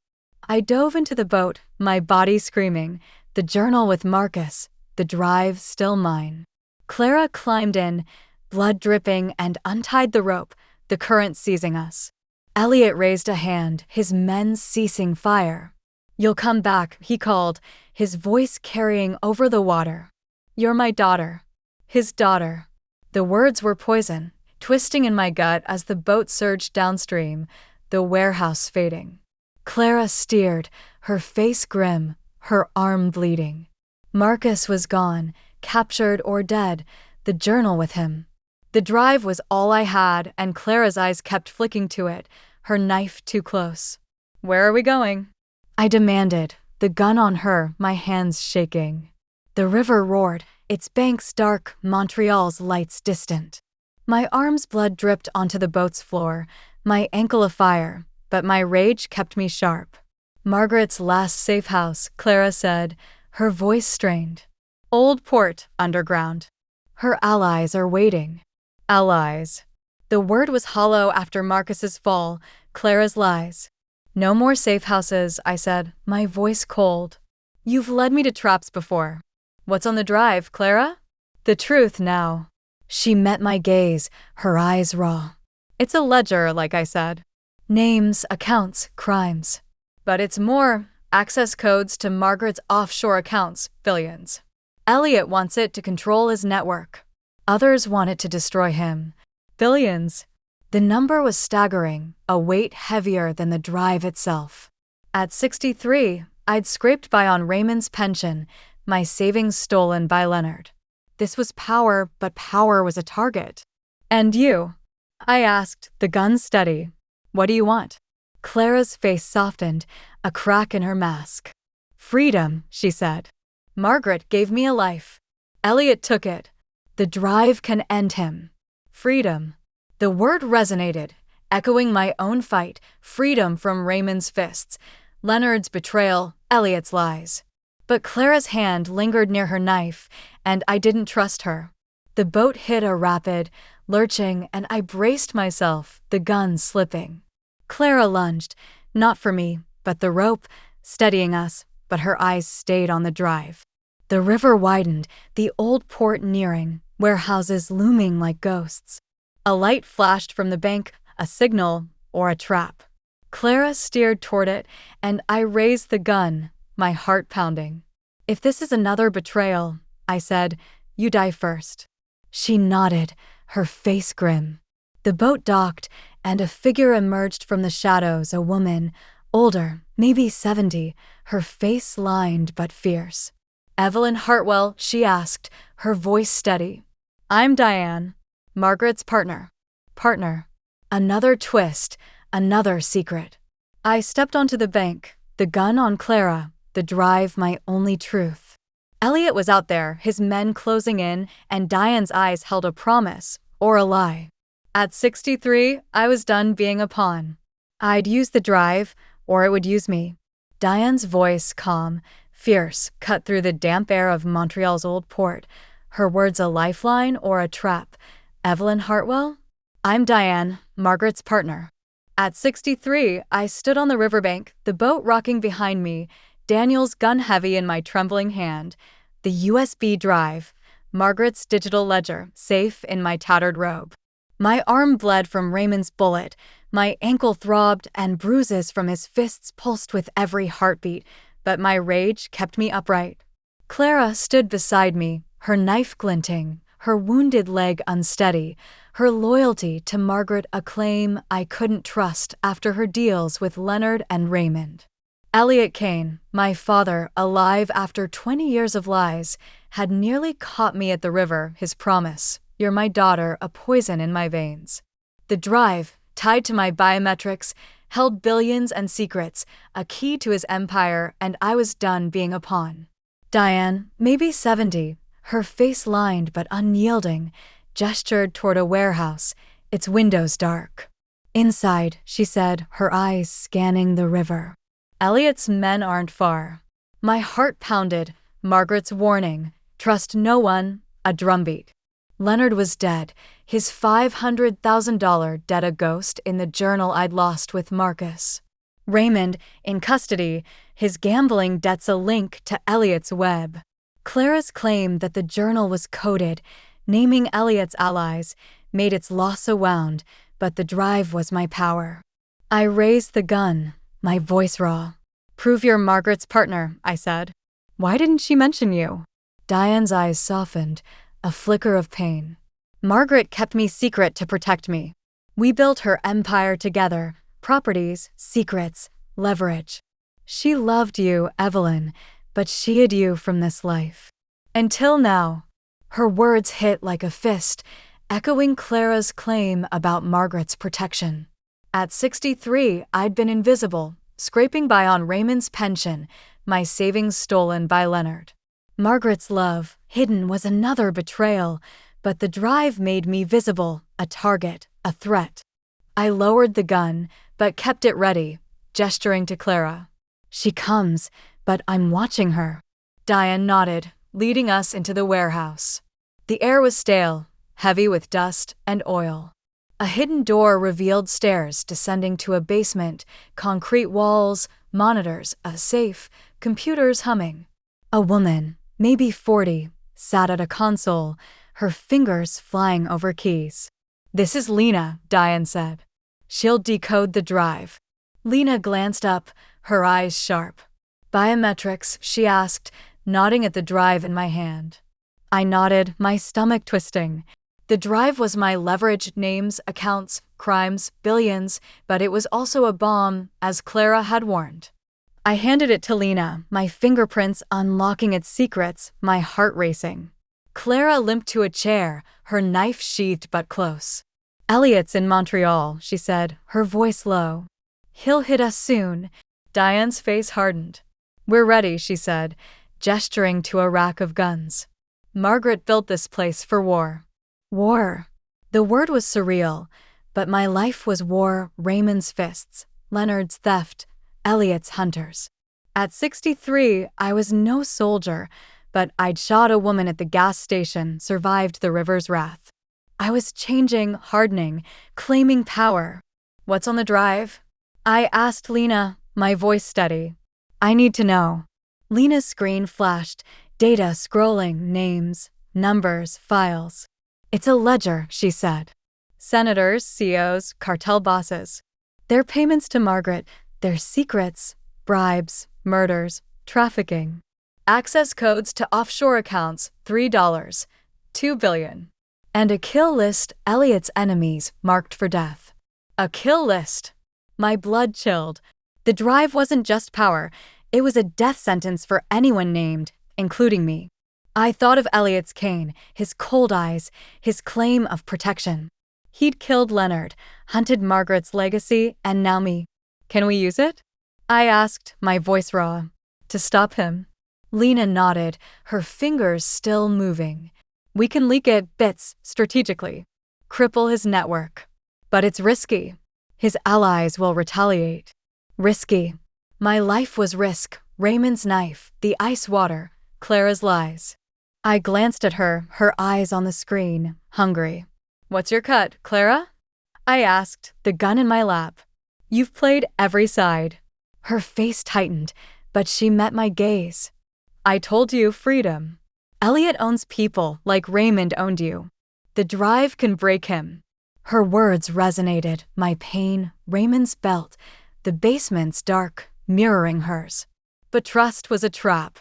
I dove into the boat, my body screaming, the journal with Marcus, the drive still mine. Clara climbed in, blood dripping, and untied the rope, the current seizing us. Elliot raised a hand, his men ceasing fire. "You'll come back," he called, his voice carrying over the water. "You're my daughter." His daughter. The words were poison, twisting in my gut as the boat surged downstream, the warehouse fading. Clara steered, her face grim, her arm bleeding. Marcus was gone, captured or dead, the journal with him. The drive was all I had, and Clara's eyes kept flicking to it, her knife too close. "Where are we going?" I demanded, the gun on her, my hands shaking. The river roared, its banks dark, Montreal's lights distant. My arm's blood dripped onto the boat's floor, my ankle afire, but my rage kept me sharp. "Margaret's last safe house," Clara said, her voice strained. "Old port, underground. Her allies are waiting." Allies. The word was hollow after Marcus's fall, Clara's lies. "No more safe houses," I said, my voice cold. "You've led me to traps before. What's on the drive, Clara?" The truth now. She met my gaze, her eyes raw. "It's a ledger," like I said. "Names, accounts, crimes. But it's more, access codes to Margaret's offshore accounts, billions. Elliot wants it to control his network. Others want it to destroy him. Billions." The number was staggering, a weight heavier than the drive itself. At 63, I'd scraped by on Raymond's pension, my savings stolen by Leonard. This was power, but power was a target. "And you?" I asked, the gun steady. "What do you want?" Clara's face softened, a crack in her mask. "Freedom," she said. "Margaret gave me a life. Elliot took it. The drive can end him. Freedom." The word resonated, echoing my own fight, freedom from Raymond's fists, Leonard's betrayal, Elliot's lies. But Clara's hand lingered near her knife, and I didn't trust her. The boat hit a rapid, lurching, and I braced myself, the gun slipping. Clara lunged, not for me, but the rope, steadying us, but her eyes stayed on the drive. The river widened, the old port nearing, warehouses looming like ghosts. A light flashed from the bank, a signal, or a trap. Clara steered toward it, and I raised the gun, my heart pounding. "If this is another betrayal," I said, "you die first." She nodded, her face grim. The boat docked, and a figure emerged from the shadows, a woman, older, maybe 70, her face lined but fierce. "Evelyn Hartwell," she asked, her voice steady. "I'm Diane, Margaret's partner." Partner. Another twist, another secret. I stepped onto the bank, the gun on Clara, the drive my only truth. Elliot was out there, his men closing in, and Diane's eyes held a promise, or a lie. At 63, I was done being a pawn. I'd use the drive, or it would use me. Diane's voice, calm, fierce, cut through the damp air of Montreal's old port, her words a lifeline or a trap. "Evelyn Hartwell? I'm Diane, Margaret's partner." At 63, I stood on the riverbank, the boat rocking behind me, Daniel's gun heavy in my trembling hand, the USB drive, Margaret's digital ledger, safe in my tattered robe. My arm bled from Raymond's bullet, my ankle throbbed, and bruises from his fists pulsed with every heartbeat, but my rage kept me upright. Clara stood beside me, her knife glinting, her wounded leg unsteady, her loyalty to Margaret a claim I couldn't trust after her deals with Leonard and Raymond. Elliot Kane, my father, alive after 20 years of lies, had nearly caught me at the river, his promise, "You're my daughter," a poison in my veins. The drive, tied to my biometrics, held billions and secrets, a key to his empire, and I was done being a pawn. Diane, maybe 70, her face lined but unyielding, gestured toward a warehouse, its windows dark. "Inside," she said, her eyes scanning the river. "Elliot's men aren't far." My heart pounded. Margaret's warning, "Trust no one," a drumbeat. Leonard was dead, his $500,000 debt a ghost in the journal I'd lost with Marcus. Raymond, in custody, his gambling debts a link to Elliot's web. Clara's claim that the journal was coded, naming Elliot's allies, made its loss a wound, but the drive was my power. I raised the gun, my voice raw. "Prove you're Margaret's partner," I said. "Why didn't she mention you?" Diane's eyes softened, a flicker of pain. "Margaret kept me secret to protect me. We built her empire together, properties, secrets, leverage. She loved you, Evelyn, but she hid you from this life. Until now." Her words hit like a fist, echoing Clara's claim about Margaret's protection. At 63, I'd been invisible, scraping by on Raymond's pension, my savings stolen by Leonard. Margaret's love, hidden, was another betrayal, but the drive made me visible, a target, a threat. I lowered the gun, but kept it ready, gesturing to Clara. "She comes, but I'm watching her." Diane nodded, leading us into the warehouse. The air was stale, heavy with dust and oil. A hidden door revealed stairs descending to a basement, concrete walls, monitors, a safe, computers humming. A woman, maybe 40, sat at a console, her fingers flying over keys. "This is Lena," Diane said. "She'll decode the drive." Lena glanced up, her eyes sharp. "Biometrics?" she asked, nodding at the drive in my hand. I nodded, my stomach twisting. The drive was my leverage, names, accounts, crimes, billions, but it was also a bomb, as Clara had warned. I handed it to Lena, my fingerprints unlocking its secrets, my heart racing. Clara limped to a chair, her knife sheathed but close. "Elliot's in Montreal," she said, her voice low. "He'll hit us soon." Diane's face hardened. "We're ready," she said, gesturing to a rack of guns. "Margaret built this place for war." War. The word was surreal, but my life was war, Raymond's fists, Leonard's theft, Elliot's hunters. At 63, I was no soldier, but I'd shot a woman at the gas station, survived the river's wrath. I was changing, hardening, claiming power. "What's on the drive?" I asked Lena, my voice steady. "I need to know." Lena's screen flashed, data scrolling, names, numbers, files. "It's a ledger," she said. "Senators, CEOs, cartel bosses. Their payments to Margaret, their secrets, bribes, murders, trafficking. Access codes to offshore accounts, $3, $2 billion. And a kill list, Elliot's enemies, marked for death." A kill list. My blood chilled. The drive wasn't just power, it was a death sentence for anyone named, including me. I thought of Elliot's Kane, his cold eyes, his claim of protection. He'd killed Leonard, hunted Margaret's legacy, and now me. "Can we use it?" I asked, my voice raw. "To stop him?" Lena nodded, her fingers still moving. "We can leak it, bits, strategically. Cripple his network. But it's risky. His allies will retaliate." Risky. My life was risk, Raymond's knife, the ice water, Clara's lies. I glanced at her, her eyes on the screen, hungry. "What's your cut, Clara?" I asked, the gun in my lap. "You've played every side." Her face tightened, but she met my gaze. "I told you, freedom. Elliot owns people like Raymond owned you. The drive can break him." Her words resonated, my pain, Raymond's belt, the basement's dark, mirroring hers. But trust was a trap.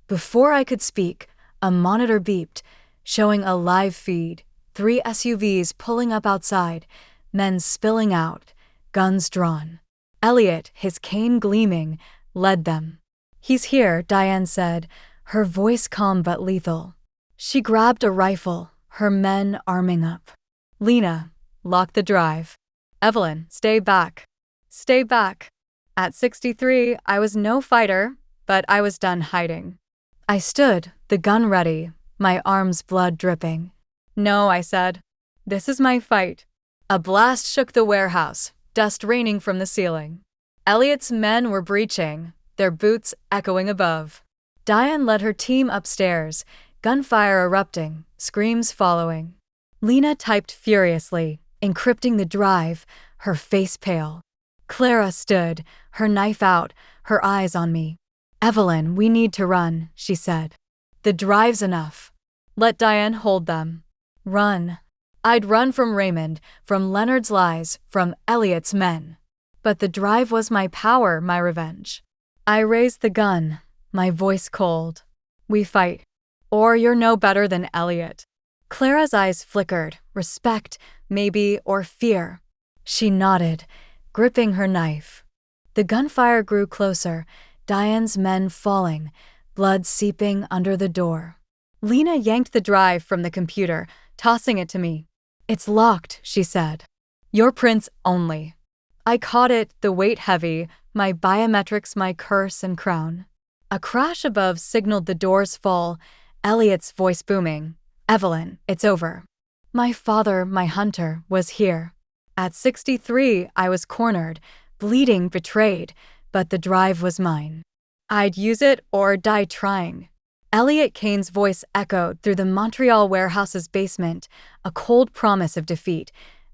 Before I could speak, a monitor beeped. showing a live feed, 3 SUVs pulling up outside, men spilling out, guns drawn. Elliot, his cane gleaming, led them. "He's here," Diane said, her voice calm but lethal. She grabbed a rifle, her men arming up. "Lena, lock the drive. Evelyn, stay back. Stay back." At 63, I was no fighter, but I was done hiding. I stood, the gun ready, my arms blood dripping. "No," I said. "This is my fight." A blast shook the warehouse, dust raining from the ceiling. Elliot's men were breaching, their boots echoing above. Diane led her team upstairs, gunfire erupting, screams following. Lena typed furiously, encrypting the drive, her face pale. Clara stood, her knife out, her eyes on me. "Evelyn, we need to run," she said. "The drive's enough. Let Diane hold them." Run. I'd run from Raymond, from Leonard's lies, from Elliot's men. But the drive was my power, my revenge. I raised the gun, my voice cold. "We fight. Or you're no better than Elliot." Clara's eyes flickered, respect, maybe, or fear. She nodded, gripping her knife. The gunfire grew closer, Diane's men falling, blood seeping under the door. Lena yanked the drive from the computer, tossing it to me. "It's locked," she said. "Your prints only." I caught it, the weight heavy, my biometrics my curse and crown. A crash above signaled the door's fall, Elliot's voice booming. "Evelyn, it's over." My father, my hunter, was here. At 63, I was cornered, bleeding, betrayed, but the drive was mine. I'd use it or die trying. Elliot Kane's voice echoed through the Montreal warehouse's basement, a cold promise of defeat.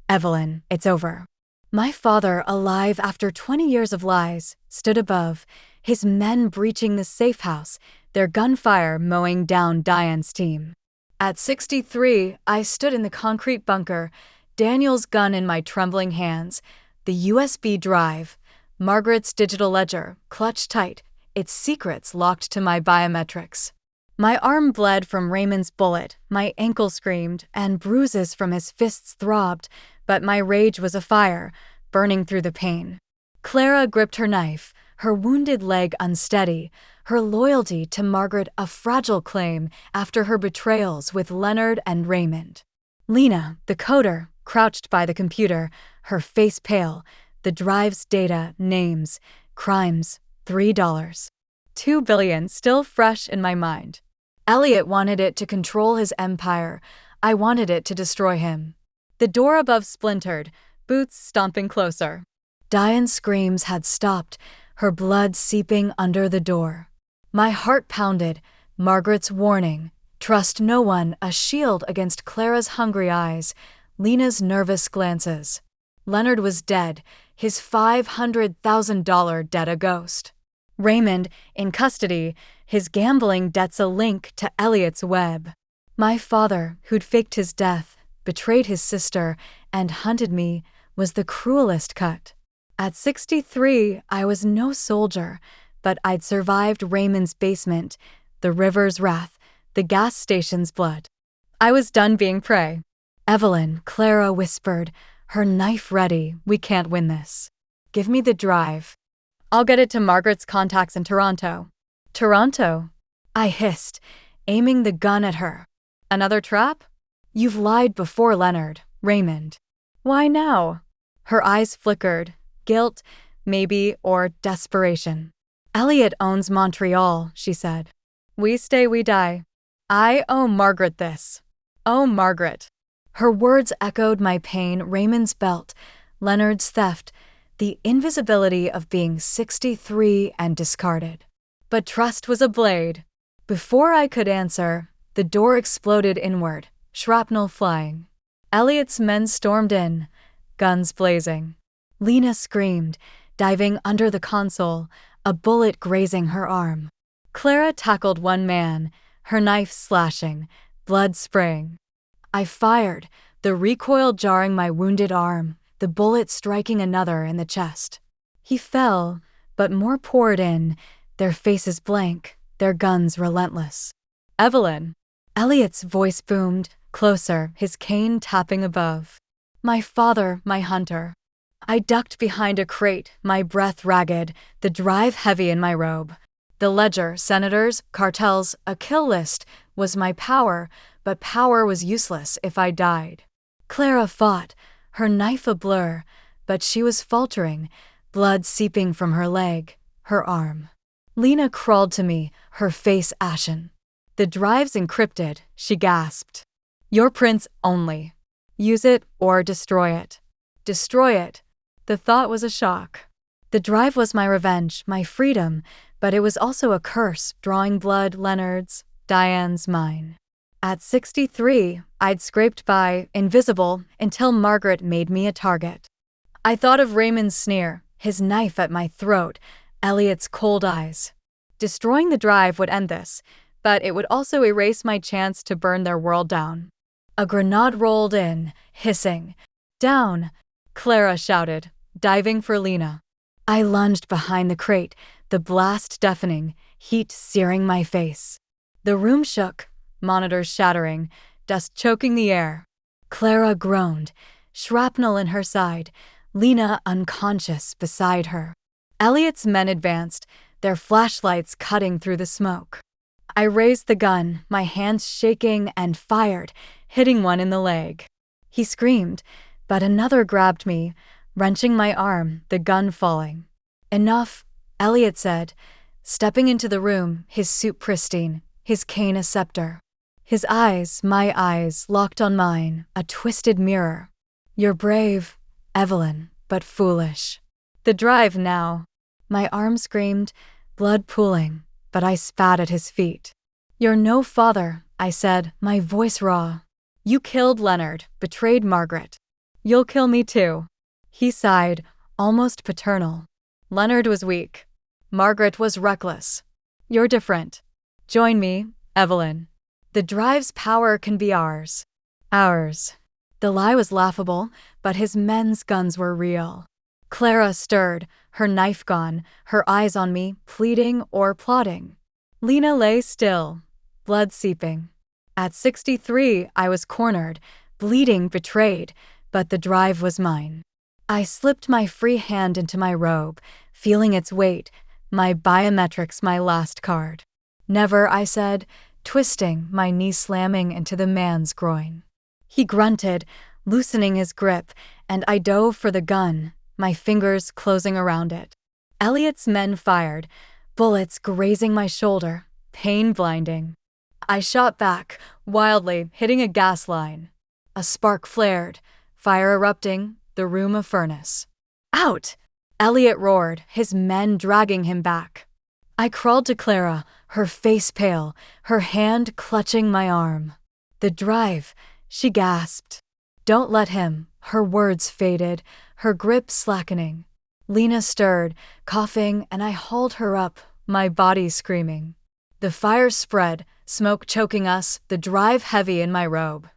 "Evelyn, it's over." My father, alive after 20 years of lies, stood above, his men breaching the safe house, their gunfire mowing down Diane's team. At 63, I stood in the concrete bunker, Daniel's gun in my trembling hands, the USB drive, Margaret's digital ledger, clutched tight, its secrets locked to my biometrics. My arm bled from Raymond's bullet, my ankle screamed, and bruises from his fists throbbed, but my rage was afire, burning through the pain. Clara gripped her knife, her wounded leg unsteady, her loyalty to Margaret a fragile claim after her betrayals with Leonard and Raymond. Lena, the coder, crouched by the computer, her face pale, the drive's data, names, crimes, $3. $2 billion still fresh in my mind. Elliot wanted it to control his empire. I wanted it to destroy him. The door above splintered, boots stomping closer. Diane's screams had stopped, her blood seeping under the door. My heart pounded, Margaret's warning. Trust no one, a shield against Clara's hungry eyes, Lena's nervous glances. Leonard was dead, his $500,000 debt a ghost. Raymond, in custody, his gambling debts a link to Elliot's web. My father, who'd faked his death, betrayed his sister, and hunted me, was the cruelest cut. At 63, I was no soldier, but I'd survived Raymond's basement, the river's wrath, the gas station's blood. I was done being prey. "Evelyn," Clara whispered, her knife ready, "we can't win this. Give me the drive. I'll get it to Margaret's contacts in Toronto." "Toronto?" I hissed, aiming the gun at her. "Another trap? You've lied before, Leonard, Raymond. Why now?" Her eyes flickered, guilt, maybe, or desperation. "Elliot owns Montreal," she said. "We stay, we die. I owe Margaret this. Oh, Margaret." Her words echoed my pain, Raymond's belt, Leonard's theft, the invisibility of being 63 and discarded. But trust was a blade. Before I could answer, the door exploded inward, shrapnel flying. Elliot's men stormed in, guns blazing. Lena screamed, diving under the console, a bullet grazing her arm. Clara tackled one man, her knife slashing, blood spraying. I fired, the recoil jarring my wounded arm, the bullet striking another in the chest. He fell, but more poured in, their faces blank, their guns relentless. "Evelyn." Elliot's voice boomed, closer, his cane tapping above. My father, my hunter. I ducked behind a crate, my breath ragged, the drive heavy in my robe. The ledger, senators, cartels, a kill list, was my power, but power was useless if I died. Clara fought, her knife a blur, but she was faltering, blood seeping from her leg, her arm. Lena crawled to me, her face ashen. The drive's encrypted, she gasped. Your prints only. Use it or destroy it. Destroy it. The thought was a shock. The drive was my revenge, my freedom, but it was also a curse, drawing blood, Leonard's, Diane's, mine. At 63, I'd scraped by, invisible, until Margaret made me a target. I thought of Raymond's sneer, his knife at my throat, Elliot's cold eyes. Destroying the drive would end this, but it would also erase my chance to burn their world down. A grenade rolled in, hissing. Down, Clara shouted, diving for Lena. I lunged behind the crate, the blast deafening, heat searing my face. The room shook, monitors shattering, dust choking the air. Clara groaned, shrapnel in her side, Lena unconscious beside her. Elliot's men advanced, their flashlights cutting through the smoke. I raised the gun, my hands shaking, and fired, hitting one in the leg. He screamed, but another grabbed me, wrenching my arm, the gun falling. Enough, Elliot said, stepping into the room, his suit pristine, his cane a scepter. His eyes, my eyes, locked on mine, a twisted mirror. You're brave, Evelyn, but foolish. The drive now. My arm screamed, blood pooling, but I spat at his feet. You're no father, I said, my voice raw. You killed Leonard, betrayed Margaret. You'll kill me too. He sighed, almost paternal. Leonard was weak. Margaret was reckless. You're different. Join me, Evelyn. The drive's power can be ours. Ours. The lie was laughable, but his men's guns were real. Clara stirred, her knife gone, her eyes on me, pleading or plotting. Lena lay still, blood seeping. At 63, I was cornered, bleeding, betrayed, but the drive was mine. I slipped my free hand into my robe, feeling its weight, my biometrics, my last card. Never, I said, twisting, my knee slamming into the man's groin. He grunted, loosening his grip, and I dove for the gun, my fingers closing around it. Elliot's men fired, bullets grazing my shoulder, pain blinding. I shot back, wildly, hitting a gas line. A spark flared, fire erupting, the room a furnace. Out! Elliot roared, his men dragging him back. I crawled to Clara, her face pale, her hand clutching my arm. The drive, she gasped. Don't let him, her words faded, her grip slackening. Lena stirred, coughing, and I hauled her up, my body screaming. The fire spread, smoke choking us, the drive heavy in my robe.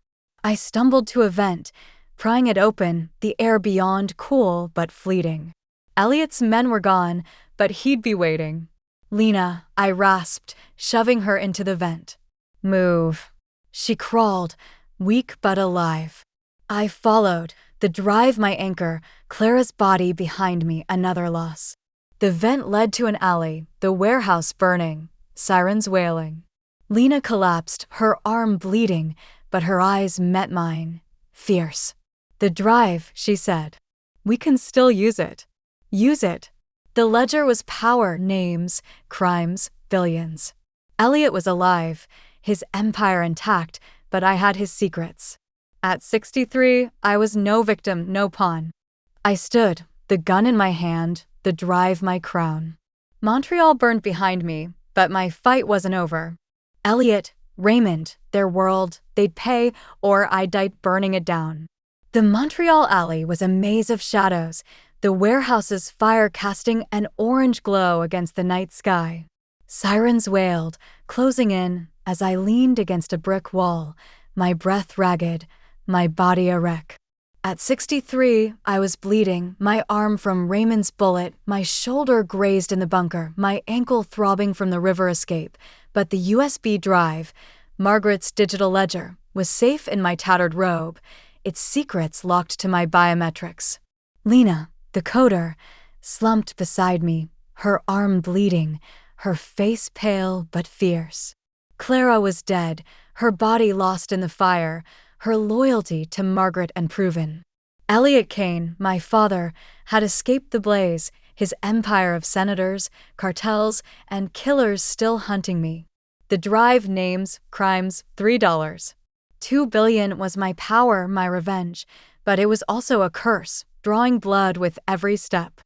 I stumbled to a vent, prying it open, the air beyond cool but fleeting. Elliot's men were gone, but he'd be waiting. Lena, I rasped, shoving her into the vent. Move. She crawled, weak but alive. I followed, the drive my anchor, Clara's body behind me, another loss. The vent led to an alley, the warehouse burning, sirens wailing. Lena collapsed, her arm bleeding, but her eyes met mine, fierce. The drive, she said. We can still use it. Use it. The ledger was power, names, crimes, billions. Elliot was alive, his empire intact, but I had his secrets. At 63, I was no victim, no pawn. I stood, the gun in my hand, the drive my crown. Montreal burned behind me, but my fight wasn't over. Elliot, Raymond, their world, they'd pay, or I'd die burning it down. The Montreal alley was a maze of shadows, the warehouse's fire casting an orange glow against the night sky. Sirens wailed, closing in, as I leaned against a brick wall, my breath ragged, my body a wreck. At 63, I was bleeding, my arm from Raymond's bullet, my shoulder grazed in the bunker, my ankle throbbing from the river escape, but the USB drive, Margaret's digital ledger was safe in my tattered robe, its secrets locked to my biometrics. Lena, the coder, slumped beside me, her arm bleeding, her face pale but fierce. Clara was dead, her body lost in the fire, her loyalty to Margaret unproven. Elliot Kane, my father, had escaped the blaze, his empire of senators, cartels, and killers still hunting me. The drive names, crimes, $3. $2 billion was my power, my revenge, but it was also a curse, drawing blood with every step.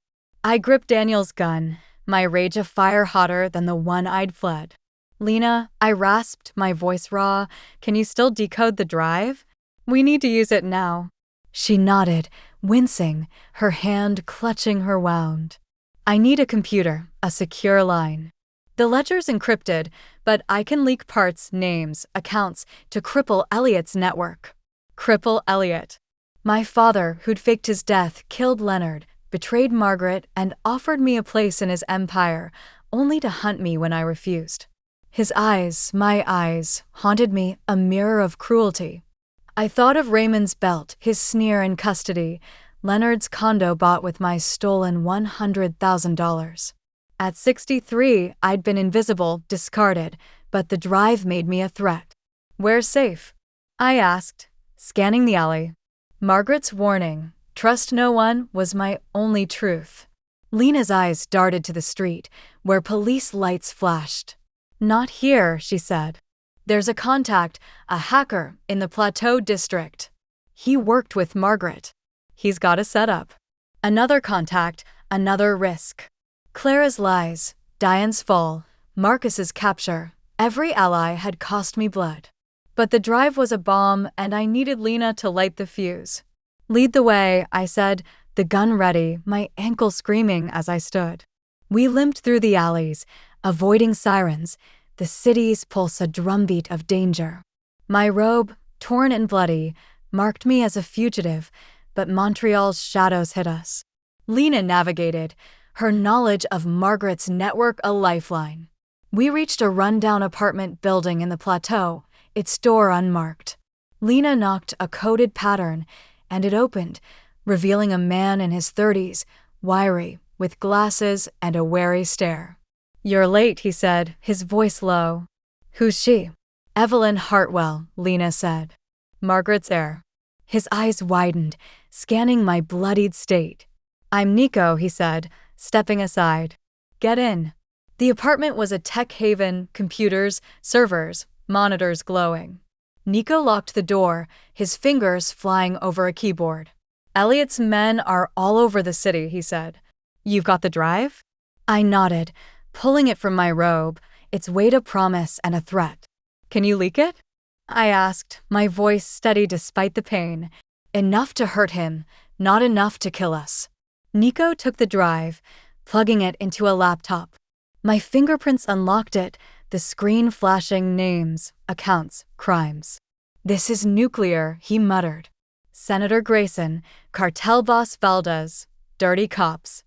I gripped Daniel's gun, my rage a fire hotter than the one I'd fled. Lena, I rasped, my voice raw, can you still decode the drive? We need to use it now. She nodded, wincing, her hand clutching her wound. I need a computer, a secure line. The ledger's encrypted, but I can leak parts, names, accounts to cripple Elliot's network. Cripple Elliot. My father, who'd faked his death, killed Leonard, betrayed Margaret, and offered me a place in his empire, only to hunt me when I refused. His eyes, my eyes, haunted me, a mirror of cruelty. I thought of Raymond's belt, his sneer in custody, Leonard's condo bought with my stolen $100,000. At 63, I'd been invisible, discarded, but the drive made me a threat. Where's safe? I asked, scanning the alley. Margaret's warning, trust no one, was my only truth. Lena's eyes darted to the street, where police lights flashed. Not here, she said. There's a contact, a hacker, in the Plateau district. He worked with Margaret. He's got a setup. Another contact, another risk. Clara's lies, Diane's fall, Marcus's capture, every ally had cost me blood. But the drive was a bomb, and I needed Lena to light the fuse. Lead the way, I said, the gun ready, my ankle screaming as I stood. We limped through the alleys, avoiding sirens, the city's pulse a drumbeat of danger. My robe, torn and bloody, marked me as a fugitive, but Montreal's shadows hid us. Lena navigated, her knowledge of Margaret's network a lifeline. We reached a rundown apartment building in the Plateau, its door unmarked. Lena knocked a coded pattern, and it opened, revealing a man in his 30s, wiry, with glasses and a wary stare. You're late, he said, his voice low. Who's she? Evelyn Hartwell, Lena said. Margaret's heir. His eyes widened, scanning my bloodied state. I'm Nico, he said, stepping aside. Get in. The apartment was a tech haven, computers, servers, monitors glowing. Nico locked the door, his fingers flying over a keyboard. Elliot's men are all over the city, he said. You've got the drive? I nodded, pulling it from my robe, its weight a promise and a threat. Can you leak it? I asked, my voice steady despite the pain. Enough to hurt him, not enough to kill us. Nico took the drive, plugging it into a laptop. My fingerprints unlocked it, the screen flashing names, accounts, crimes. This is nuclear, he muttered. Senator Grayson, cartel boss Valdez, dirty cops.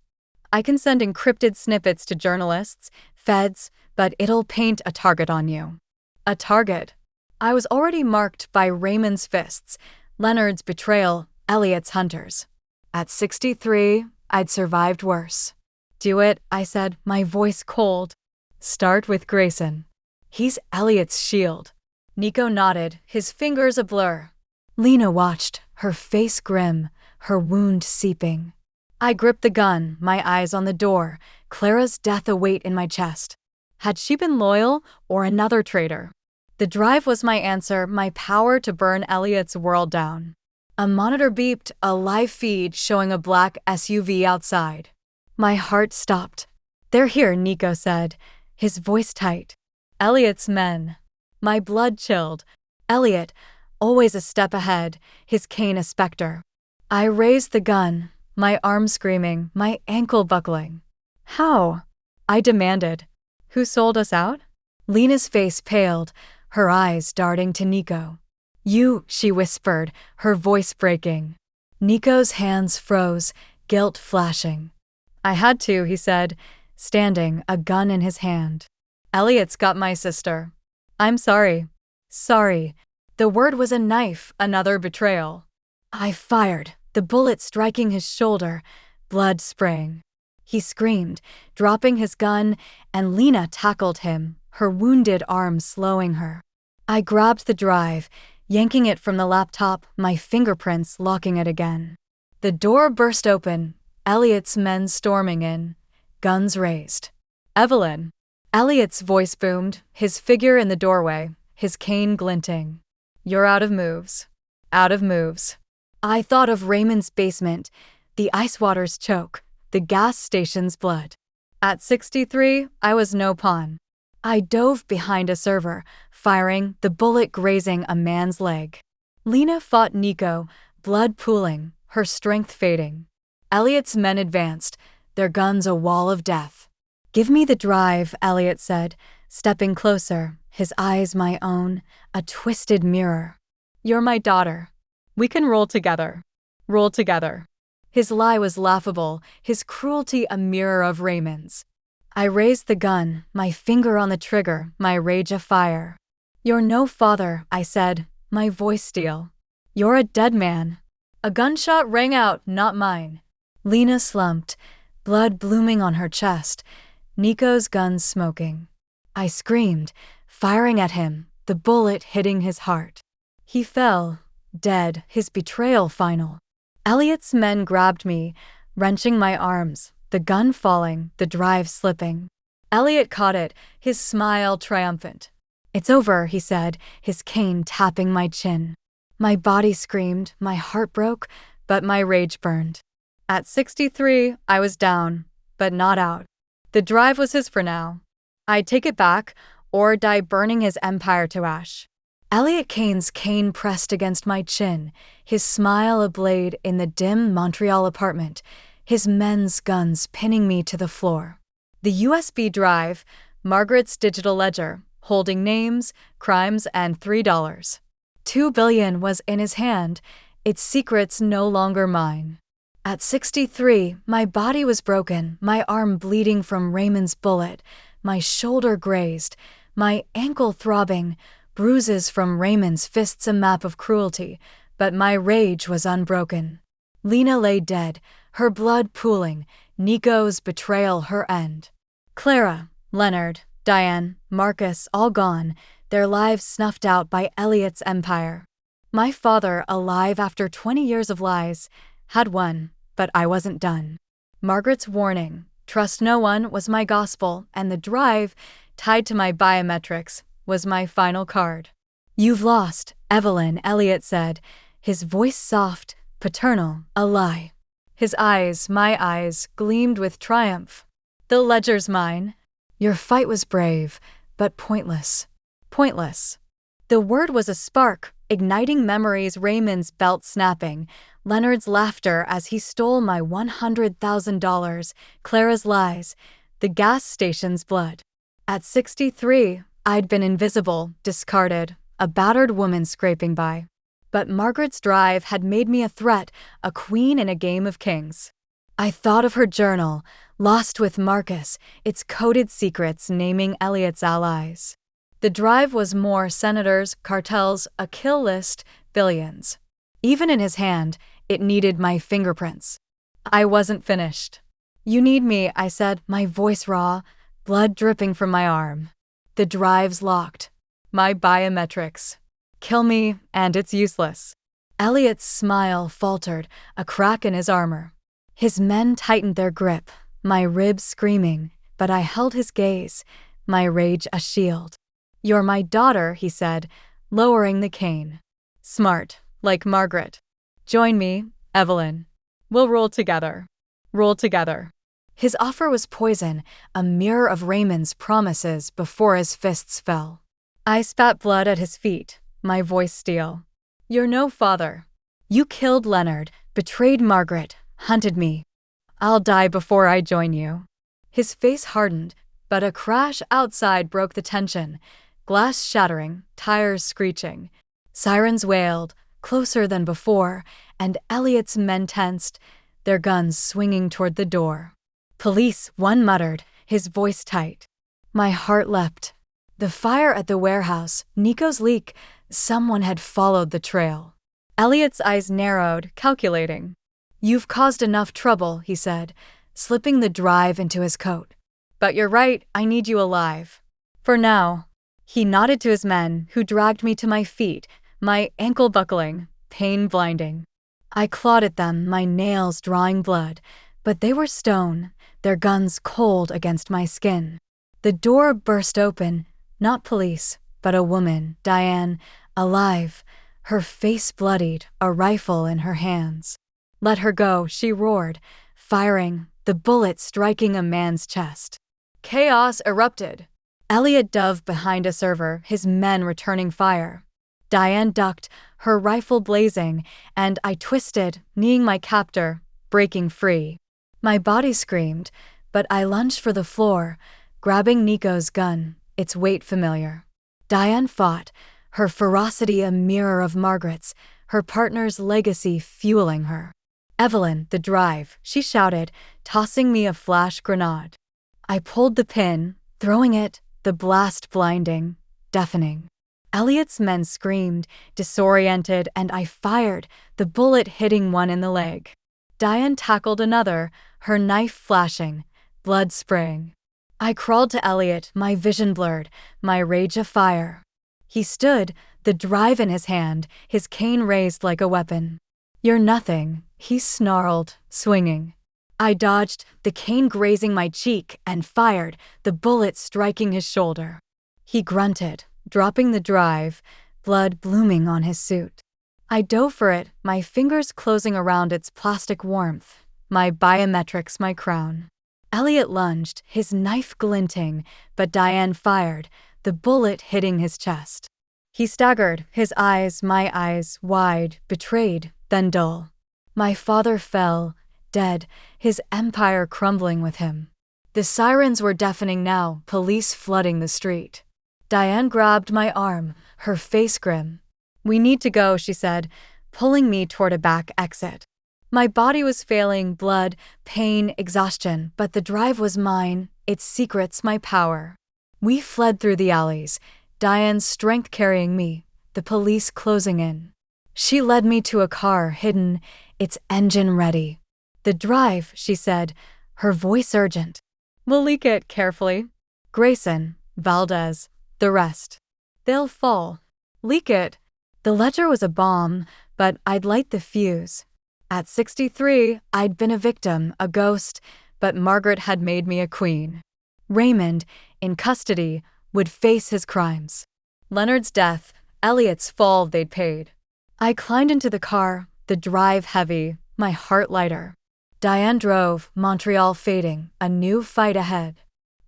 I can send encrypted snippets to journalists, feds, but it'll paint a target on you. A target. I was already marked by Raymond's fists, Leonard's betrayal, Elliot's hunters. At 63, I'd survived worse. Do it, I said, my voice cold. Start with Grayson. He's Elliot's shield. Nico nodded, his fingers a blur. Lena watched, her face grim, her wound seeping. I gripped the gun, my eyes on the door, Clara's death a weight in my chest. Had she been loyal or another traitor? The drive was my answer, my power to burn Elliot's world down. A monitor beeped, a live feed showing a black SUV outside. My heart stopped. They're here, Nico said, his voice tight. Elliot's men. My blood chilled. Elliot, always a step ahead, his cane a specter. I raised the gun, my arm screaming, my ankle buckling. How? I demanded. Who sold us out? Lena's face paled, her eyes darting to Nico. You, she whispered, her voice breaking. Nico's hands froze, guilt flashing. I had to, he said, standing, a gun in his hand. Elliot's got my sister. I'm sorry. Sorry. The word was a knife, another betrayal. I fired, the bullet striking his shoulder, blood spraying. He screamed, dropping his gun, and Lena tackled him, her wounded arm slowing her. I grabbed the drive, yanking it from the laptop, my fingerprints locking it again. The door burst open, Elliot's men storming in, guns raised. Evelyn. Elliot's voice boomed, his figure in the doorway, his cane glinting. You're out of moves. Out of moves. I thought of Raymond's basement, the ice water's choke, the gas station's blood. At 63, I was no pawn. I dove behind a server, firing, the bullet grazing a man's leg. Lena fought Nico, blood pooling, her strength fading. Elliot's men advanced, their guns a wall of death. Give me the drive, Elliot said, stepping closer, his eyes my own, a twisted mirror. You're my daughter. We can roll together. Roll together. His lie was laughable, his cruelty a mirror of Raymond's. I raised the gun, my finger on the trigger, my rage afire. You're no father, I said, my voice steel. You're a dead man. A gunshot rang out, not mine. Lena slumped, blood blooming on her chest, Nico's gun smoking. I screamed, firing at him, the bullet hitting his heart. He fell, dead, his betrayal final. Elliot's men grabbed me, wrenching my arms, the gun falling, the drive slipping. Elliot caught it, his smile triumphant. It's over, he said, his cane tapping my chin. My body screamed, my heart broke, but my rage burned. At 63, I was down, but not out. The drive was his for now. I'd take it back, or die burning his empire to ash. Elliot Kane's cane pressed against my chin, his smile a blade in the dim Montreal apartment, his men's guns pinning me to the floor. The USB drive, Margaret's digital ledger, holding names, crimes, and $3. $2 billion was in his hand, its secrets no longer mine. At 63, my body was broken, my arm bleeding from Raymond's bullet, my shoulder grazed, my ankle throbbing, bruises from Raymond's fists a map of cruelty, but my rage was unbroken. Lena lay dead, her blood pooling, Nico's betrayal her end. Clara, Leonard, Diane, Marcus all gone, their lives snuffed out by Elliot's empire. My father, alive after 20 years of lies, had won, but I wasn't done. Margaret's warning, trust no one, was my gospel, and the drive, tied to my biometrics, was my final card. You've lost, Evelyn, Elliot said, his voice soft, paternal, a lie. His eyes, my eyes, gleamed with triumph. The ledger's mine. Your fight was brave, but pointless. Pointless. The word was a spark, igniting memories, Raymond's belt snapping, Leonard's laughter as he stole my $100,000, Clara's lies, the gas station's blood. At 63, I'd been invisible, discarded, a battered woman scraping by. But Margaret's drive had made me a threat, a queen in a game of kings. I thought of her journal, lost with Marcus, its coded secrets naming Elliot's allies. The drive was more senators, cartels, a kill list, billions. Even in his hand, it needed my fingerprints. I wasn't finished. You need me, I said, my voice raw, blood dripping from my arm. The drive's locked. My biometrics. Kill me, and it's useless. Elliot's smile faltered, a crack in his armor. His men tightened their grip, my ribs screaming, but I held his gaze, my rage a shield. You're my daughter, he said, lowering the cane. Smart, like Margaret. Join me, Evelyn. We'll roll together. Roll together. His offer was poison, a mirror of Raymond's promises before his fists fell. I spat blood at his feet, my voice steel. You're no father. You killed Leonard, betrayed Margaret, hunted me. I'll die before I join you. His face hardened, but a crash outside broke the tension. Glass shattering, tires screeching. Sirens wailed, closer than before, and Elliot's men tensed, their guns swinging toward the door. Police, one muttered, his voice tight. My heart leapt. The fire at the warehouse, Nico's leak. Someone had followed the trail. Elliot's eyes narrowed, calculating. "You've caused enough trouble," he said, slipping the drive into his coat. "But you're right, I need you alive. For now." He nodded to his men, who dragged me to my feet, my ankle buckling, pain blinding. I clawed at them, my nails drawing blood, but they were stone, their guns cold against my skin. The door burst open, not police, but a woman, Diane, alive, her face bloodied, a rifle in her hands. "Let her go," she roared, firing, the bullet striking a man's chest. Chaos erupted. Elliot dove behind a server, his men returning fire. Diane ducked, her rifle blazing, and I twisted, kneeing my captor, breaking free. My body screamed, but I lunged for the floor, grabbing Nico's gun, its weight familiar. Diane fought, her ferocity a mirror of Margaret's, her partner's legacy fueling her. "Evelyn, the drive," she shouted, tossing me a flash grenade. I pulled the pin, throwing it, the blast blinding, deafening. Elliot's men screamed, disoriented, and I fired, the bullet hitting one in the leg. Diane tackled another, her knife flashing, blood spraying. I crawled to Elliot, my vision blurred, my rage afire. He stood, the drive in his hand, his cane raised like a weapon. "You're nothing," he snarled, swinging. I dodged, the cane grazing my cheek, and fired, the bullet striking his shoulder. He grunted, dropping the drive, blood blooming on his suit. I dove for it, my fingers closing around its plastic warmth, my biometrics my crown. Elliot lunged, his knife glinting, but Diane fired, the bullet hitting his chest. He staggered, his eyes, my eyes, wide, betrayed, then dull. My father fell, dead, his empire crumbling with him. The sirens were deafening now, police flooding the street. Diane grabbed my arm, her face grim. "We need to go," she said, pulling me toward a back exit. My body was failing, blood, pain, exhaustion, but the drive was mine, its secrets my power. We fled through the alleys, Diane's strength carrying me, the police closing in. She led me to a car hidden, its engine ready. "The drive," she said, her voice urgent. "We'll leak it carefully. Grayson, Valdez, the rest. They'll fall. Leak it." The ledger was a bomb, but I'd light the fuse. At 63, I'd been a victim, a ghost, but Margaret had made me a queen. Raymond, in custody, would face his crimes. Leonard's death, Elliot's fall they'd paid. I climbed into the car, the drive heavy, my heart lighter. Diane drove, Montreal fading, a new fight ahead.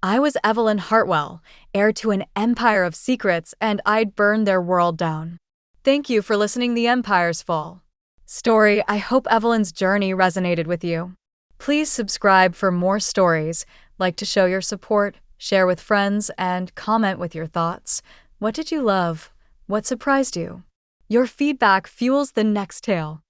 I was Evelyn Hartwell, heir to an empire of secrets, and I'd burn their world down. Thank you for listening to The Empire's Fall story. I hope Evelyn's journey resonated with you. Please subscribe for more stories, like to show your support, share with friends, and comment with your thoughts. What did you love? What surprised you? Your feedback fuels the next tale.